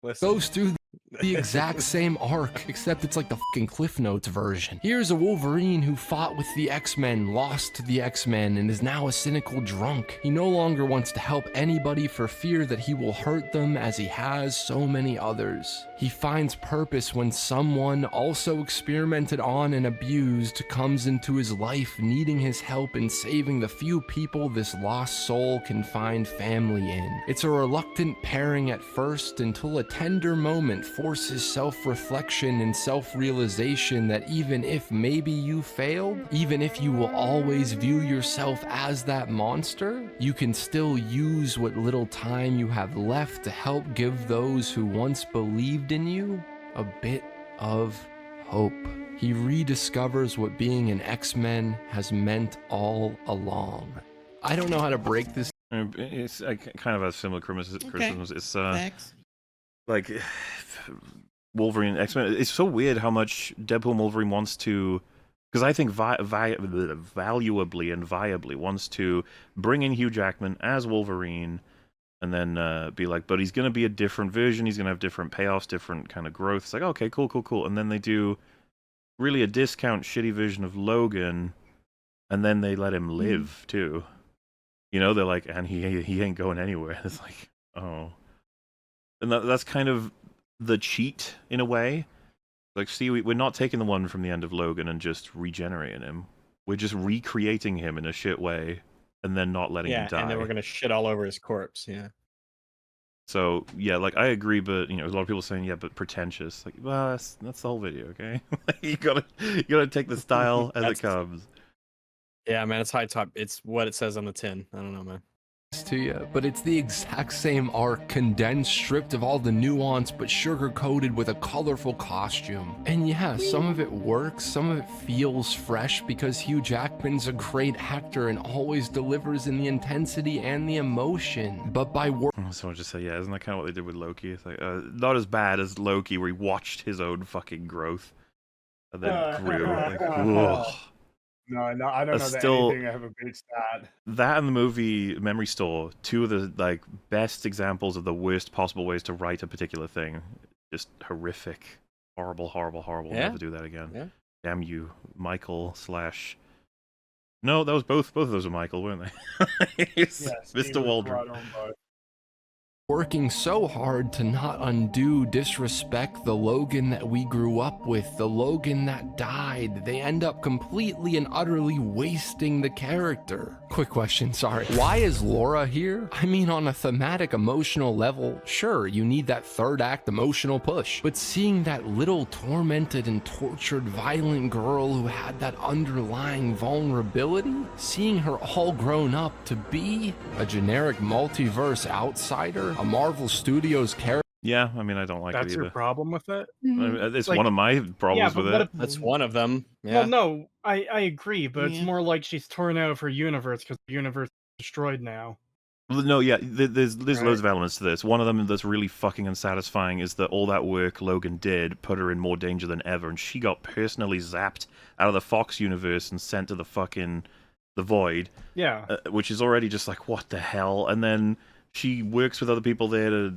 Listen. goes through the exact same arc, except it's like the fucking Cliff Notes version. Here's a Wolverine who fought with the X-Men, lost to the X-Men, and is now a cynical drunk. He no longer wants to help anybody for fear that he will hurt them as he has so many others. He finds purpose when someone also experimented on and abused comes into his life, needing his help in saving the few people this lost soul can find family in. It's a reluctant pairing at first until a tender moment forces self-reflection and self-realization that even if maybe you failed, even if you will always view yourself as that monster, you can still use what little time you have left to help give those who once believed in you a bit of hope. He rediscovers what being an X-Men has meant all along. I don't know how to break this. It's kind of a similar criticisms. It's Facts. like Wolverine, X-Men. It's so weird how much Deadpool and Wolverine wants to, because I think valuably and viably wants to bring in Hugh Jackman as Wolverine, and then be like, but he's going to be a different version. He's going to have different payoffs, different kind of growth. It's like, okay, cool. And then they do really a discount shitty version of Logan, and then they let him live too. You know, they're like, and he ain't going anywhere. It's like, oh, and that's kind of the cheat in a way. Like, see, we're not taking the one from the end of Logan and just regenerating him. We're just recreating him in a shit way, and then not letting him die. And then we're gonna shit all over his corpse. Yeah. So yeah, like I agree, but you know, a lot of people saying, yeah, but pretentious. Like, well, that's the whole video, okay? you gotta take the style as it comes. Yeah, man, it's HiTop. It's what it says on the tin. I don't know, man. To you, but it's the exact same arc, condensed, stripped of all the nuance, but sugar-coated with a colorful costume. And yeah, some of it works, some of it feels fresh because Hugh Jackman's a great actor and always delivers in the intensity and the emotion. But by someone just said, yeah, isn't that kind of what they did with Loki? It's like, not as bad as Loki, where he watched his own fucking growth and then grew. Like, ugh. No, I don't know that anything ever beats that. That and the movie Memory Store, two of the like best examples of the worst possible ways to write a particular thing. Just horrific, horrible. Yeah. Never do that again. Yeah. Damn you, Michael / No, that was both of those were Michael, weren't they? Yes, Mr. Waldron. Right on both. working so hard to not undo, disrespect the Logan that we grew up with, the Logan that died. They end up completely and utterly wasting the character. Quick question, sorry. Why is Laura here? I mean, on a thematic emotional level, sure, you need that third act emotional push, but seeing that little tormented and tortured violent girl who had that underlying vulnerability, seeing her all grown up to be a generic multiverse outsider, a Marvel Studios character. Yeah, I mean, I don't like it either. That's your problem with it? It's like, one of my problems with it. That's one of them. Yeah. Well, no, I agree, but it's more like she's torn out of her universe because the universe is destroyed now. No, yeah, there's loads of elements to this. One of them that's really fucking unsatisfying is that all that work Logan did put her in more danger than ever, and she got personally zapped out of the Fox universe and sent to the Void. Yeah. Which is already just like, what the hell? And then she works with other people there to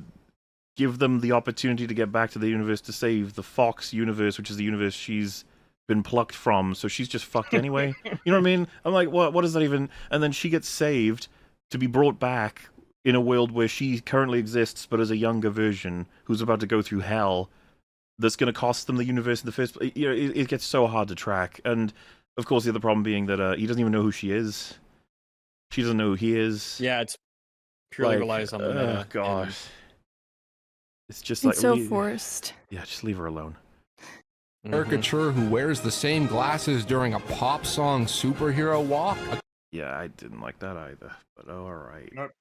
give them the opportunity to get back to the universe to save the Fox universe, which is the universe she's been plucked from, so she's just fucked anyway. You know what I mean? I'm like, what does that even... And then she gets saved to be brought back in a world where she currently exists, but as a younger version who's about to go through hell that's going to cost them the universe in the first place. You know, it gets so hard to track. And, of course, the other problem being that he doesn't even know who she is. She doesn't know who he is. Yeah, it's purely relies on the meta. Oh, gosh. It's just It's like... so forced. Yeah, just leave her alone. Caricature who wears the same glasses during a pop song superhero walk. Yeah, I didn't like that either, but alright. Nope.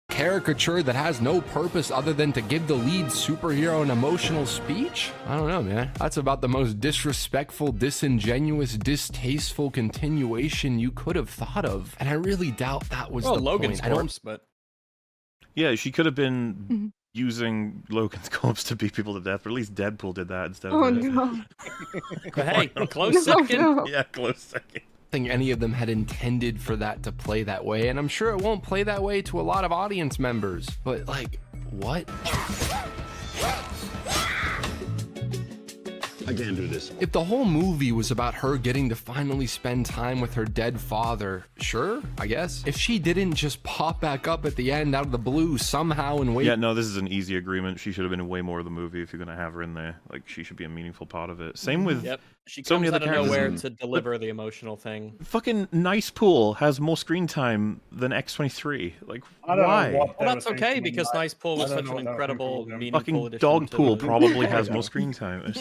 Caricature that has no purpose other than to give the lead superhero an emotional speech? I don't know, man. That's about the most disrespectful, disingenuous, distasteful continuation you could have thought of. And I really doubt that was the Logan's point. corpse, but... Yeah, she could have been using Logan's corpse to beat people to death, but at least Deadpool did that instead of... Oh, no. But hey, close second. No. Yeah, close second. I think any of them had intended for that to play that way, and I'm sure it won't play that way to a lot of audience members. But, like, what? I can't do this. If the whole movie was about her getting to finally spend time with her dead father, sure, I guess. If she didn't just pop back up at the end out of the blue somehow and wait. Yeah, no, this is an easy agreement. She should have been in way more of the movie if you're going to have her in there. Like, she should be a meaningful part of it. Same with She so comes many out other of characters. nowhere to deliver the emotional thing. Fucking Nice Pool has more screen time than X-23. Like, why? Well, that's okay because Nice Pool was such an incredible, meaningful Fucking addition Dog to Pool the probably has more screen time.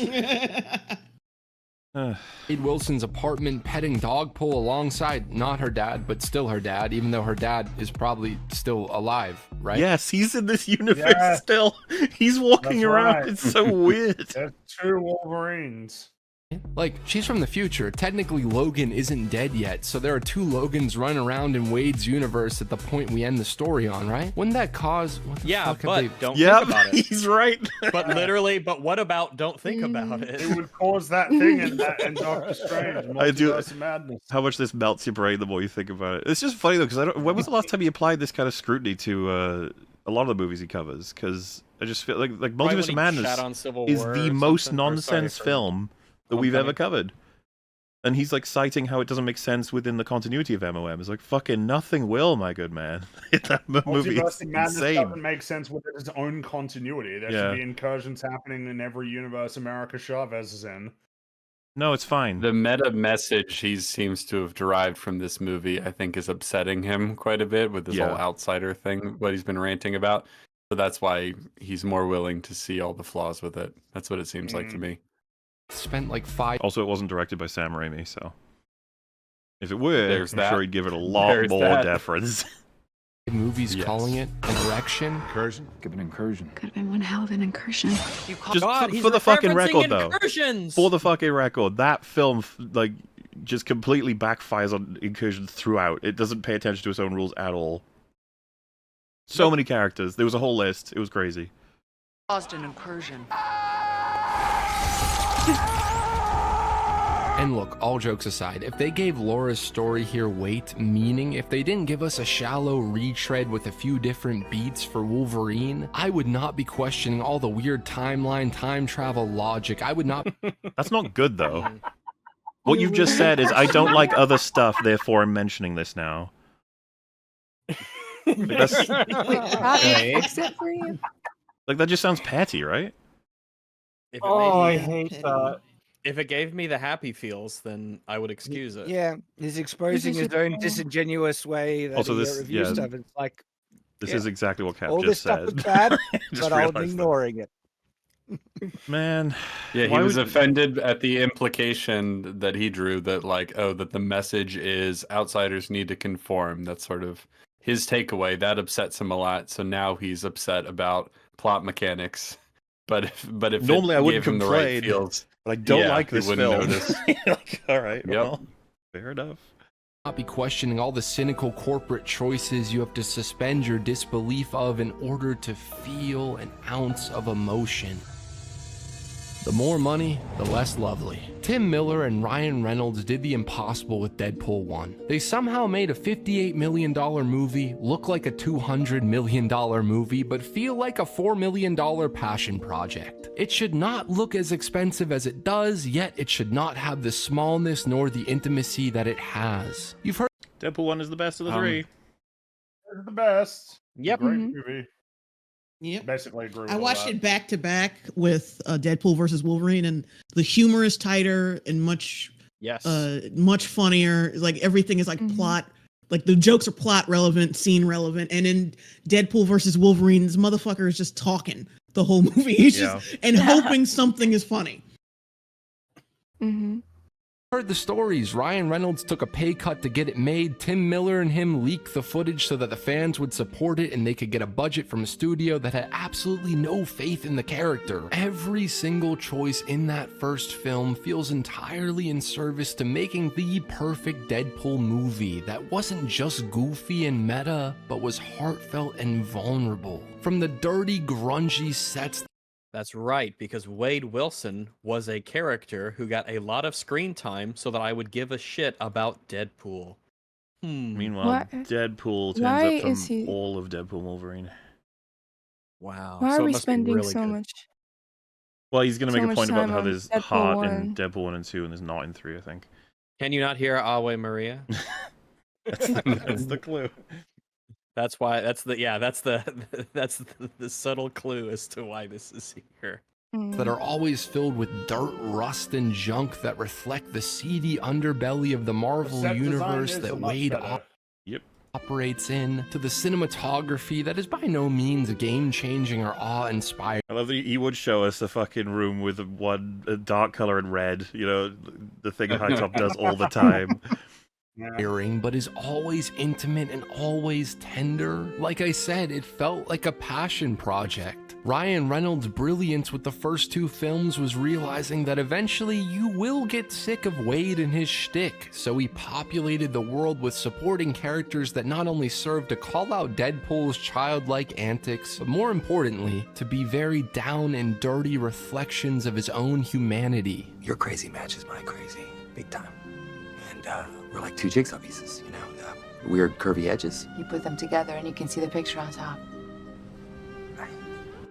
Wade Wilson's apartment petting dog pool alongside not her dad, but still her dad, even though her dad is probably still alive, right? Yes, he's in this universe still. He's walking That's around. right. It's so weird. There's 2 Wolverines. Like, she's from the future. Technically, Logan isn't dead yet, so there are 2 Logans running around in Wade's universe at the point we end the story on, right? Wouldn't that cause... What the fuck have but they... don't think about it. He's right. But literally, but what about don't think about it? It would cause that thing in Doctor Strange. I do. Multiverse of Madness. How much this melts your brain the more you think about it. It's just funny though, because when was the last time he applied this kind of scrutiny to a lot of the movies he covers? Because I just feel like Multiverse of Madness is the most nonsense film that we've ever covered. And he's like citing how it doesn't make sense within the continuity of MOM. It's like, fucking nothing will, my good man. That movie Multiverse is of Madness insane. doesn't make sense with its own continuity. There should be incursions happening in every universe America Chavez is in. No, it's fine. The meta message he seems to have derived from this movie, I think, is upsetting him quite a bit with this whole outsider thing, what he's been ranting about. So that's why he's more willing to see all the flaws with it. That's what it seems like to me. Spent like 5... Also, it wasn't directed by Sam Raimi, so... If it were, There's I'm that. sure he'd give it a lot more deference. movies calling it Direction. Incursion? Give an incursion. Could have been one hell of an incursion. Just he's for the fucking referencing record, though. incursions! For the fucking record, that film, like, just completely backfires on incursions throughout. It doesn't pay attention to its own rules at all. So many characters. There was a whole list. It was crazy. Caused an incursion. And look, all jokes aside, if they gave Laura's story here weight, meaning if they didn't give us a shallow retread with a few different beats for Wolverine, I would not be questioning all the weird timeline, time travel logic. I would not... That's not good, though. What you've just said is, I don't like other stuff, therefore I'm mentioning this now. Like, that's... Like, that just sounds petty, right? If it Oh, I made hate that. If it gave me the happy feels, then I would excuse it. Yeah, he's exposing his own disingenuous way that Also, he this- reviews yeah. stuff. It's like This is exactly what Cap all just this stuff said. is bad, Just but I'm realized that. ignoring it. Man. Yeah, he why was would- offended at the implication that he drew that, like, oh, that the message is outsiders need to conform. That's sort of his takeaway. That upsets him a lot. So now he's upset about plot mechanics. But if Normally it I wouldn't gave him the right complain, feels, but I don't yeah, like he this wouldn't film. notice. Like, all right, Yep. well, fair enough. Not be questioning all the cynical corporate choices you have to suspend your disbelief of in order to feel an ounce of emotion. The more money, the less lovely. Tim Miller and Ryan Reynolds did the impossible with Deadpool 1. They somehow made a $58 million movie look like a $200 million movie, but feel like a $4 million passion project. It should not look as expensive as it does, yet it should not have the smallness nor the intimacy that it has. You've heard Deadpool 1 is the best of the three. It's the best. Yep. Great movie. Yep. Basically agree with I all watched that. it back to back with Deadpool versus Wolverine, and the humor is tighter and much funnier. Like everything is like plot, like the jokes are plot relevant, scene relevant. And in Deadpool versus Wolverine, this motherfucker is just talking the whole movie. He's just and hoping something is funny. Heard the stories. Ryan Reynolds took a pay cut to get it made. Tim Miller and him leaked the footage so that the fans would support it and they could get a budget from a studio that had absolutely no faith in the character. Every single choice in that first film feels entirely in service to making the perfect Deadpool movie that wasn't just goofy and meta, but was heartfelt and vulnerable. From the dirty, grungy sets. That's right, because Wade Wilson was a character who got a lot of screen time so that I would give a shit about Deadpool. Meanwhile, Deadpool turns why up from is he- all of Deadpool and Wolverine. Wow. Why so are it we must be spending really so good. much Well, he's going to so make a much point about time how on there's Deadpool heart 1. in Deadpool 1 and 2, and there's not in 3, I think. Can you not hear Awe Maria? That's the clue. That's why. That's the subtle clue as to why this is here. That are always filled with dirt, rust, and junk that reflect the seedy underbelly of the Marvel set design universe is that a much Wade better. operates in, to the cinematography that is by no means game-changing or awe-inspiring. I love that he would show us a fucking room with a dark color and red, you know, the thing HiTop does all the time. But is always intimate and always tender. Like I said, it felt like a passion project. Ryan Reynolds' brilliance with the first two films was realizing that eventually you will get sick of Wade and his shtick, so he populated the world with supporting characters that not only served to call out Deadpool's childlike antics, but more importantly, to be very down and dirty reflections of his own humanity. Your crazy matches my crazy, big time. And we're like two jigsaw pieces, you know, weird curvy edges. You put them together and you can see the picture on top.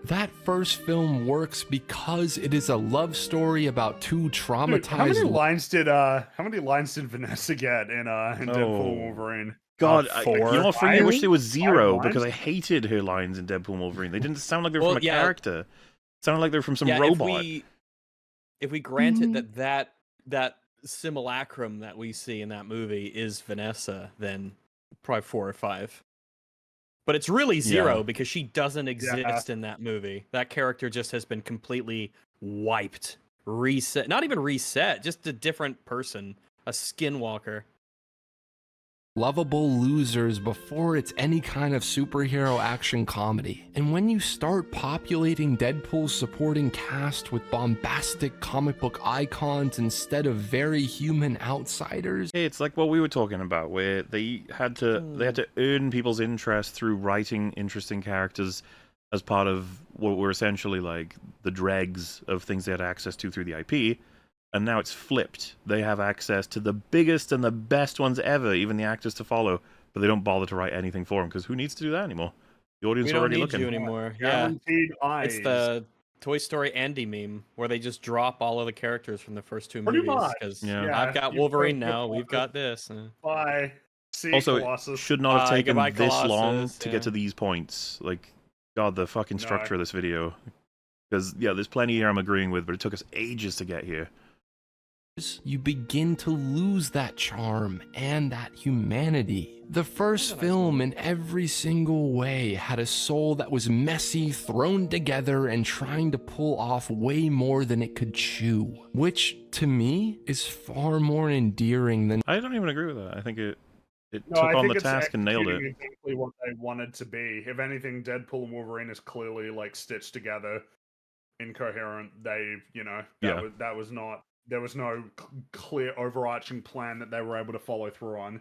That first film works because it is a love story about two traumatized... Dude, how many lines did Vanessa get in Deadpool and Wolverine? God, 4. you know what, for me, I wish there was 0 5 because I lines? hated her lines in Deadpool and Wolverine. They didn't sound like they were from a character. It sounded like they were from some robot. If we granted that simulacrum that we see in that movie is Vanessa, then probably 4 or 5. But it's really 0 because she doesn't exist in that movie. That character just has been completely wiped, reset. Not even reset, just a different person, a skinwalker. Lovable losers before it's any kind of superhero action comedy. And when you start populating Deadpool's supporting cast with bombastic comic book icons instead of very human outsiders... Hey, it's like what we were talking about, where they had to earn people's interest through writing interesting characters as part of what were essentially like the dregs of things they had access to through the IP. And now it's flipped. They have access to the biggest and the best ones ever, even the actors to follow, but they don't bother to write anything for them, because who needs to do that anymore? The audience We are don't already need looking. you anymore. Guaranteed eyes. It's the Toy Story Andy meme, where they just drop all of the characters from the first 2 Pretty movies. much. Because Yeah, I've got you've Wolverine got now, the we've got this. Bye. See you, Also, Colossus. it should not have taken goodbye, this long Colossus, to get to these points. Like, God, the fucking No. structure of this video. Because, there's plenty here I'm agreeing with, but it took us ages to get here. You begin to lose that charm and that humanity. The first film in every single way had a soul that was messy, thrown together, and trying to pull off way more than it could chew. Which, to me, is far more endearing than... I don't even agree with that. I think it No, took I on think the it's task and nailed it. executing exactly what they wanted to be. If anything, Deadpool and Wolverine is clearly like stitched together, incoherent. They, that was not. There was no clear overarching plan that they were able to follow through on.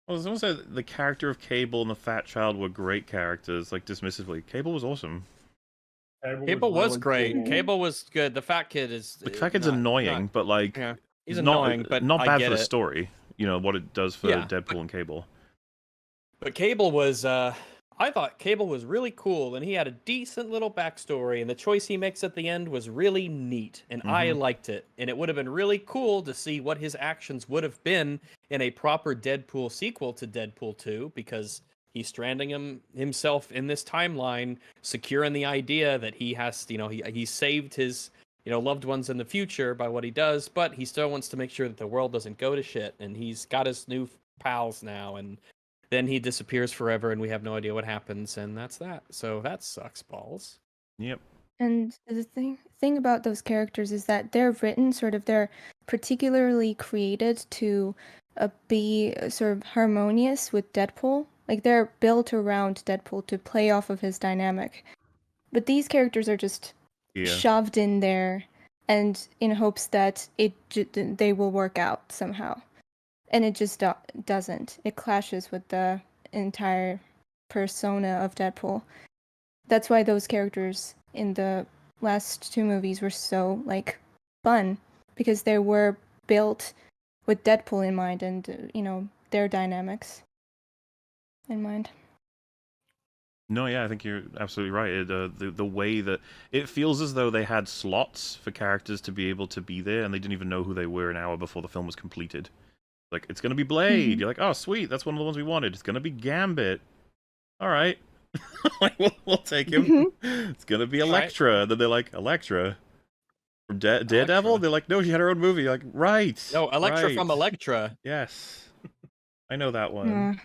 Well, I was also the character of Cable and the Fat Child were great characters, like dismissively. Cable was awesome. Cable was really great. cool. Cable was good. The Fat Kid is... The Fat Kid's annoying, but like... He's not, annoying, but not I bad get for the it. story. You know, what it does for Deadpool and Cable. But Cable was... I thought Cable was really cool, and he had a decent little backstory, and the choice he makes at the end was really neat, and I liked it. And it would have been really cool to see what his actions would have been in a proper Deadpool sequel to Deadpool 2, because he's stranding himself in this timeline, secure in the idea that he has, he saved his, loved ones in the future by what he does, but he still wants to make sure that the world doesn't go to shit, and he's got his new pals now, and then he disappears forever and we have no idea what happens, and that's that. So that sucks balls. Yep. And the thing about those characters is that they're written they're particularly created to be sort of harmonious with Deadpool. Like, they're built around Deadpool to play off of his dynamic. But these characters are just shoved in there, and in hopes that they will work out somehow. And it just doesn't. It clashes with the entire persona of Deadpool. That's why those characters in the last 2 movies were so, fun. Because they were built with Deadpool in mind and, their dynamics in mind. No, yeah, I think you're absolutely right. The way that it feels as though they had slots for characters to be able to be there, and they didn't even know who they were an hour before the film was completed. Like, it's gonna be Blade. You're like, oh, sweet, that's one of the ones we wanted. It's gonna be Gambit. All right, like, we'll take him. It's gonna be Elektra. And then they're like, Elektra from Daredevil. They're like, no, she had her own movie. You're like, right. No, Elektra right. from Elektra. Yes, I know that one.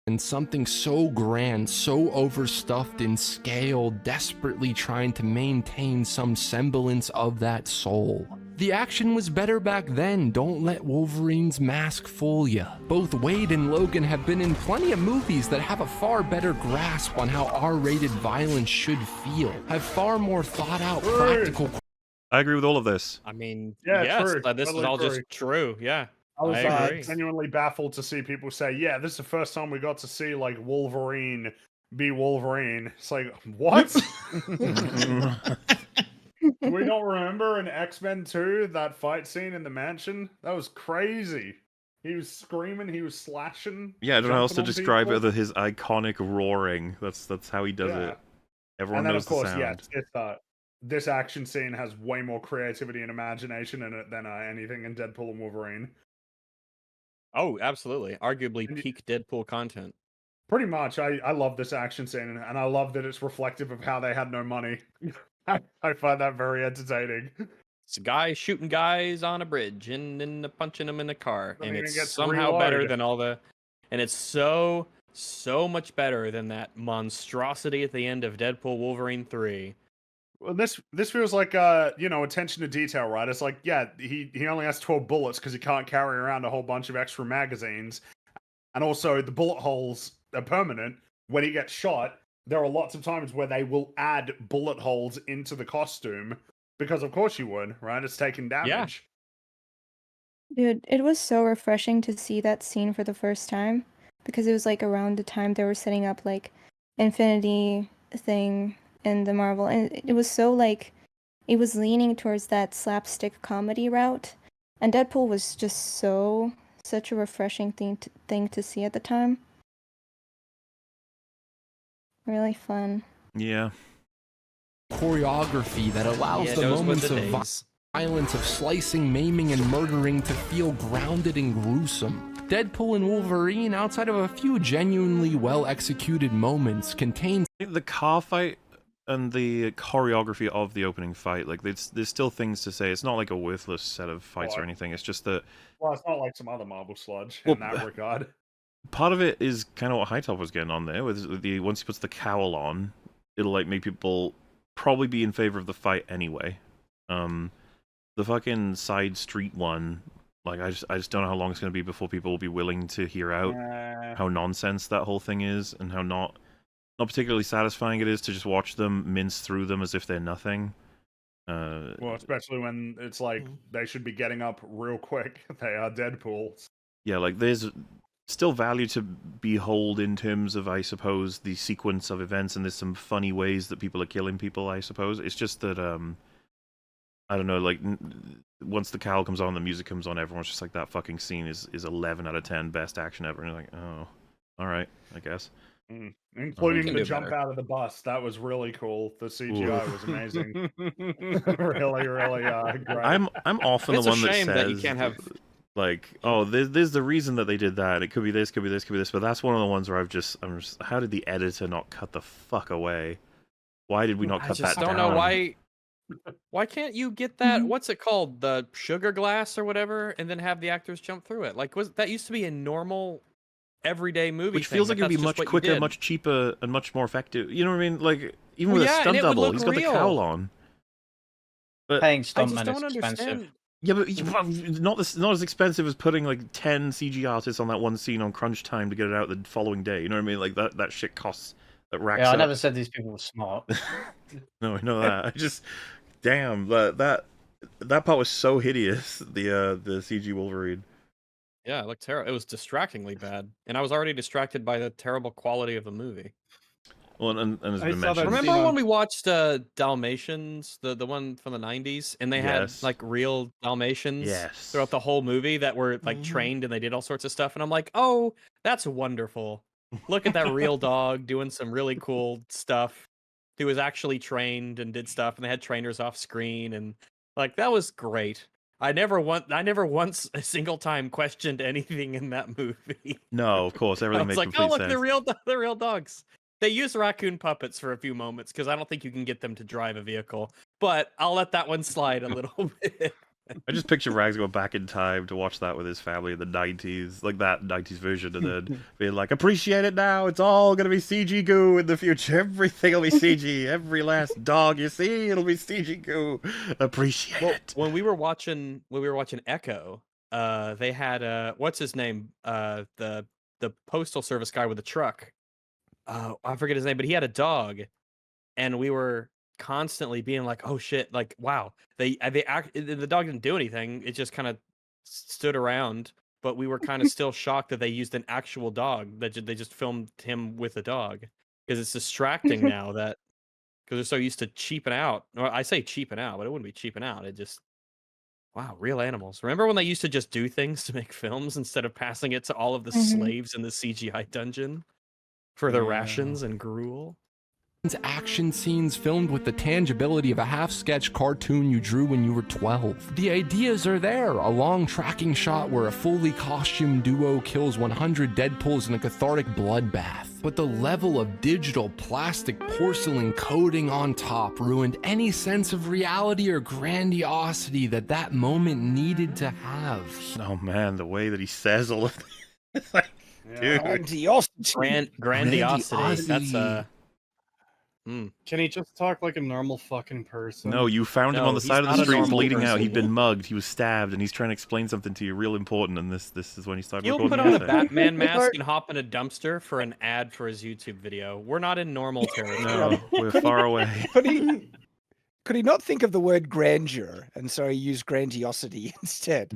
And something so grand, so overstuffed in scale, desperately trying to maintain some semblance of that soul. The action was better back then, don't let Wolverine's mask fool ya. Both Wade and Logan have been in plenty of movies that have a far better grasp on how R-rated violence should feel, have far more thought out practical... I agree with all of this. I mean, Yeah, yes, true. this is Totally all true. just true, yeah. I was agree. genuinely baffled to see people say, yeah, this is the first time we got to see, like, Wolverine be Wolverine. It's like, what? Do we not remember in X-Men 2, that fight scene in the mansion? That was crazy. He was screaming, he was slashing. Yeah, I don't know how else to jumping on describe people. it than his iconic roaring. That's how he does it. Everyone And then, knows of course, the sound. yeah, this action scene has way more creativity and imagination in it than anything in Deadpool and Wolverine. Oh, absolutely. Arguably peak Deadpool content. Pretty much. I love this action scene, and I love that it's reflective of how they had no money. I find that very entertaining. It's a guy shooting guys on a bridge and then punching them in the car. Don't And even it's get to somehow better reload. than all the... And it's so much better than that monstrosity at the end of Deadpool Wolverine 3. Well, this feels like attention to detail, right? It's like, yeah, he only has 12 bullets because he can't carry around a whole bunch of extra magazines, and also the bullet holes are permanent. When he gets shot, there are lots of times where they will add bullet holes into the costume because, of course, you would, right? It's taking damage. Dude, it was so refreshing to see that scene for the first time because it was like around the time they were setting up like Infinity thing in the Marvel, and it was so like it was leaning towards that slapstick comedy route, and Deadpool was just such a refreshing thing to see at the time. Really fun. Yeah. Choreography that allows the moments of violence of slicing, maiming, and murdering to feel grounded and gruesome. Deadpool and Wolverine, outside of a few genuinely well-executed moments, contains... The car fight and the choreography of the opening fight, like, there's still things to say. It's not like a worthless set of fights or anything. It's just that... Well, it's not like some other Marvel sludge in that regard. Part of it is kind of what HiTop was getting on there, with the once he puts the cowl on, it'll, like, make people probably be in favor of the fight anyway. The fucking side street one, like, I just don't know how long it's going to be before people will be willing to hear out how nonsense that whole thing is, and how not particularly satisfying it is to just watch them mince through them as if they're nothing. Well, especially when it's like they should be getting up real quick. They are Deadpool. Yeah, like, there's still value to behold in terms of, I suppose, the sequence of events, and there's some funny ways that people are killing people, I suppose. It's just that, I don't know, like, once the cowl comes on, the music comes on, everyone's just like, that fucking scene is 11 out of 10 best action ever. And you're like, oh, alright, I guess. Including the jump out of the bus. That was really cool. The CGI was amazing. really, really great. I'm often the one that says that you can't have... like, oh, there's the reason that they did that. It could be this, could be this, could be this. But that's one of the ones where I'm just, how did the editor not cut the fuck away? Why did we not cut that down? I don't know why. Why can't you get that? What's it called? The sugar glass or whatever, and then have the actors jump through it? Like, that used to be a normal, everyday movie. Which feels like it'd be much quicker, much cheaper, and much more effective. You know what I mean? Like, even with a stunt double, he's got the cowl on. But paying stuntmen is expensive. Yeah, but not as expensive as putting like 10 CG artists on that one scene on crunch time to get it out the following day. You know what I mean? Like that shit costs. That racks up. I never said these people were smart. No, I know that. I just, damn, that part was so hideous. The CG Wolverine. Yeah, it looked terrible. It was distractingly bad, and I was already distracted by the terrible quality of the movie. Well, and as been mentioned, remember when we watched Dalmatians, the one from the 90s, and they had like real Dalmatians throughout the whole movie that were like trained and they did all sorts of stuff, and I'm like, oh, that's wonderful. look at that real dog doing some really cool stuff. He was actually trained and did stuff, and they had trainers off screen, and like that was great. I never once a single time questioned anything in that movie. No, of course, I everything was makes like, complete oh look, sense. they're real dogs. They use raccoon puppets for a few moments because I don't think you can get them to drive a vehicle. But I'll let that one slide a little bit. I just picture Rags going back in time to watch that with his family in the 90s, like that 90s version, and then being like, appreciate it now, it's all going to be CG goo in the future, everything will be CG, every last dog you see, it'll be CG goo, appreciate it. When we were watching Echo, they had, what's his name, the postal service guy with the truck, I forget his name, but he had a dog, and we were constantly being like, oh shit, like wow, the dog didn't do anything, it just kind of stood around, but we were kind of still shocked that they used an actual dog, that they just filmed him with a dog, because it's distracting now that because they're so used to cheaping out, or I say cheaping out, but it wouldn't be cheaping out, it just wow, real animals. Remember when they used to just do things to make films instead of passing it to all of the slaves in the CGI dungeon for their rations and gruel? Action scenes filmed with the tangibility of a half-sketch cartoon you drew when you were 12. The ideas are there, a long tracking shot where a fully costumed duo kills 100 Deadpools in a cathartic bloodbath. But the level of digital plastic porcelain coating on top ruined any sense of reality or grandiosity that moment needed to have. Oh man, the way that he says all of this. It's like, dude. Grandiosity. That's Can he just talk like a normal fucking person? No, you found him No, on the he's side of not the a street normal bleeding out. person. He'd been mugged, he was stabbed, and he's trying to explain something to you real important, and this is when he started He'll recording put on a the essay. Batman mask and hop in a dumpster for an ad for his YouTube video. We're not in normal territory. No, we're far away. Could he not think of the word grandeur, and so he used grandiosity instead?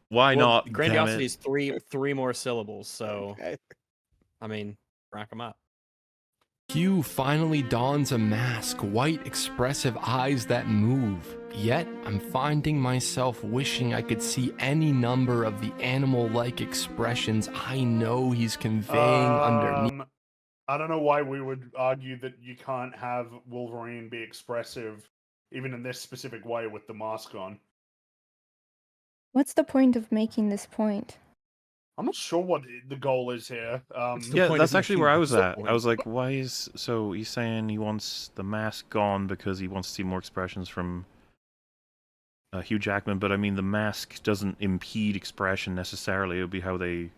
Why not? Damn Grandiosity it. is three more syllables, so I mean, rack them up. Hugh finally dons a mask, white, expressive eyes that move. Yet, I'm finding myself wishing I could see any number of the animal-like expressions I know he's conveying underneath. I don't know why we would argue that you can't have Wolverine be expressive, even in this specific way with the mask on. What's the point of making this point? I'm not sure what the goal is here. Yeah, that's actually where I was at. I was like, why is... So he's saying he wants the mask gone because he wants to see more expressions from Hugh Jackman, but I mean, the mask doesn't impede expression necessarily. It would be how they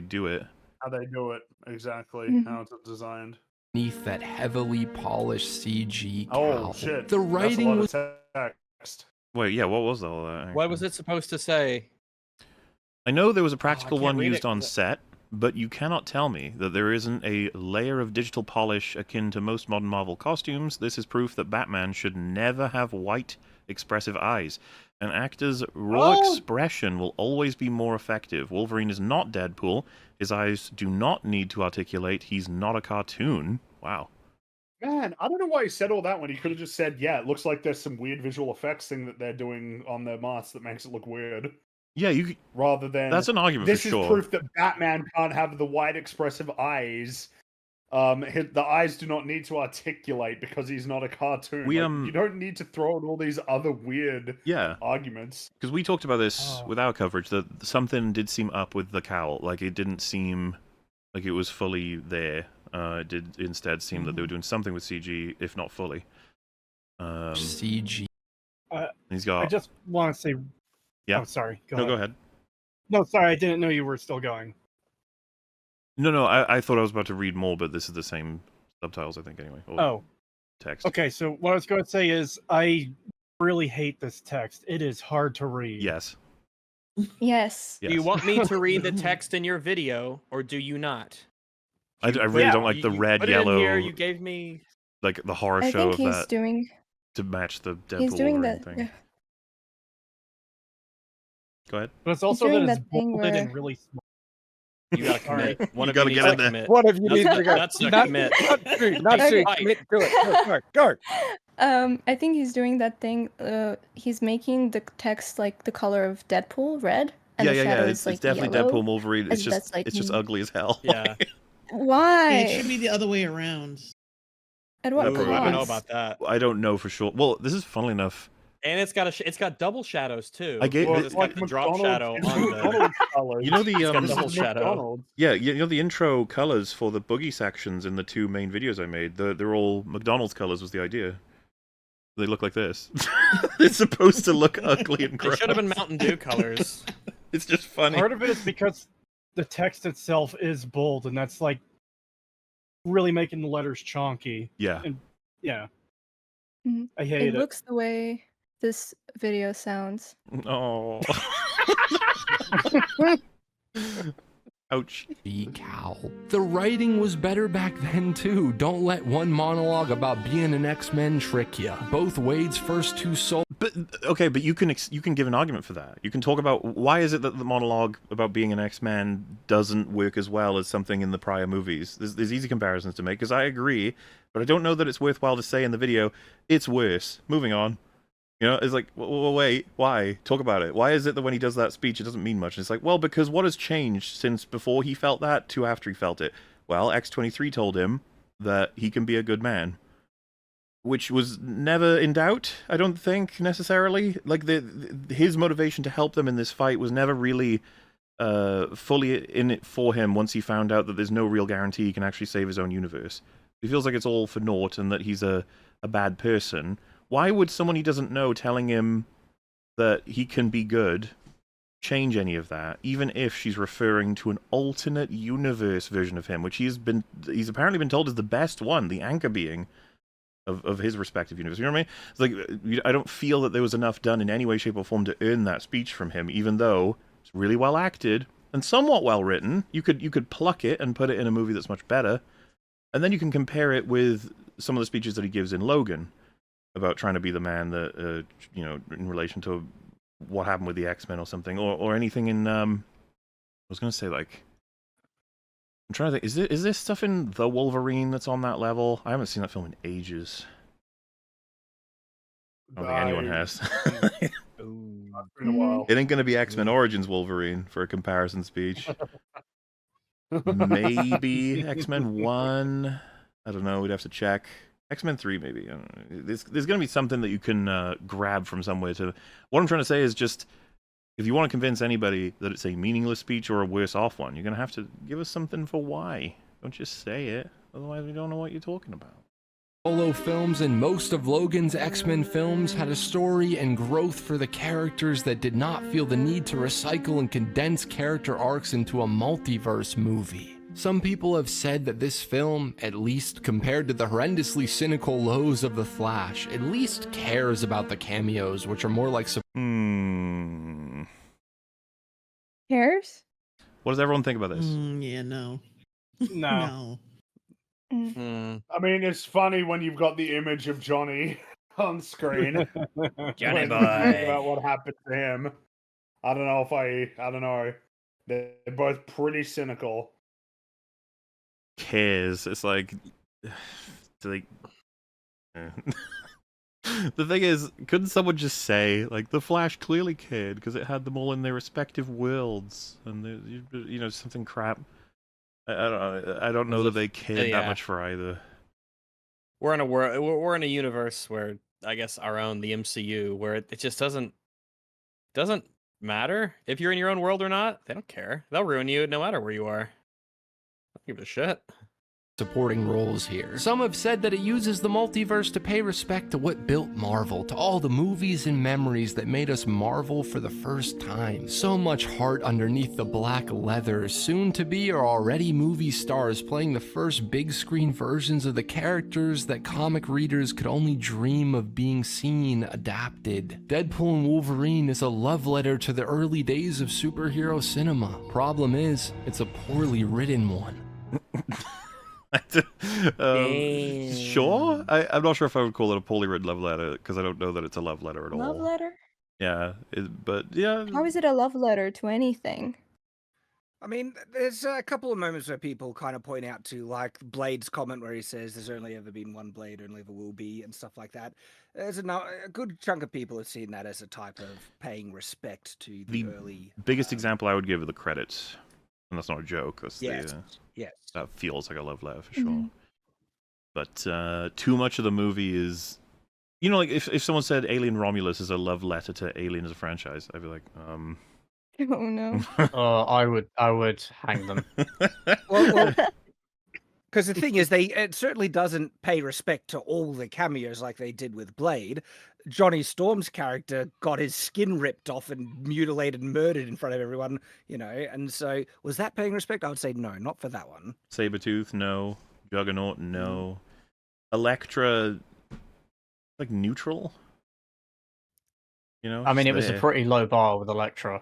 do it. How they do it, exactly. How it's designed. Beneath that heavily polished CG cowl. Oh, shit. The writing was... That's a lot of text. Wait, yeah, what was all that? What was it supposed to say? I know there was a practical one read used it, on set, but you cannot tell me that there isn't a layer of digital polish akin to most modern Marvel costumes. This is proof that Batman should never have white, expressive eyes. An actor's raw expression will always be more effective. Wolverine is not Deadpool. His eyes do not need to articulate. He's not a cartoon. Wow. Man, I don't know why he said all that when he could have just said, yeah, it looks like there's some weird visual effects thing that they're doing on their mask that makes it look weird. Yeah, you could... Rather than... That's an argument this for sure. is proof that Batman can't have the wide expressive eyes. The eyes do not need to articulate because he's not a cartoon. You don't need to throw in all these other weird arguments. Because we talked about this with our coverage, that something did seem up with the cowl. Like, it didn't seem like it was fully there. It did instead seem that they were doing something with CG, if not fully. CG. He's got... I just want to say... Yeah. Oh, sorry. Go ahead. No, sorry, I didn't know you were still going. No, I thought I was about to read more, but this is the same subtitles, I think, anyway. Or text. Okay, so what I was going to say is, I really hate this text. It is hard to read. Yes. Yes. Do you want me to read the text in your video, or do you not? I really don't like the red, put yellow... It in here, you gave me... Like, the horror I show think of he's that. doing... To match the Deadpool He's doing Wolverine that. thing. Yeah. Go ahead. But it's also doing that it's that thing bolded where- and really small. You gotta commit. One You of gotta you get needs in to there. commit. One of you needs to go. That's a Not- commit. Not Okay. to commit. Do it. Go. I think he's doing that thing. He's making the text like the color of Deadpool, red, And the shadow It's, is like definitely yellow, Deadpool and Wolverine. It's and that's just like it's just ugly as hell. Yeah. Why? It should be the other way around. At what Ooh, I don't know cost? about that. I don't know for sure. Well, this is funnily enough. And it's got double shadows too. I gave it's got the drop shadow on the. You know the It's got this double is shadow. Yeah, you know the intro colors for the boogie sections in the 2 main videos I made. They're all McDonald's colors. Was the idea? They look like this. They're supposed to look ugly and gross. They should have been Mountain Dew colors. It's just funny. Part of it is because the text itself is bold, and that's like really making the letters chonky. Yeah. And yeah. Mhm. I hate It it. looks the way this video sounds. Oh. Ouch. Cow. The writing was better back then too. Don't let one monologue about being an X-Men trick you. Both Wade's first 2 solo. But okay, but you can give an argument for that. You can talk about why is it that the monologue about being an X-Man doesn't work as well as something in the prior movies. There's easy comparisons to make because I agree, but I don't know that it's worthwhile to say in the video it's worse. Moving on. You know, it's like, well, wait, why? Talk about it. Why is it that when he does that speech, it doesn't mean much? And it's like, well, because what has changed since before he felt that to after he felt it? Well, X-23 told him that he can be a good man, which was never in doubt, I don't think, necessarily. Like, his motivation to help them in this fight was never really fully in it for him once he found out that there's no real guarantee he can actually save his own universe. He feels like it's all for naught and that he's a bad person. Why would someone he doesn't know telling him that he can be good change any of that, even if she's referring to an alternate universe version of him, which he's apparently been told is the best one, the anchor being of his respective universe. You know what I mean? It's like, I don't feel that there was enough done in any way, shape, or form to earn that speech from him, even though it's really well acted and somewhat well written. You could pluck it and put it in a movie that's much better, and then you can compare it with some of the speeches that he gives in Logan about trying to be the man that, you know, in relation to what happened with the X-Men or something, or anything in, I was going to say, like, I'm trying to think, is there stuff in The Wolverine that's on that level? I haven't seen that film in ages. I don't think anyone has. Been a while. It ain't going to be X-Men Origins Wolverine for a comparison speech. Maybe X-Men 1? I don't know, we'd have to check. X-Men 3, maybe. I don't know. There's going to be something that you can grab from somewhere to... What I'm trying to say is just, if you want to convince anybody that it's a meaningless speech or a worse off one, you're going to have to give us something for why. Don't just say it, otherwise we don't know what you're talking about. Solo films and most of Logan's X-Men films had a story and growth for the characters that did not feel the need to recycle and condense character arcs into a multiverse movie. Some people have said that this film, at least compared to the horrendously cynical lows of The Flash, at least cares about the cameos, which are more like... Cares? What does everyone think about this? Yeah, no. No. I mean, it's funny when you've got the image of Johnny on screen. Johnny when boy. you think about what happened to him. I don't know. They're both pretty cynical. Cares. It's like... the thing is, couldn't someone just say, like, The Flash clearly cared because it had them all in their respective worlds, and you know, something crap. I don't know that they cared that much for either. We're in a universe where, I guess, our own, the MCU, where it just doesn't matter if you're in your own world or not. They don't care. They'll ruin you no matter where you are. I don't give a shit. Supporting roles here. Some have said that it uses the multiverse to pay respect to what built Marvel, to all the movies and memories that made us Marvel for the first time. So much heart underneath the black leather, soon to be or already movie stars playing the first big screen versions of the characters that comic readers could only dream of being seen adapted. Deadpool and Wolverine is a love letter to the early days of superhero cinema. Problem is, it's a poorly written one. Sure? I'm not sure if I would call it a poorly written love letter, because I don't know that it's a love letter at all. Love letter? Yeah, but yeah. How is it a love letter to anything? I mean, there's a couple of moments where people kind of point out to, like, Blade's comment where he says there's only ever been one Blade, only ever will be, and stuff like that. There's a good chunk of people have seen that as a type of paying respect to the early... biggest example I would give are the credits. And that's not a joke. That's yes, yes. That feels like a love letter, for sure. But too much of the movie is... You know, like, if someone said Alien Romulus is a love letter to Alien as a franchise, I'd be like, Oh no. I would hang them. Well, because the thing is, it certainly doesn't pay respect to all the cameos like they did with Blade. Johnny Storm's character got his skin ripped off and mutilated and murdered in front of everyone, you know, and so was that paying respect? I would say no, not for that one. Sabretooth, no. Juggernaut, no. Elektra, like, neutral? You know? I mean, just it was a there. pretty low bar with Elektra.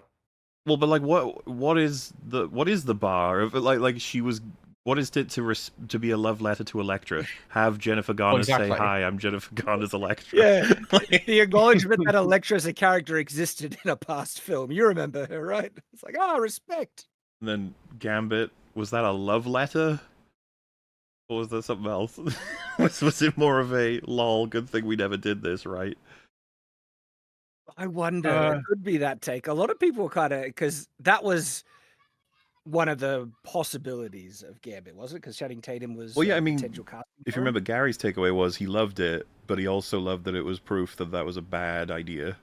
Well, but like, what is the bar? If, like she was, what is it to be a love letter to Elektra? Have Jennifer Garner say, "Hi, I'm Jennifer Garner's Elektra." Yeah, the acknowledgement that Elektra as a character existed in a past film. You remember her, right? It's like, respect. And then Gambit, was that a love letter, or was that something else? was it more of a lol? Good thing we never did this, right? I wonder. It could be that take. A lot of people kind of, because that was one of the possibilities of Gambit, was it? Because Channing Tatum was potential casting. If you remember, Gary's takeaway was he loved it, but he also loved that it was proof that that was a bad idea.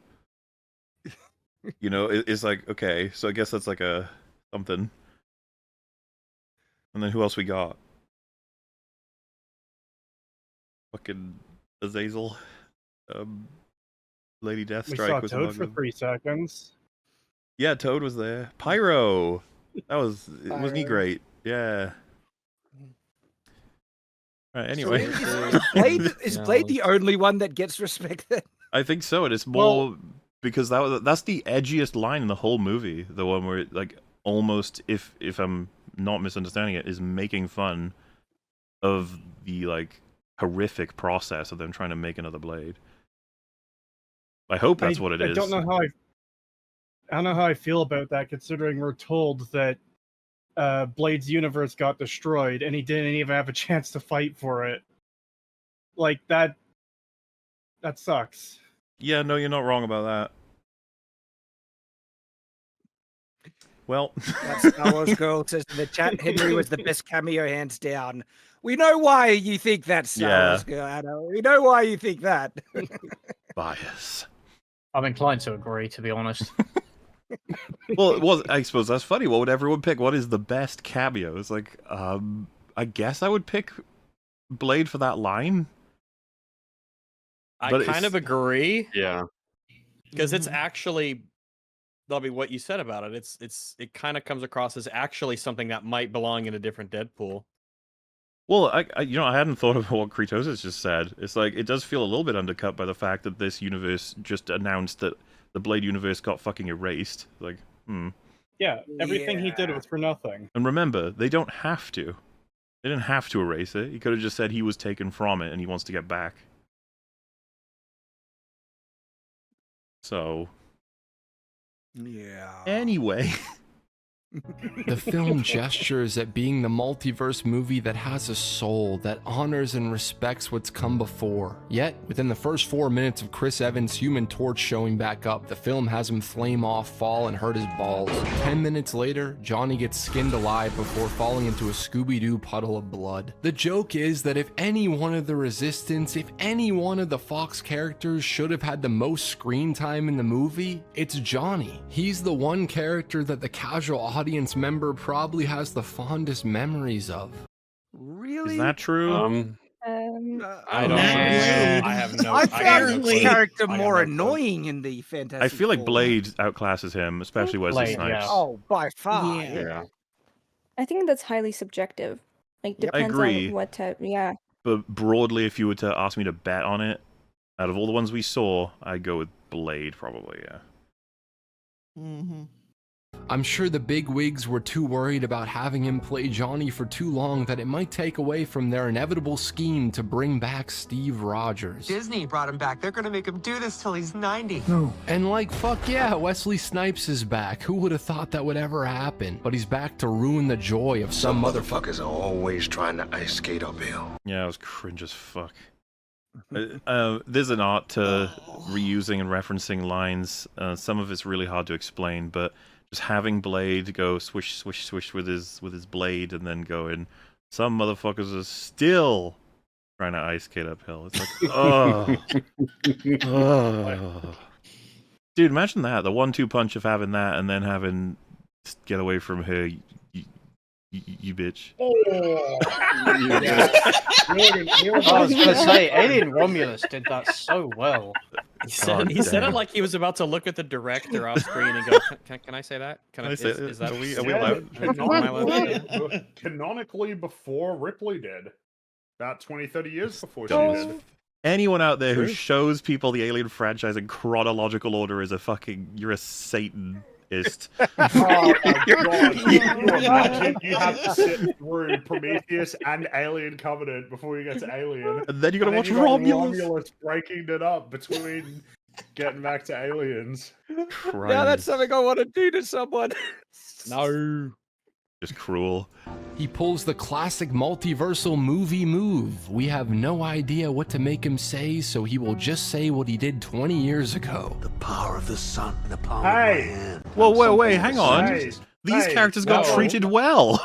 You know, it's like, okay, so I guess that's like a something. And then who else we got? Fucking Azazel. Lady Deathstrike was among Toad for them. 3 seconds. Yeah, Toad was there. Pyro. Wasn't he great? Yeah. Right, anyway. So is Blade the only one that gets respect then? I think so, and it's more because that's the edgiest line in the whole movie. The one where it, like, almost, if I'm not misunderstanding it, is making fun of the, like, horrific process of them trying to make another Blade. I hope that's what it is. I don't know how I feel about that, considering we're told that Blade's universe got destroyed and he didn't even have a chance to fight for it. Like, that sucks. Yeah, no, you're not wrong about that. Well, That Star Wars girl says in the chat, Henry was the best cameo, hands down. We know why you think that, Star Wars girl, Anna. We know why you think that. Bias. I'm inclined to agree, to be honest. Well, I suppose that's funny. What would everyone pick? What is the best cameo? It's like, I guess I would pick Blade for that line. I kind of agree. Yeah. Because it's actually, Dobby, what you said about it, it kind of comes across as actually something that might belong in a different Deadpool. Well, I hadn't thought about what Kritosis just said. It's like, it does feel a little bit undercut by the fact that this universe just announced that the Blade universe got fucking erased. Like, Yeah, everything he did was for nothing. And remember, they don't have to. They didn't have to erase it. He could have just said he was taken from it and he wants to get back. So... yeah. Anyway... The film gestures at being the multiverse movie that has a soul, that honors and respects what's come before. Yet, within the first 4 minutes of Chris Evans' Human Torch showing back up, the film has him flame off, fall, and hurt his balls. 10 minutes later, Johnny gets skinned alive before falling into a Scooby-Doo puddle of blood. The joke is that if any one of the Resistance, if any one of the Fox characters should have had the most screen time in the movie, it's Johnny. He's the one character that the casual audience member probably has the fondest memories of. Really? Is that true? I don't know. I have no. I found clue. the character more annoying in the Fantastic I feel like Four. Blade outclasses him, especially Wesley Blade, Snipes. yeah. Oh, by far. Yeah. I think that's highly subjective. Like, I depends agree. on what type. Yeah. But broadly, if you were to ask me to bet on it, out of all the ones we saw, I'd go with Blade, probably, yeah. Mm-hmm. I'm sure the bigwigs were too worried about having him play Johnny for too long that it might take away from their inevitable scheme to bring back Steve Rogers. Disney brought him back. They're gonna make him do this till he's 90. No. And like, fuck yeah, Wesley Snipes is back. Who would have thought that would ever happen? But he's back to ruin the joy of some motherfuckers are always trying to ice skate uphill. Yeah, it was cringe as fuck. There's an art to reusing and referencing lines. Some of it's really hard to explain, but just having Blade go swish, swish, swish with his blade, and then going, some motherfuckers are still trying to ice skate uphill. It's like, oh, oh. Dude, imagine that, the 1-2 punch of having that, and then having get away from her, you bitch. Oh, I was gonna say, Alien Romulus did that so well. He said it like he was about to look at the director off screen and go, "Can I say that? Can I say is that? Are we allowed? Canonically, before Ripley did, about 20-30 years before she did. Anyone out there who shows people the Alien franchise in chronological order is you're a Satanist. Oh my god! You imagine you have to sit through Prometheus and Alien Covenant before you get to Alien, and then you gotta watch Romulus breaking it up between getting back to Aliens. Now that's something I want to do to someone. No. Just cruel. He pulls the classic multiversal movie move. We have no idea what to make him say, so he will just say what he did 20 years ago. The power of the sun in the palm of my hand. Whoa, wait, hang on. These characters got treated well.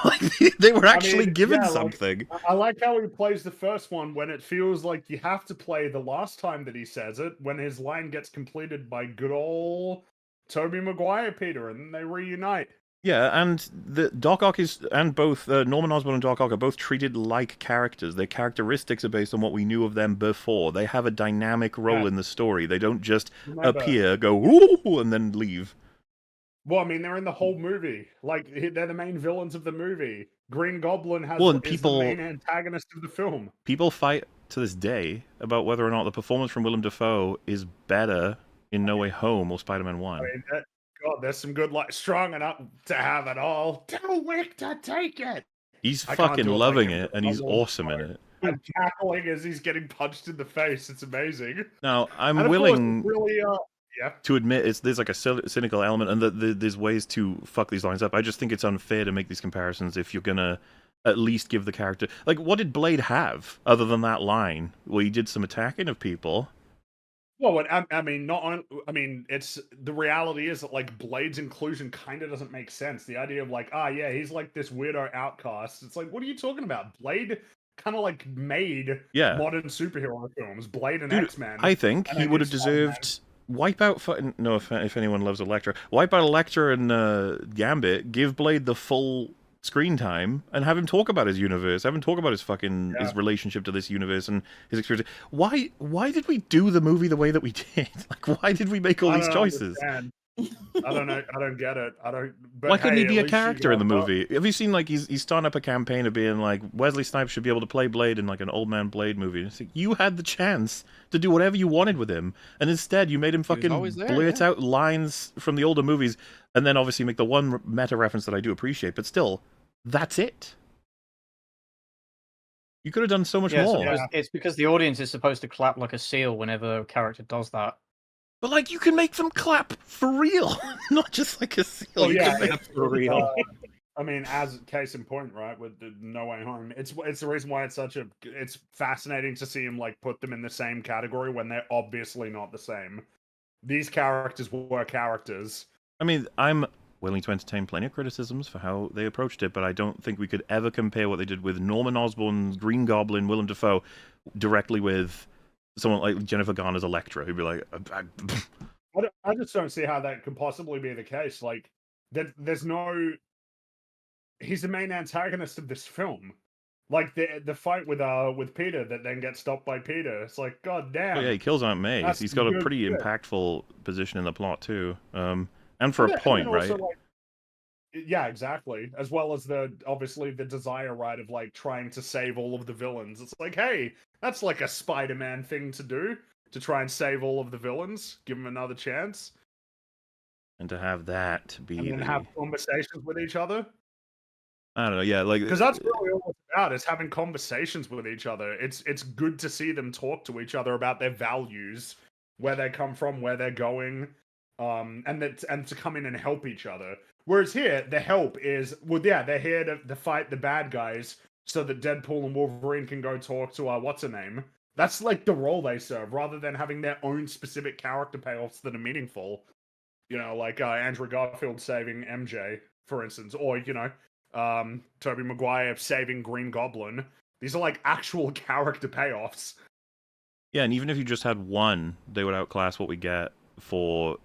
They were actually given something. I like how he plays the first one when it feels like you have to play the last time that he says it, when his line gets completed by good old Tobey Maguire Peter, and then they reunite. Yeah, and the Doc Ock and both Norman Osborn and Doc Ock are both treated like characters. Their characteristics are based on what we knew of them before. They have a dynamic role in the story. They don't just appear, go ooh, and then leave. Well, I mean, they're in the whole movie. Like, they're the main villains of the movie. Green Goblin is the main antagonist of the film. People fight to this day about whether or not the performance from Willem Dafoe is better in No Way Home or Spider-Man 1. I mean, God, there's some good, strong enough to have it all. Too weak to take it. He's fucking loving it, and he's awesome in it. And cackling as he's getting punched in the face. It's amazing. Now, I'm willing yeah. to admit there's like a cynical element, and that there's ways to fuck these lines up. I just think it's unfair to make these comparisons if you're gonna at least give the character... Like, what did Blade have, other than that line? Well, he did some attacking of people. Well, I mean, it's the reality is that Blade's inclusion kind of doesn't make sense. The idea of he's like this weirdo outcast. It's like, what are you talking about? Blade kind of made modern superhero films. Blade and X-Men. I think he would have deserved Wipeout. No, if anyone loves Elektra, Wipeout, Elektra, and Gambit. Give Blade the full screen time and have him talk about his universe, have him talk about his his relationship to this universe and his experience. Why did we do the movie the way that we did? Why did we make all these choices? I don't know. I don't get it. But why couldn't he be a character in the movie? Have you seen he's starting up a campaign of being Wesley Snipes should be able to play Blade in an old man Blade movie? And it's you had the chance to do whatever you wanted with him, and instead you made him fucking blurt out lines from the older movies, and then obviously make the one meta reference that I do appreciate, but still, that's it. You could have done so much more. It's because the audience is supposed to clap like a seal whenever a character does that. But you can make them clap for real, not just like a seal. Well, you can make them for real. I mean, as case in point, right, with the No Way Home, it's the reason why it's fascinating to see him put them in the same category when they're obviously not the same. These characters were characters. I mean, I'm willing to entertain plenty of criticisms for how they approached it, but I don't think we could ever compare what they did with Norman Osborn's Green Goblin, Willem Dafoe, directly with someone like Jennifer Garner's Elektra, who'd be like... I just don't see how that could possibly be the case. There's no... He's the main antagonist of this film. The fight with Peter that then gets stopped by Peter. It's god damn. Oh, yeah, he kills Aunt May. He's got a pretty impactful position in the plot, too. And for a point, right? Yeah, exactly. As well as obviously the desire, right, of trying to save all of the villains. It's hey, that's a Spider-Man thing to do, to try and save all of the villains, give them another chance. And to have that be and then have conversations with each other. I don't know, yeah, like because that's really all it's about is having conversations with each other. It's good to see them talk to each other about their values, where they come from, where they're going, and to come in and help each other. Whereas here, the help is they're here to fight the bad guys so that Deadpool and Wolverine can go talk to what's her name. That's like the role they serve, rather than having their own specific character payoffs that are meaningful. You know, like Andrew Garfield saving MJ, for instance, or Tobey Maguire saving Green Goblin. These are like actual character payoffs. Yeah, and even if you just had one, they would outclass what we get for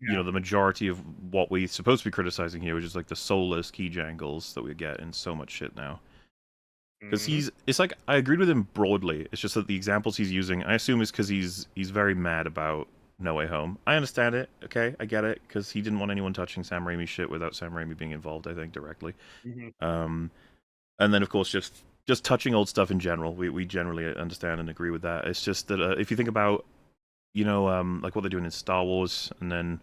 the majority of what we're supposed to be criticizing here, which is like the soulless key jangles that we get in so much shit now. Because it's like, I agreed with him broadly. It's just that the examples he's using, I assume, is because he's very mad about No Way Home. I understand it, okay? I get it, because he didn't want anyone touching Sam Raimi's shit without Sam Raimi being involved, I think, directly. And then, of course, just touching old stuff in general. We generally understand and agree with that. It's just that if you think about, like what they're doing in Star Wars, and then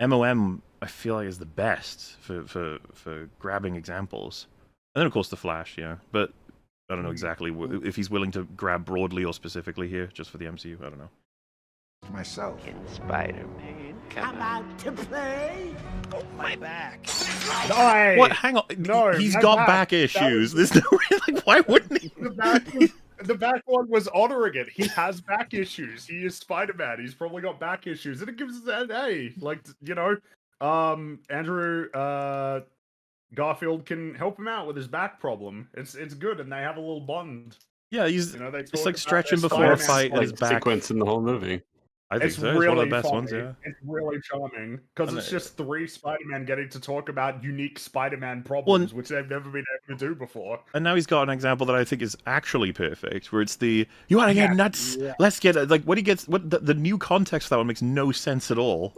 MOM, I feel like is the best for grabbing examples. And then, of course, The Flash, yeah. But I don't know exactly if he's willing to grab broadly or specifically here, just for the MCU. I don't know. Myself. In Spider-Man. Come out to play. Oh, my back. No, what? Hang on. No, he's got back issues. There's no like. Why wouldn't he? The back one was honoring it. He has back issues. He is Spider-Man. He's probably got back issues, and it gives us that. Hey, like Andrew Garfield can help him out with his back problem. It's good, and they have a little bond. Yeah, it's like stretching before a fight and his back sequence in the whole movie. I think so. It's one of the best ones, yeah. It's really charming because it's just three Spider-Man getting to talk about unique Spider-Man problems, which they've never been able to do before. And now he's got an example that I think is actually perfect, where it's you want to get nuts? Yeah. Let's get it. Like when he gets the new context for that one makes no sense at all.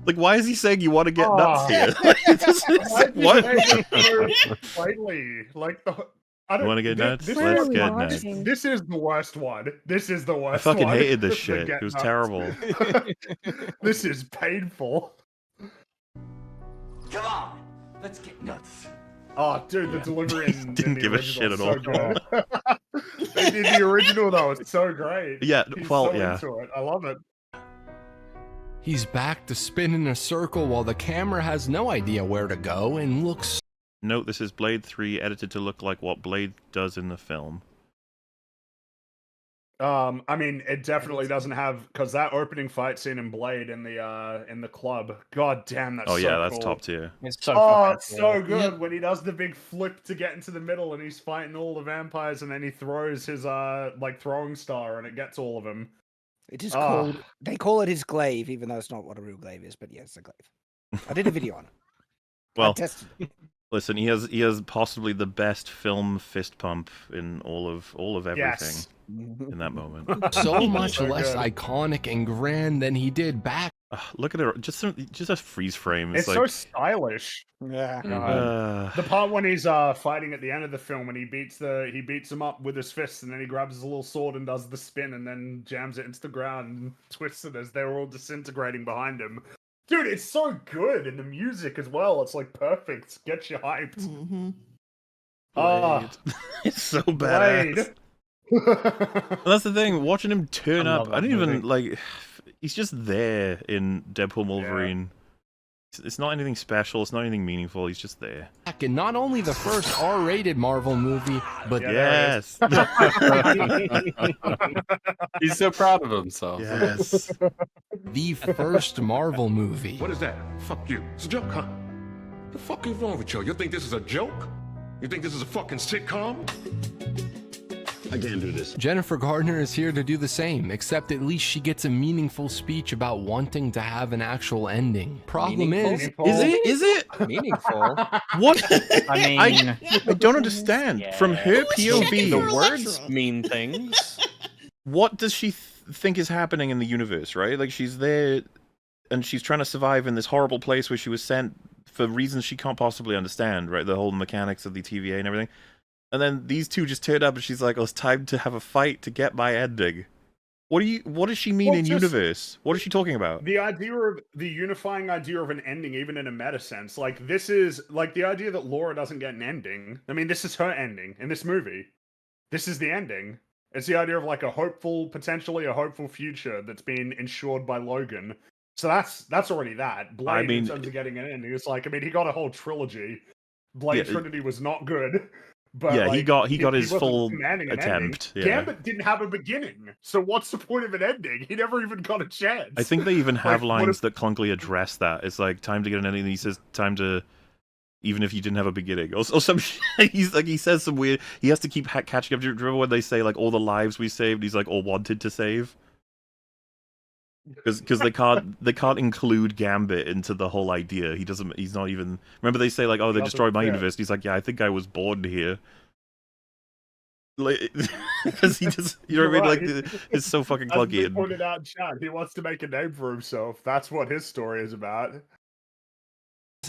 Like, why is he saying you want to get nuts here? What? Slightly, like the. You want to get nuts? Let's get nuts. This is the worst one. This is the worst one. I fucking one. hated this shit. It was terrible. This is painful. Come on, let's get nuts. Oh, dude, the delivery in didn't give a shit at all. They did the original though. It's so great. Yeah, He's well, so yeah. into it. I love it. He's back to spin in a circle while the camera has no idea where to go and looks. Note this is Blade 3 edited to look like what Blade does in the film. I mean, it definitely doesn't have because that opening fight scene in Blade in the club. God damn, that's that's cool. top tier. It's so it's so good when he does the big flip to get into the middle and he's fighting all the vampires and then he throws his throwing star and it gets all of them. It is called. They call it his glaive, even though it's not what a real glaive is. But yeah, it's a glaive. I did a video on it. Well, I tested it. Listen, he has possibly the best film fist pump in all of everything in that moment. So much less iconic and grand than he did back. Look at it, just a freeze frame. It's like, so stylish. Yeah. The part when he's fighting at the end of the film and he beats him up with his fists and then he grabs his little sword and does the spin and then jams it into the ground and twists it as they're all disintegrating behind him. Dude, it's so good, and the music as well. It's like perfect. Gets you hyped. It's so badass. That's the thing. Watching him turn up, I didn't even like. He's just there in Deadpool Wolverine. It's not anything special. It's not anything meaningful. He's just there. And not only the first R-rated Marvel movie, but yes, he's so proud of himself. Yes, the first Marvel movie. What is that? Fuck you. It's a joke, huh? The fuck is wrong with you? You think this is a joke? You think this is a fucking sitcom? I can't do this. Jennifer Gardner is here to do the same, except at least she gets a meaningful speech about wanting to have an actual ending. Problem is it meaningful? What? I mean, I don't understand. From her POV, the words mean things. What does she think is happening in the universe? Right? Like she's there, and she's trying to survive in this horrible place where she was sent for reasons she can't possibly understand. Right? The whole mechanics of the TVA and everything. And then these two just turned up and she's like, oh, it's time to have a fight to get my ending. What does she mean in universe? What is she talking about? The unifying idea of an ending, even in a meta sense. Like, this is like the idea that Laura doesn't get an ending. I mean, this is her ending in this movie. This is the ending. It's the idea of like potentially a hopeful future that's been ensured by Logan. So that's already that. Blade, in terms of getting an ending, it's like, I mean, he got a whole trilogy. Blade Trinity was not good. But yeah, like, he got his full attempt. Yeah. Gambit didn't have a beginning, so what's the point of an ending? He never even got a chance. I think they even have lines that clunkily address that. It's like, time to get an ending, and he says, time to, even if you didn't have a beginning. Or some shit. He says some weird, he has to keep catching up. Do you remember when they say, like, all the lives we saved, he's like, all wanted to save? Because they can't include Gambit into the whole idea. He's not even. Remember they say, like, oh, they destroyed my universe. He's like, yeah, I think I was born here. Because he just, you know what I mean? Like, it's so fucking clunky. As we pointed out in chat, he wants to make a name for himself. That's what his story is about.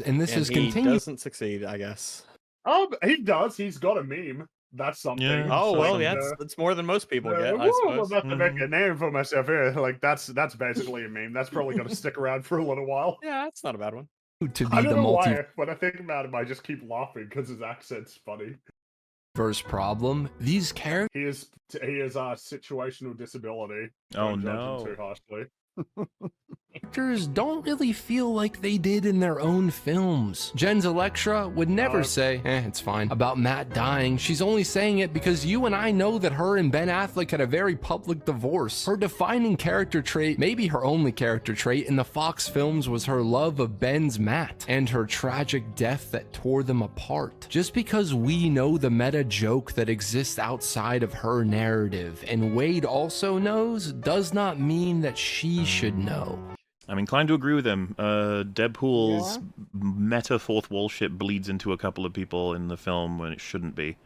And he doesn't succeed, I guess. Oh, he does. He's got a meme. That's something. Yeah. Oh well, yeah, that's more than most people get. I suppose. I'm about to make a name for myself here. Like that's basically a meme. That's probably going to stick around for a little while. Yeah, that's not a bad one. To be I don't the know why. When I think about him, I just keep laughing because his accent's funny. First problem: these characters. He is situational disability. Oh Don't judge him no! Too harshly. Characters don't really feel like they did in their own films. Jen's Elektra would never say, it's fine, about Matt dying. She's only saying it because you and I know that her and Ben Affleck had a very public divorce. Her defining character trait, maybe her only character trait in the Fox films, was her love of Ben's Matt and her tragic death that tore them apart. Just because we know the meta joke that exists outside of her narrative, and Wade also knows, does not mean that she should know. I'm inclined to agree with him. Deadpool's meta fourth wall shit bleeds into a couple of people in the film when it shouldn't be.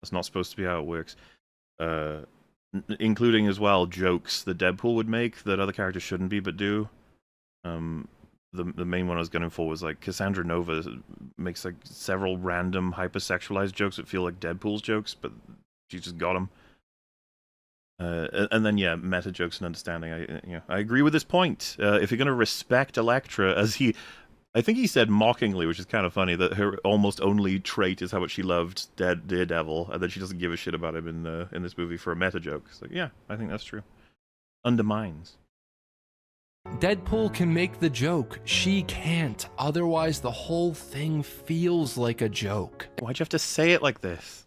That's not supposed to be how it works. Including as well jokes that Deadpool would make that other characters shouldn't be but do. The main one I was going for was like Cassandra Nova makes like several random hypersexualized jokes that feel like Deadpool's jokes, but she just got them. And then yeah, meta jokes and understanding. I agree with this point. If you're going to respect Elektra, as I think he said mockingly, which is kind of funny, that her almost only trait is how much she loved Daredevil, and then she doesn't give a shit about him in this movie for a meta joke. It's like, yeah, I think that's true. Undermines. Deadpool can make the joke. She can't. Otherwise, the whole thing feels like a joke. Why'd you have to say it like this?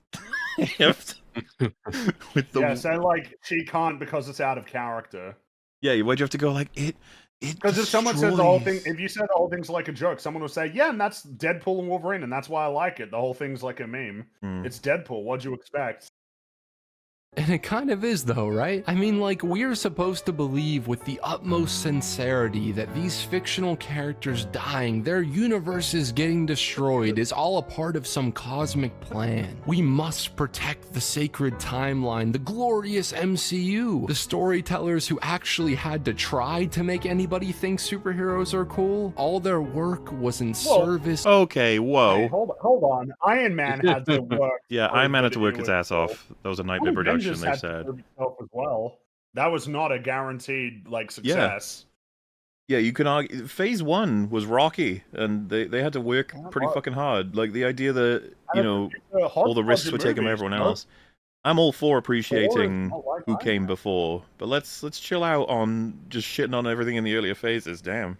So like she can't because it's out of character. Yeah, why'd you have to go like it? Because if someone said the whole thing, if you said the whole thing's like a joke, someone would say, "Yeah, and that's Deadpool and Wolverine, and that's why I like it. The whole thing's like a meme. It's Deadpool. What'd you expect?" And it kind of is though, right? I mean, like, we're supposed to believe with the utmost sincerity that these fictional characters dying, their universes getting destroyed, is all a part of some cosmic plan. We must protect the sacred timeline, the glorious MCU. The storytellers who actually had to try to make anybody think superheroes are cool, all their work was in service. Okay, whoa. Hey, hold on. Iron Man had to work. Yeah, Iron Man had to work his ass off. That was a nightmare production. They said as well. That was not a guaranteed like success. Yeah, you can argue Phase 1 was rocky, and they had to work pretty fucking hard. Like the idea that all the risks were taken by everyone else. I'm all for appreciating who came before, but let's chill out on just shitting on everything in the earlier phases. Damn.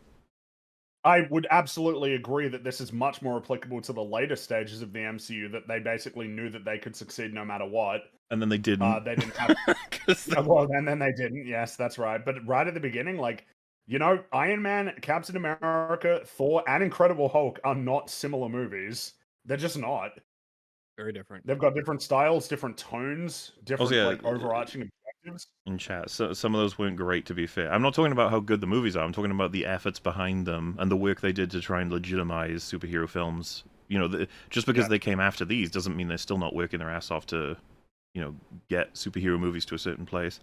I would absolutely agree that this is much more applicable to the later stages of the MCU, that they basically knew that they could succeed no matter what. And then they didn't. They didn't have... Well, and then they didn't, yes, that's right. But right at the beginning, like, Iron Man, Captain America, Thor, and Incredible Hulk are not similar movies. They're just not. Very different. They've got different styles, different tones, different overarching objectives. In chat, so some of those weren't great, to be fair. I'm not talking about how good the movies are. I'm talking about the efforts behind them and the work they did to try and legitimize superhero films. Just because they came after these doesn't mean they're still not working their ass off to, get superhero movies to a certain place.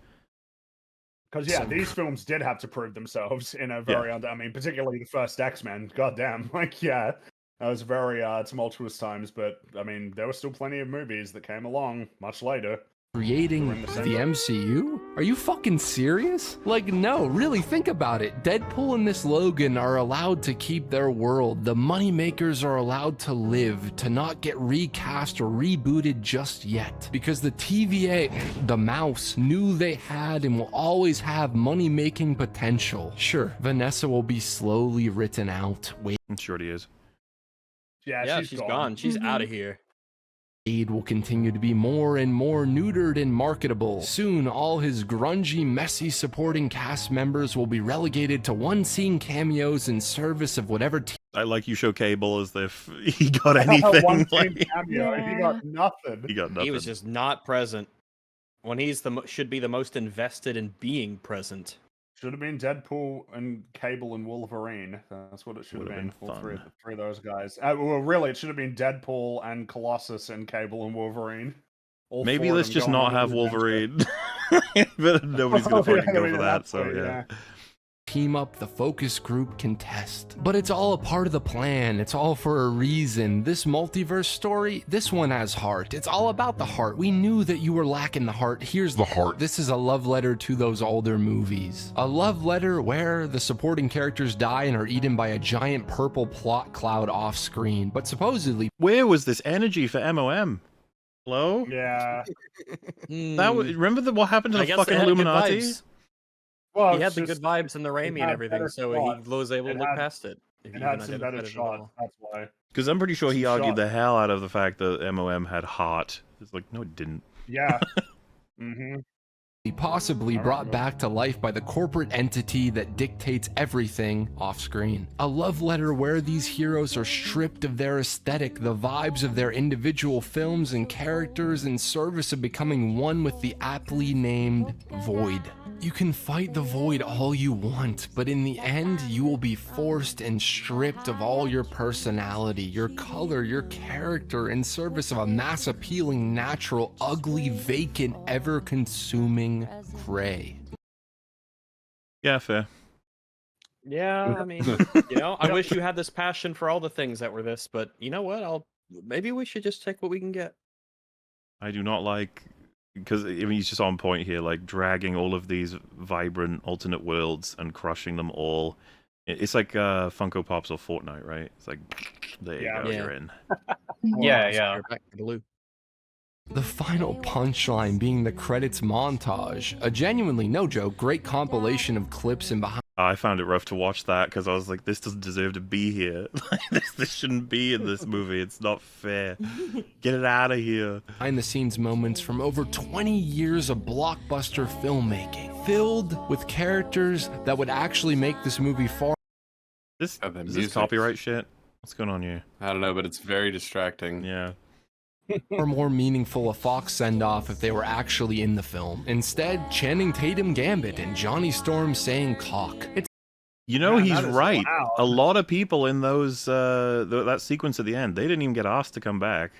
Because these films did have to prove themselves in a very particularly the first X-Men. Goddamn, that was very tumultuous times. But I mean, there were still plenty of movies that came along much later. creating the MCU? Are you fucking serious? Like, no, really think about it. Deadpool and Miss Logan are allowed to keep their world. The moneymakers are allowed to live, to not get recast or rebooted just yet. Because the TVA, the mouse, knew they had and will always have money-making potential. Sure, Vanessa will be slowly written out. Wait. I'm sure he is. Yeah, she's gone. She's out of here. Wade will continue to be more and more neutered and marketable. Soon, all his grungy, messy supporting cast members will be relegated to one-scene cameos in service of whatever I like you show Cable as if he got anything. One like, cameo. He got nothing. he got nothing. He was just not present when he's should be the most invested in being present. Should have been Deadpool and Cable and Wolverine. That's what it should have been. All three of those guys. Well, really, it should have been Deadpool and Colossus and Cable and Wolverine. Maybe let's just not have Wolverine. But nobody's gonna fucking go for that. So yeah. Team up the focus group can test. But it's all a part of the plan. It's all for a reason. This multiverse story, this one has heart. It's all about the heart. We knew that you were lacking the heart. Here's the heart. This is a love letter to those older movies. A love letter where the supporting characters die and are eaten by a giant purple plot cloud off screen. But supposedly, where was this energy for MOM? Hello? Yeah. Remember what happened to the fucking Illuminati? Well, he had the good vibes in the Raimi and everything, so he was able to look past it. It had some better shots, that's why. Because I'm pretty sure he argued the hell out of the fact that MOM had heart. It's like, no, it didn't. Yeah. Mm-hmm. Possibly brought back to life by the corporate entity that dictates everything off screen. A love letter where these heroes are stripped of their aesthetic, the vibes of their individual films and characters in service of becoming one with the aptly named Void. You can fight the Void all you want, but in the end, you will be forced and stripped of all your personality, your color, your character in service of a mass appealing, natural, ugly, vacant, ever-consuming gray. Yeah, fair. Yeah, I mean, I wish you had this passion for all the things that were this, but you know what? Maybe we should just take what we can get. I do not like, because I mean, he's just on point here, like dragging all of these vibrant alternate worlds and crushing them all. It's like Funko Pops or Fortnite, right? It's like, there you go, you're in. Yeah. Back to blue. The final punchline being the credits montage. A genuinely, no joke, great compilation of clips and behind. I found it rough to watch that because I was like, this doesn't deserve to be here. This shouldn't be in this movie. It's not fair. Get it out of here. Behind the scenes moments from over 20 years of blockbuster filmmaking, filled with characters that would actually make this movie far. Is this copyright shit? What's going on here? I don't know, but it's very distracting. Yeah. Or more meaningful a Fox send-off if they were actually in the film. Instead, Channing Tatum Gambit and Johnny Storm saying cock. He's right. Loud. A lot of people in those that sequence at the end, they didn't even get asked to come back.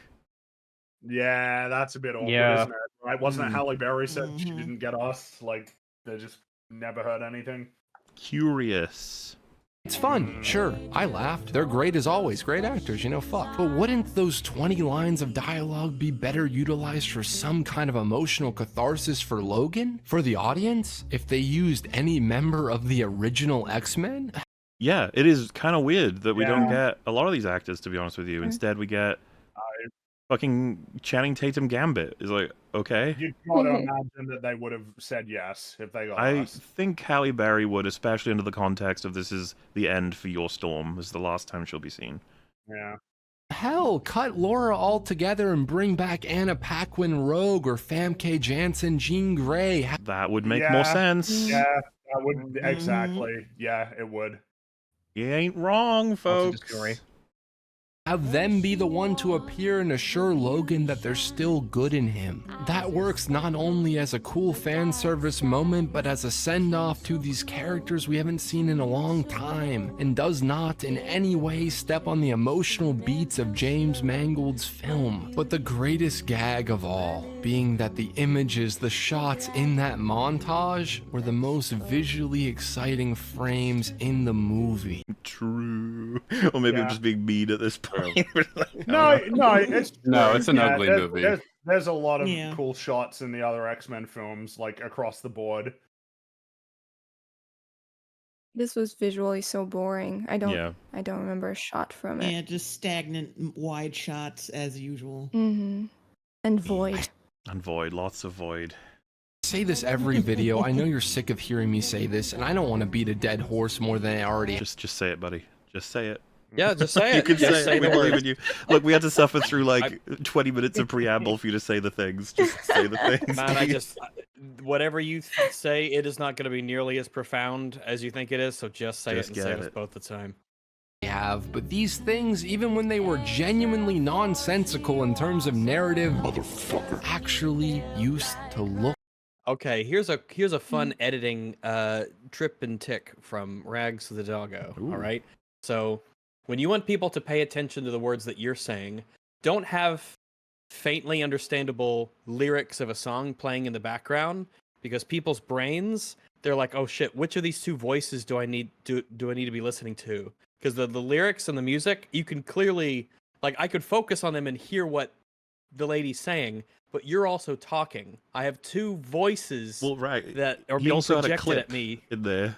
Yeah, that's a bit awkward, isn't it? Right? Wasn't it Halle Berry said she didn't get asked? Like, they just never heard anything. Curious. It's fun, sure. I laughed. They're great as always. Great actors, fuck. But wouldn't those 20 lines of dialogue be better utilized for some kind of emotional catharsis for Logan? For the audience? If they used any member of the original X-Men? Yeah, it is kind of weird that we don't get a lot of these actors, to be honest with you. Instead, we get fucking Channing Tatum Gambit. Is like, okay. You'd got to imagine that they would have said yes if they got asked. I think Halle Berry would, especially under the context of this is the end for your Storm. This is the last time she'll be seen. Yeah. Hell, cut Laura altogether and bring back Anna Paquin Rogue or Famke Janssen Jean Grey. That would make more sense. Yeah, that would exactly. Yeah, it would. You ain't wrong, folks. Have them be the one to appear and assure Logan that there's still good in him. That works not only as a cool fan service moment, but as a send-off to these characters we haven't seen in a long time, and does not in any way step on the emotional beats of James Mangold's film. But the greatest gag of all, being that the images, the shots in that montage, were the most visually exciting frames in the movie. True. Or maybe I'm just being mean at this point. No, it's an ugly movie. there's a lot of cool shots in the other X-Men films, like across the board. This was visually so boring. I don't Yeah. remember a shot from it. Yeah, just stagnant wide shots as usual. Mm-hmm. And void. And void, lots of void. Say this every video. I know you're sick of hearing me say this, and I don't want to beat a dead horse more than I already. Just say it, buddy. Just say it. Yeah, just say it. You can Just say it. We the believe words. in you. Look, we had to suffer through like 20 minutes of preamble for you to say the things. Just say the things. Man, whatever you say, it is not going to be nearly as profound as you think it is. So just say it and say it both the time. Have, but these things, even when they were genuinely nonsensical in terms of narrative, actually used to look. Okay, here's a fun editing trip and tick from Rags the Doggo. Ooh. All right, so when you want people to pay attention to the words that you're saying, don't have faintly understandable lyrics of a song playing in the background, because people's brains, they're like, oh shit, which of these two voices do I need to be listening to? Because the lyrics and the music, you can clearly, like, I could focus on them and hear what the lady's saying, but you're also talking. I have two voices that are He being also had a projected clip at me. in there.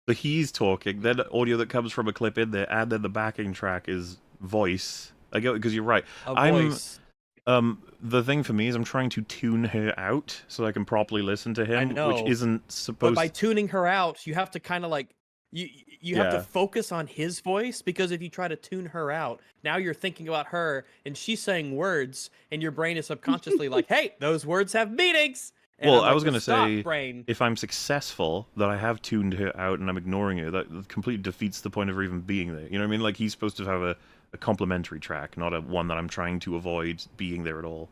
So he's talking, then audio that comes from a clip in there, and then the backing track is voice. I get it, because you're right. Voice. The thing for me is I'm trying to tune her out so I can properly listen to him, which isn't supposed. But by tuning her out, you have to kind of like you have to focus on his voice, because if you try to tune her out, now you're thinking about her and she's saying words, and your brain is subconsciously like, "Hey, those words have meanings." And Well, I'm I like, was going to "Stop, say, brain." if I'm successful, that I have tuned her out and I'm ignoring her, that completely defeats the point of her even being there. You know what I mean? Like, he's supposed to have a complementary track, not a one that I'm trying to avoid being there at all.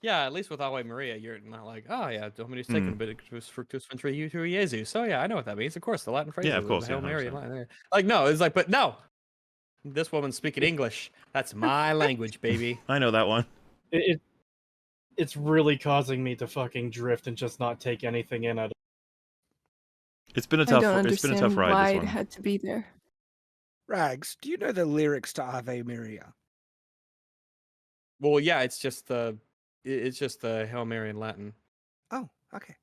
Yeah, at least with Ave Maria, you're not like, oh yeah, Dominus tecum benedictus fructus ventri uteri Jesus. So yeah, I know what that means. Of course, the Latin phrase. Yeah, of course. The Hail Yeah, Mary. 100%. Like, no, it's like, but no, this woman's speaking English. That's my language, baby. I know that one. It's really causing me to fucking drift and just not take anything in at all. It's been a tough ride. This why it one. had to be there. Rags, do you know the lyrics to Ave Maria? Well, yeah, it's just the Hail Mary in Latin. Oh, okay.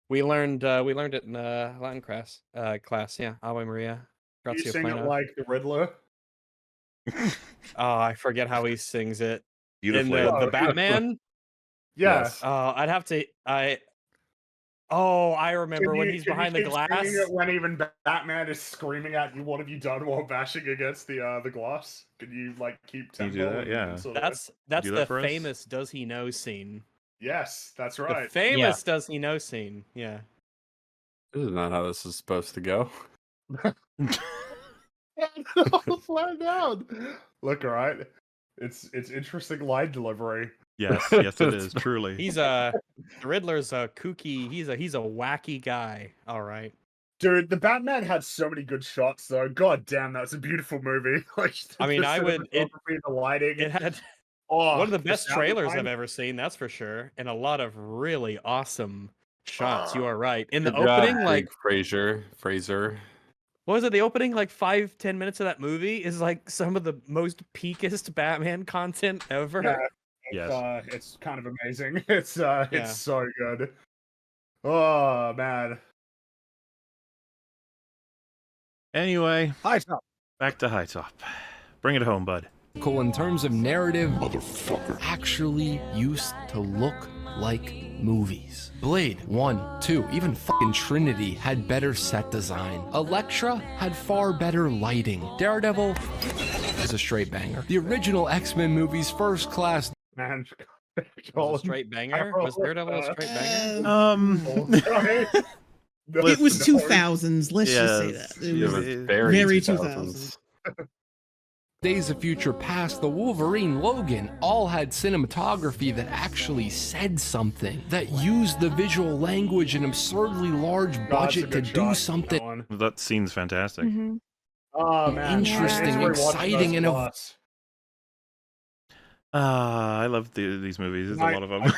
We learned it in Latin class. Yeah, Ave Maria. You Grazia sing it plena. like the Riddler. Oh, I forget how he sings it. Beautifully. In the Batman. Yes. I'd have to. I remember when he's behind the glass. When even Batman is screaming at you, "What have you done?" while bashing against the glass. Can you like keep tempo? Can you do that? Yeah. That's the famous "Does he know" scene. Yes, that's right. The famous "Does he know" scene. Yeah. This is not how this is supposed to go. Flat down. Look, all right. It's interesting line delivery. Yes, yes, it is truly. He's the Riddler's a kooky. He's a wacky guy. All right. Dude, the Batman had so many good shots, though. God damn, that's a beautiful movie. Like, I mean, the lighting. It had one of the best trailers I've ever seen. That's for sure, and a lot of really awesome shots. You are right. In the opening, like Fraser. What was it? The opening, like 5-10 minutes of that movie is like some of the most peakest Batman content ever. Yeah, it's kind of amazing. It's so good. Oh man. Anyway, HiTop. Back to HiTop. Bring it home, bud. Cool in terms of narrative, actually used to look like movies. Blade 1, 2, even fucking Trinity had better set design. Elektra had far better lighting. Daredevil is a straight banger. The original X-Men movies, first class. Man, was a straight banger? Was Daredevil a straight banger? It was 2000s. Let's just say that. It was very 2000s. Days of Future Past, the Wolverine, Logan, all had cinematography that actually said something, that used the visual language and absurdly large budget to do something. That scene's fantastic. Mm-hmm. Oh man, interesting, exciting, and I love these movies. It's a lot of them.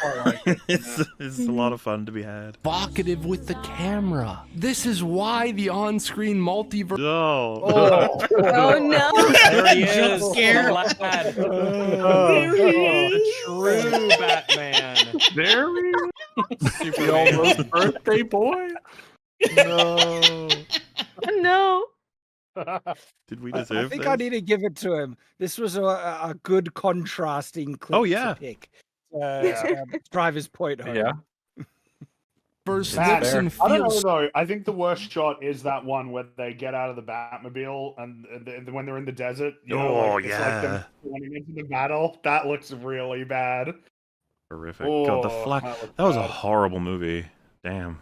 It's a lot of fun to be had. Evocative with the camera. This is why the on-screen multiverse. Oh, Oh no! There he is. Jump scare. The lad. The true Batman. There he is. Superman. The almost birthday boy. No. No. Did we I deserve think this? I need to give it to him. This was a good contrasting clip Oh, yeah. to pick. To drive his point home. Yeah. First Bad. looks and I don't know feels. though. I think the worst shot is that one where they get out of the Batmobile and when they're in the desert. You know, Oh, like, it's like them running into the battle. That looks really bad. Horrific. God, the Oh, flag. that That was a bad. horrible movie. Damn.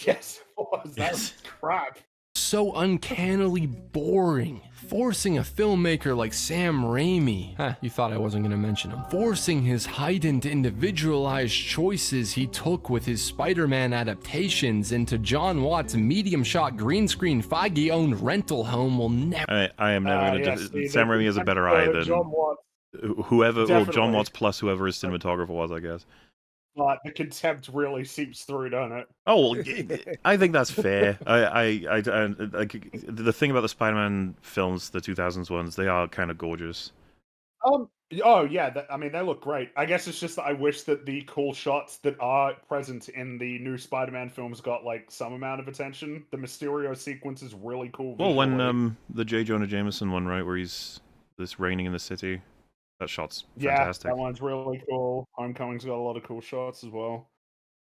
Yes, it was. That was crap. So uncannily boring, forcing a filmmaker like Sam Raimi, you thought I wasn't gonna mention him, forcing his heightened individualized choices he took with his Spider-Man adaptations into John Watt's medium shot green screen Feige-owned rental home will never. I am never going to. Sam Raimi has a better eye than John Watts, whoever. Well, John Definitely. Watts plus whoever his cinematographer was, I guess. but the contempt really seeps through, don't it? Oh, well, I think that's fair. I like the thing about the Spider-Man films, the 2000s ones, they are kind of gorgeous. Oh yeah, I mean they look great. I guess it's just that I wish that the cool shots that are present in the new Spider-Man films got like some amount of attention. The Mysterio sequence is really cool. Well, when visually. the J. Jonah Jameson one, right, where he's this raining in the city, that shot's yeah, fantastic. that one's really cool. Homecoming's got a lot of cool shots as well.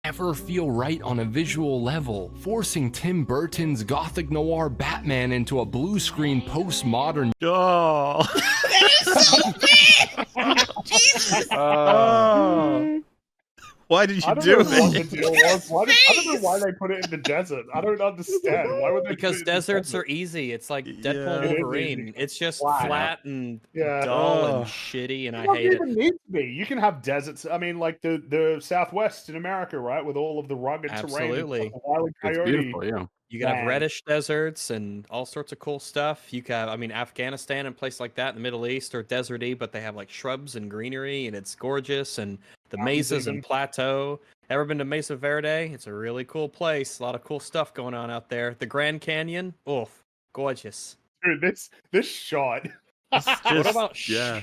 Ever feel right on a visual level, forcing Tim Burton's gothic noir Batman into a blue screen postmodern. Oh. Jesus. Why did you I don't do know what the it? deal was. I don't know why they put it in the desert. I don't understand. Why would they? Because put it in the deserts desert? are easy. It's like Deadpool Yeah. and It is Wolverine. easy. It's just Flat. flat and Yeah. dull Oh. and shitty, and It I doesn't hate it. even need to be. You can have deserts. I mean, like the Southwest in America, right, with all of the rugged terrain. Absolutely. And stuff, the Wile E. It's Coyote. beautiful, yeah. You can have Dang. reddish deserts and all sorts of cool stuff. You can have, I mean, Afghanistan and places like that in the Middle East are deserty, but they have like shrubs and greenery, and it's gorgeous. And the Mountains mesas even. and plateau. Ever been to Mesa Verde? It's a really cool place. A lot of cool stuff going on out there. The Grand Canyon, oof, gorgeous. Dude, this shot. It's What just, about yeah.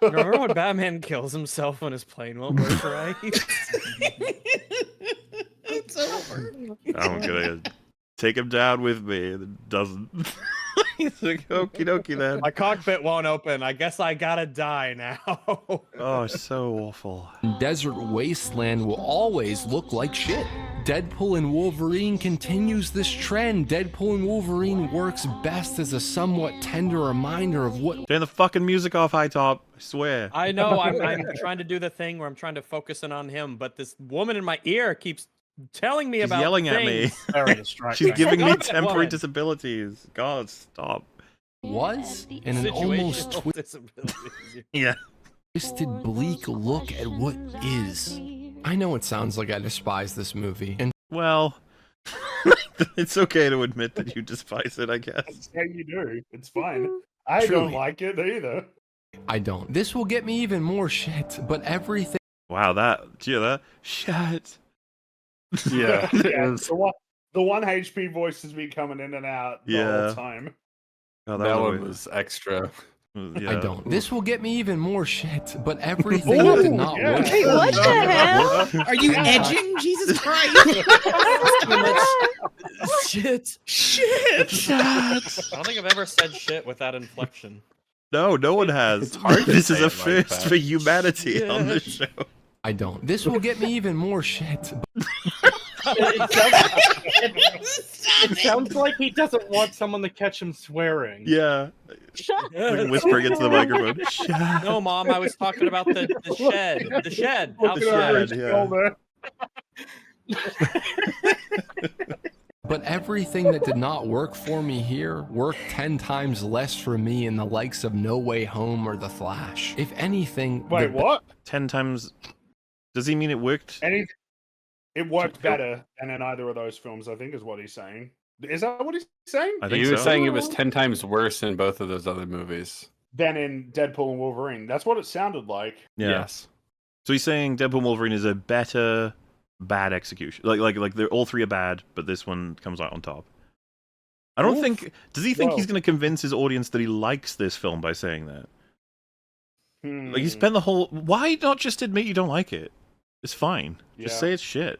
Remember when Batman kills himself when his plane won't work right? It's over. I'm gonna take him down with me, and it doesn't. He's like, okie dokie then. My cockpit won't open. I guess I gotta die now. Oh, so awful. Desert wasteland will always look like shit. Deadpool and Wolverine continues this trend. Deadpool and Wolverine works best as a somewhat tender reminder of what. Turn the fucking music off, HiTop. I swear. I know. I'm trying to do the thing where I'm trying to focus in on him, but this woman in my ear keeps telling me She's about yelling at things. me. Very distracting. She's giving me Stop it, temporary woman. disabilities. God, stop. Was in an almost Situational disabilities. Yeah. twisted, bleak look at what is. I know it sounds like I despise this movie, and Well, it's okay to admit that you despise it, I guess. Yeah, you do. It's fine. I Truly. don't like it either. I don't. This will get me even more shit, but everything. Wow, do you hear that? Shit. Yeah. Yeah, the one HP voice has been coming in and out the Yeah. whole time. Oh, That was one a- was extra. Yeah. I don't. This will get me even more shit, but everything that did not yeah. work. Wait, what the hell? Are you edging? Jesus Christ. Shit. Shit. I don't think I've ever said shit with that inflection. No, no one has. It's hard to This is say a it like first that. for humanity on this show. I don't. This will get me even more shit. It sounds like he doesn't want someone to catch him swearing. Yeah. Whispering into the microphone. Shut. No, Mom, I was talking about the shed. The shed. Looking over his shed, yeah. shoulder. But everything that did not work for me here worked 10 times less for me in the likes of No Way Home or The Flash. If anything, Wait, the- what? 10 times. Does he mean it worked? It worked better than in either of those films, I think, is what he's saying. Is that what he's saying? I think He was so. saying it was 10 times worse in both of those other movies. than in Deadpool and Wolverine. That's what it sounded like. Yeah. Yes. So he's saying Deadpool and Wolverine is a better bad execution. Like they're all three are bad, but this one comes out on top. I don't think. Does he think he's going to convince his audience that he likes this film by saying that? Like he spent the whole. Why not just admit you don't like it? It's fine. Just say it's shit.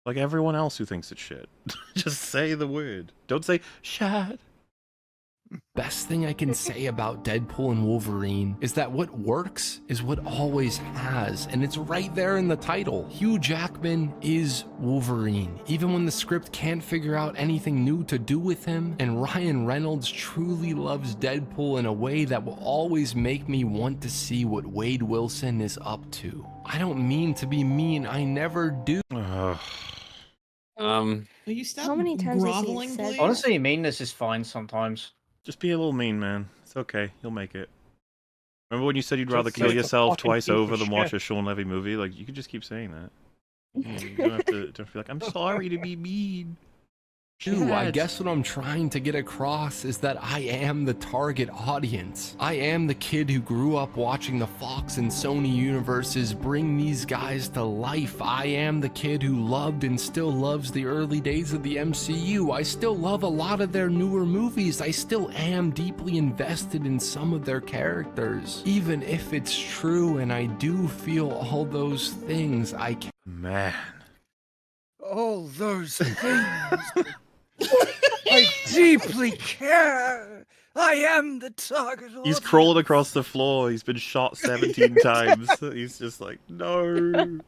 Like everyone else who thinks it's shit. Just say the word. Don't say shit. Best thing I can say about Deadpool and Wolverine is that what works is what always has, and it's right there in the title. Hugh Jackman is Wolverine, even when the script can't figure out anything new to do with him, and Ryan Reynolds truly loves Deadpool in a way that will always make me want to see what Wade Wilson is up to. I don't mean to be mean, I never do. Will you stop How many times has he groveling, said please? Honestly, meanness is fine sometimes. Just be a little mean, man. It's okay. You'll make it. Remember when you said you'd rather Just kill say it's a yourself fucking twice piece of over than watch shit. a Sean Levy movie? Like, you could just keep saying that. You don't have to be like, I'm sorry to be mean. I guess what I'm trying to get across is that I am the target audience. I am the kid who grew up watching the Fox and Sony universes bring these guys to life. I am the kid who loved and still loves the early days of the MCU. I still love a lot of their newer movies. I still am deeply invested in some of their characters. Even if it's true and I do feel all those things, I can't. Man. All those things. I deeply care. I am the target. He's crawled across the floor. He's been shot 17 times. He's just like, no.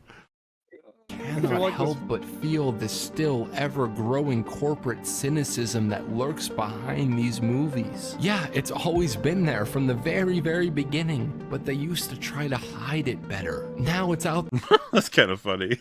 Cannot help but feel the still ever-growing corporate cynicism that lurks behind these movies. Yeah, it's always been there from the very, very beginning, but they used to try to hide it better. Now it's out. That's kind of funny.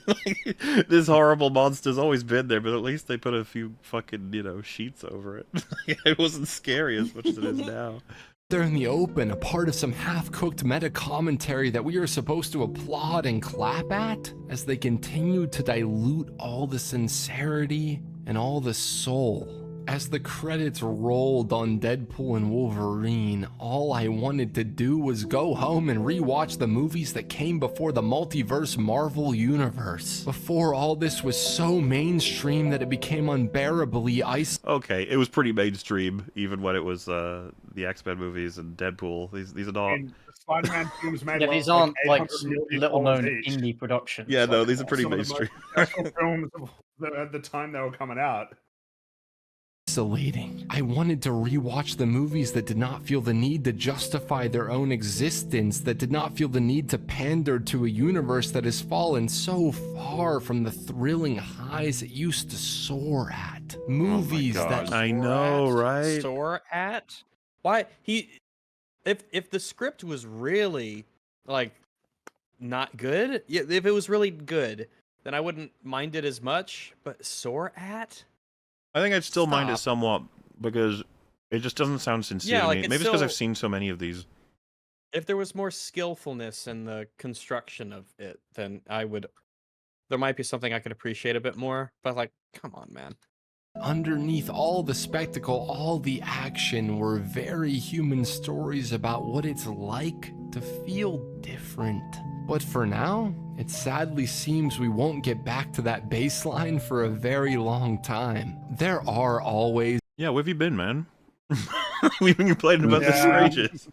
This horrible monster's always been there, but at least they put a few fucking, sheets over it. It wasn't scary as much as it is now. They're in the open, a part of some half-cooked meta-commentary that we are supposed to applaud and clap at as they continue to dilute all the sincerity and all the soul. As the credits rolled on Deadpool and Wolverine, all I wanted to do was go home and rewatch the movies that came before the Multiverse Marvel Universe. Before all this was so mainstream that it became unbearably Okay, it was pretty mainstream, even when it was the X-Men movies and Deadpool. These are not... Spider-Man films made Yeah, these aren't like $800 million little-known each. indie productions. Yeah, no, Like, these are pretty Some of the mainstream. most successful films at the time they were coming out. isolating. I wanted to rewatch the movies that did not feel the need to justify their own existence, that did not feel the need to pander to a universe that has fallen so far from the thrilling highs it used to soar at. Movies that I know, right? Soar at? Why if the script was really like not good, yeah, if it was really good, then I wouldn't mind it as much. But soar at? I think I'd still mind it somewhat because it just doesn't sound sincere to me. Maybe it's because I've seen so many of these. If there was more skillfulness in the construction of it, then there might be something I could appreciate a bit more. But like, come on, man. underneath all the spectacle, all the action, were very human stories about what it's like to feel different. But for now, it sadly seems we won't get back to that baseline for a very long time. There are always... Yeah, where have you been, man? We've been complaining about this for ages.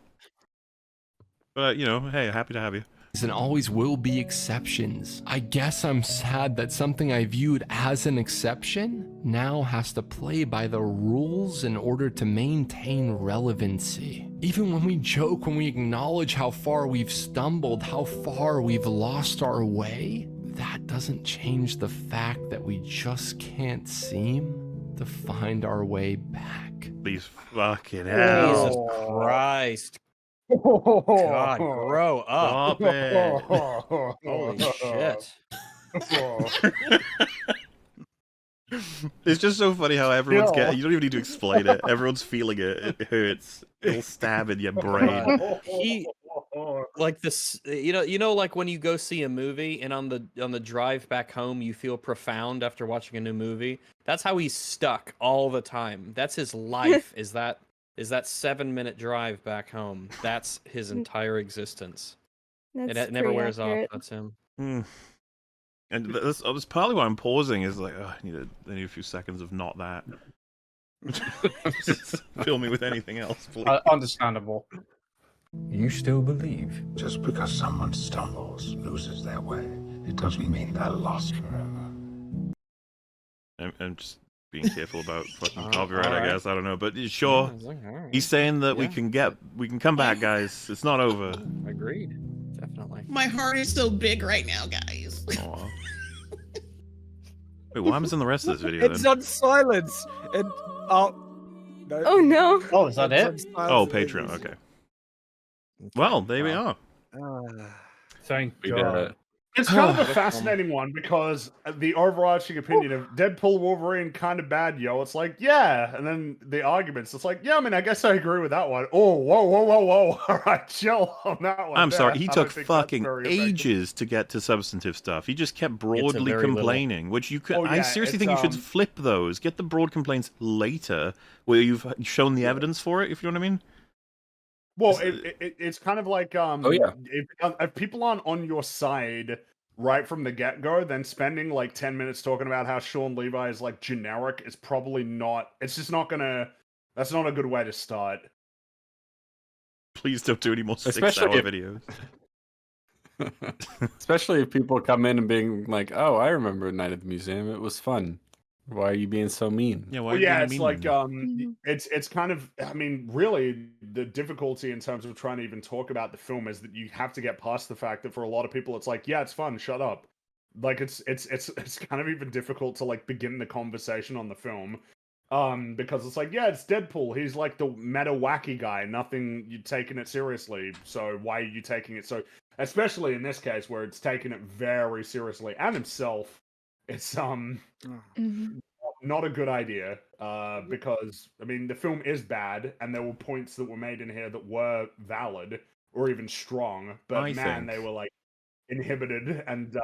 But, you know, hey, happy to have you. And always will be exceptions. I guess I'm sad that something I viewed as an exception now has to play by the rules in order to maintain relevancy. Even when we joke, when we acknowledge how far we've stumbled, how far we've lost our way, that doesn't change the fact that we just can't seem to find our way back. These fucking hell. Jesus Christ. God, grow up. Stop it. Holy shit. It's just so funny how everyone's getting... You don't even need to explain it. Everyone's feeling it. It hurts. It'll stab in your brain. Like this, you know, like when you go see a movie and on the drive back home, you feel profound after watching a new movie. That's how he's stuck all the time. That's his life. Is that is that 7-minute drive back home. That's his entire existence. It never wears off. That's him. And that's partly why I'm pausing. Is like, I need a few seconds of not that. Just fill me with anything else, please. Understandable. You still believe? Just because someone stumbles, loses their way, it doesn't mean they're lost forever. I'm just being careful about fucking copyright, I guess. I don't know, but sure. He's saying that we can come back, guys. It's not over. Agreed. Definitely. My heart is so big right now, guys. Oh. Wait, what happens in the rest of this video? It's on silence. And no. Oh no. Oh, is that it? Oh, Patreon. Okay. Well, there we are. Thank We did God. it. It's kind of a fascinating one because the overarching opinion of Deadpool Wolverine kind of bad, yo. It's like, yeah. And then the arguments, it's like, yeah, I mean, I guess I agree with that one. Oh, whoa. All right, chill on that one. I'm sorry, there. he I took don't think that's fucking very effective. ages to get to substantive stuff. He just kept broadly very complaining, which you could. Oh, yeah, I seriously think you should flip those. Get the broad complaints later, where you've shown the evidence for it. If you know what I mean. Well, it's kind of like if people aren't on your side right from the get-go, then spending like 10 minutes talking about how Sean Levi is like generic is probably not. It's just not gonna. That's not a good way to start. Please don't do any more Especially 6-hour if- videos. Especially if people come in and being like, "Oh, I remember Night at the Museum. It was fun. Why are you being so mean?" Yeah, why? Well, yeah, it's like Mm-hmm. it's kind of. I mean, really, the difficulty in terms of trying to even talk about the film is that you have to get past the fact that for a lot of people, it's like, yeah, it's fun. Shut up. Like it's kind of even difficult to like begin the conversation on the film, because it's like, yeah, it's Deadpool. He's like the meta wacky guy. Nothing, you're taking it seriously. So why are you taking it so? Especially in this case where it's taking it very seriously and himself. It's not a good idea, because I mean the film is bad, and there were points that were made in here that were valid or even strong, but they were like inhibited and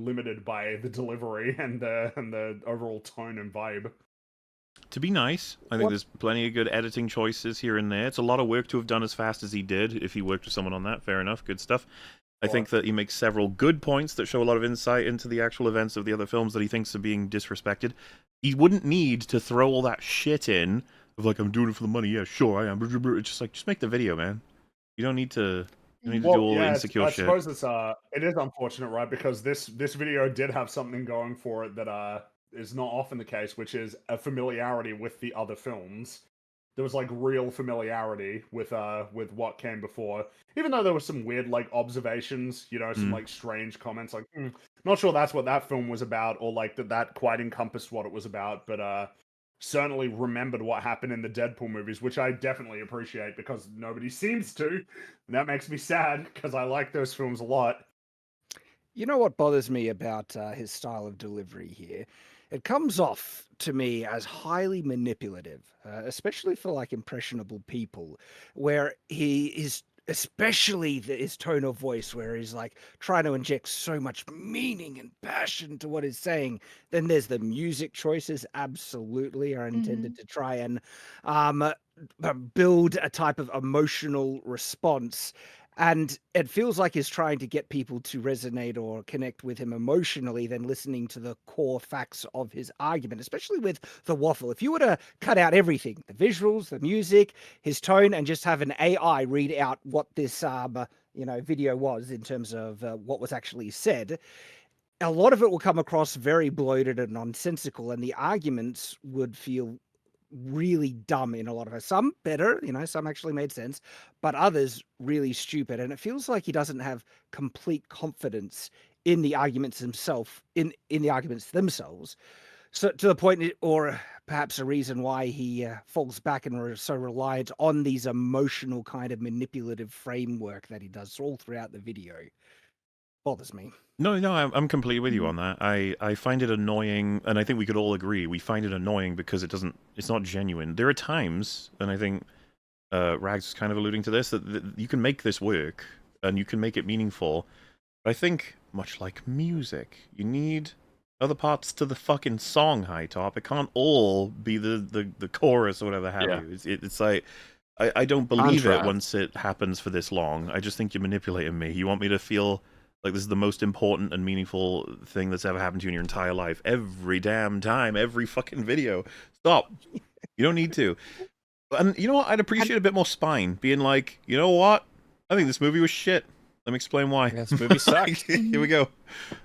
limited by the delivery and the overall tone and vibe. To be nice, I think there's plenty of good editing choices here and there. It's a lot of work to have done as fast as he did. If he worked with someone on that, fair enough, good stuff. I think that he makes several good points that show a lot of insight into the actual events of the other films that he thinks are being disrespected. He wouldn't need to throw all that shit in of like, I'm doing it for the money. Yeah, sure, I am. It's just like, just make the video, man. You don't need to. You don't need to do all the insecure shit. I suppose it is unfortunate, right? Because this video did have something going for it that is not often the case, which is a familiarity with the other films. There was like real familiarity with what came before, even though there were some weird like observations, you know, some like strange comments, like not sure that's what that film was about, or like that quite encompassed what it was about, but certainly remembered what happened in the Deadpool movies, which I definitely appreciate because nobody seems to, and that makes me sad because I like those films a lot. You know what bothers me about his style of delivery here? It comes off to me as highly manipulative, especially for like impressionable people, where he is, especially his tone of voice, where he's like trying to inject so much meaning and passion to what he's saying. Then there's the music choices, absolutely are intended to try and build a type of emotional response. And it feels like he's trying to get people to resonate or connect with him emotionally than listening to the core facts of his argument, especially with the waffle. If you were to cut out everything, the visuals, the music, his tone, and just have an AI read out what this video was in terms of what was actually said, a lot of it will come across very bloated and nonsensical, and the arguments would feel really dumb in a lot of it. Some better, some actually made sense, but others really stupid. And it feels like he doesn't have complete confidence in the arguments in the arguments themselves. So to the point, or perhaps a reason why he falls back and is so reliant on these emotional kind of manipulative framework that he does all throughout the video. Bothers me. No, I'm completely with you on that. I find it annoying, and I think we could all agree, we find it annoying because it's not genuine. There are times, and I think Rags is kind of alluding to this, that you can make this work, and you can make it meaningful. But I think, much like music, you need other parts to the fucking song, High Top. It can't all be the chorus or whatever have you. It's like, I don't believe it once it happens for this long. I just think you're manipulating me. You want me to feel like this is the most important and meaningful thing that's ever happened to you in your entire life. Every damn time, every fucking video. Stop. You don't need to. And you know what? I'd appreciate a bit more spine. Being like, you know what? I think this movie was shit. Let me explain why. This movie sucked. Here we go.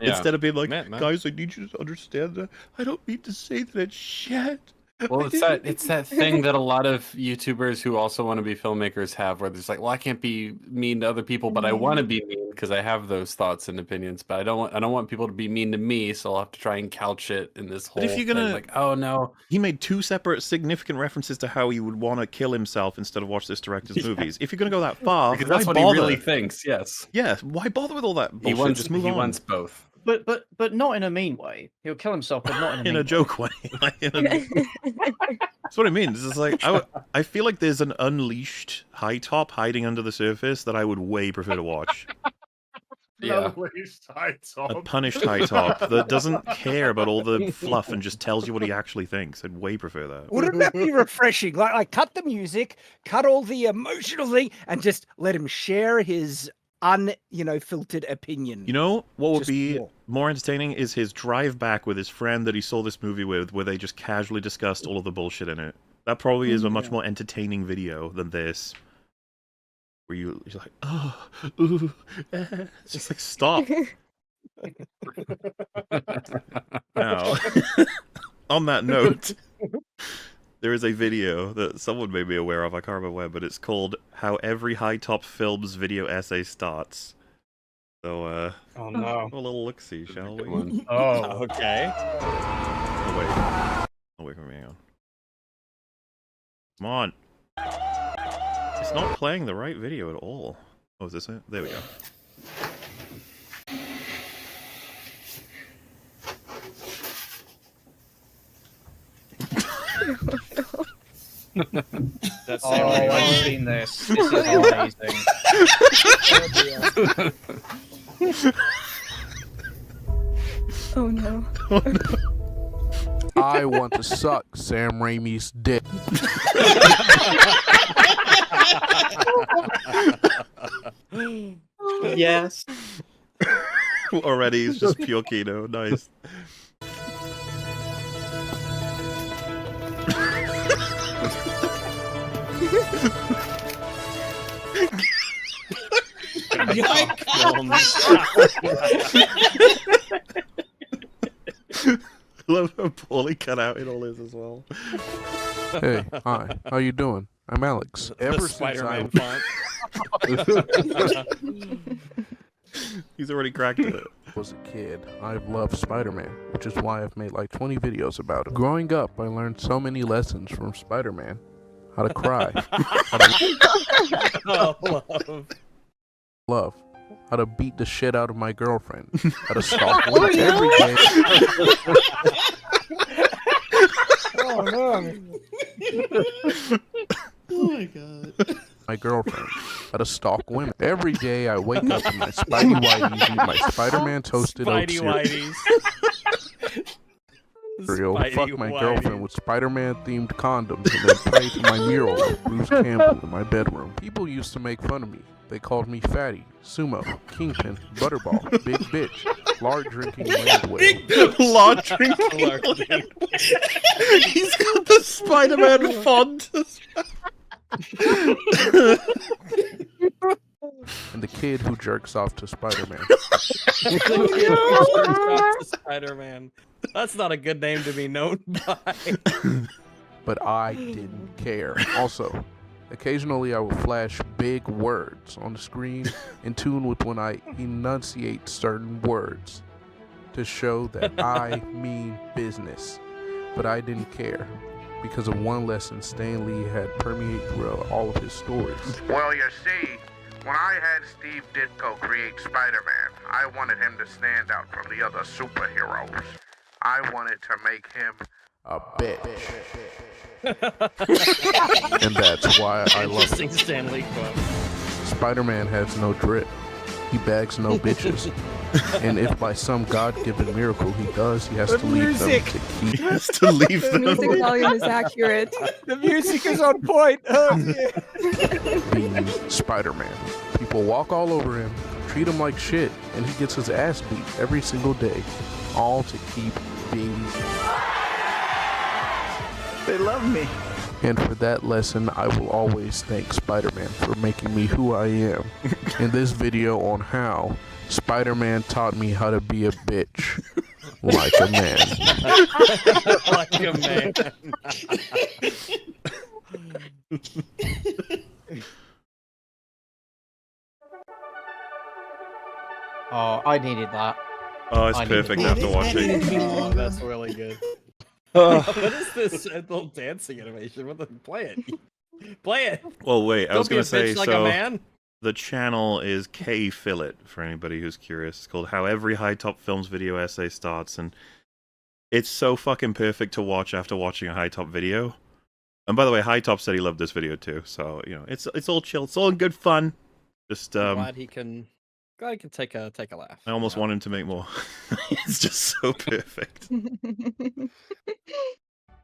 Yeah. Instead of being like, Man. guys, I need you to understand that I don't mean to say that it's shit. Well, it's that thing that a lot of YouTubers who also want to be filmmakers have, where there's like, well, I can't be mean to other people, but I want to be mean because I have those thoughts and opinions, but I don't want people to be mean to me, so I'll have to try and couch it in this whole But if you're gonna, thing. Like, oh no, he made 2 separate significant references to how he would want to kill himself instead of watch this director's movies. If you're gonna go that far, because that's why what bother? he really thinks. Yes. Yeah. Why bother with all that bullshit? Just move on. He wants both. But not in a mean way. He'll kill himself, but not in a mean In a joke way. That's what I mean. This is like I feel like there's an unleashed High Top hiding under the surface that I would way prefer to watch. Yeah. Unleashed High Top. A punished High Top that doesn't care about all the fluff and just tells you what he actually thinks. I'd way prefer that. Wouldn't that be refreshing? Like cut the music, cut all the emotional thing, and just let him share his filtered opinion. You know what would Just be more entertaining is his drive back with his friend that he saw this movie with, where they just casually discussed all of the bullshit in it. That probably is a much more entertaining video than this, where you're like, oh, ooh, it's just like, stop. Now, on that note, there is a video that someone made me aware of, I can't remember where, but it's called How Every High Top Films Video Essay Starts. So, Oh no. have a little look-see, shall we? Oh, okay. Oh, wait. Oh, wait for me, hang on. Come on. It's not playing the right video at all. Oh, is this it? There we go. That's I've seen this. This is amazing. Oh no. I want to suck Sam Raimi's dick. Yes. Already, it's just pure Kino. Nice. I love how poorly cut out it all is as well. Hey, hi, how you doing? I'm Alex. Ever since Spider-Man I He's already cracked it. was a kid, I've loved Spider-Man, which is why I've made like 20 videos about it. Growing up, I learned so many lessons from Spider-Man. How to cry. Love. How to beat the shit out of my girlfriend. How to stalk women every day. Oh no. Oh my god. My girlfriend. How to stalk women. Every day I wake up in my Spidey Whiteys, eat my Spider-Man toasted oat cereal, fuck my girlfriend with Spider-Man themed condoms, and then pray to my mural of Bruce Campbell in my bedroom. People used to make fun of me. They called me Fatty, Sumo, Kingpin, Butterball, Big Bitch, Large Drinking Land Whale. Large Drinking Land Whale. He's got the Spider-Man font. And the kid who jerks off to Spider-Man. Spider-Man. That's not a good name to be known by. But I didn't care. Also, occasionally I will flash big words on the screen in tune with when I enunciate certain words to show that I mean business. But I didn't care because of one lesson Stan Lee had permeate throughout all of his stories. Well, you see, when I had Steve Ditko create Spider-Man, I wanted him to stand out from the other superheroes. I wanted to make him a bitch. And that's why I love him. Stanley quote. Spider-Man has no drip. He bags no bitches. And if by some God-given miracle he does, he has to leave them to keep. He has to leave The them. music volume is accurate. The music is on point. Oh, dear. Being Spider-Man. People walk all over him, treat him like shit, and he gets his ass beat every single day. All to keep being... They love me. And for that lesson, I will always thank Spider-Man for making me who I am. In this video on how Spider-Man taught me how to be a bitch. Like a man. Like a man. Oh, I needed that. Oh, it's perfect after watching. Oh, that's really good. What is this little dancing animation? What the play it? Play it. Well, wait. I was going to say, like so a man? the channel is K Fillet for anybody who's curious. It's called How Every High Top Films Video Essay Starts, and it's so fucking perfect to watch after watching a High Top video. And by the way, High Top said he loved this video too, so you know it's all chill. It's all in good fun. Just Glad he can take a laugh. I almost want him to make more. It's just so perfect.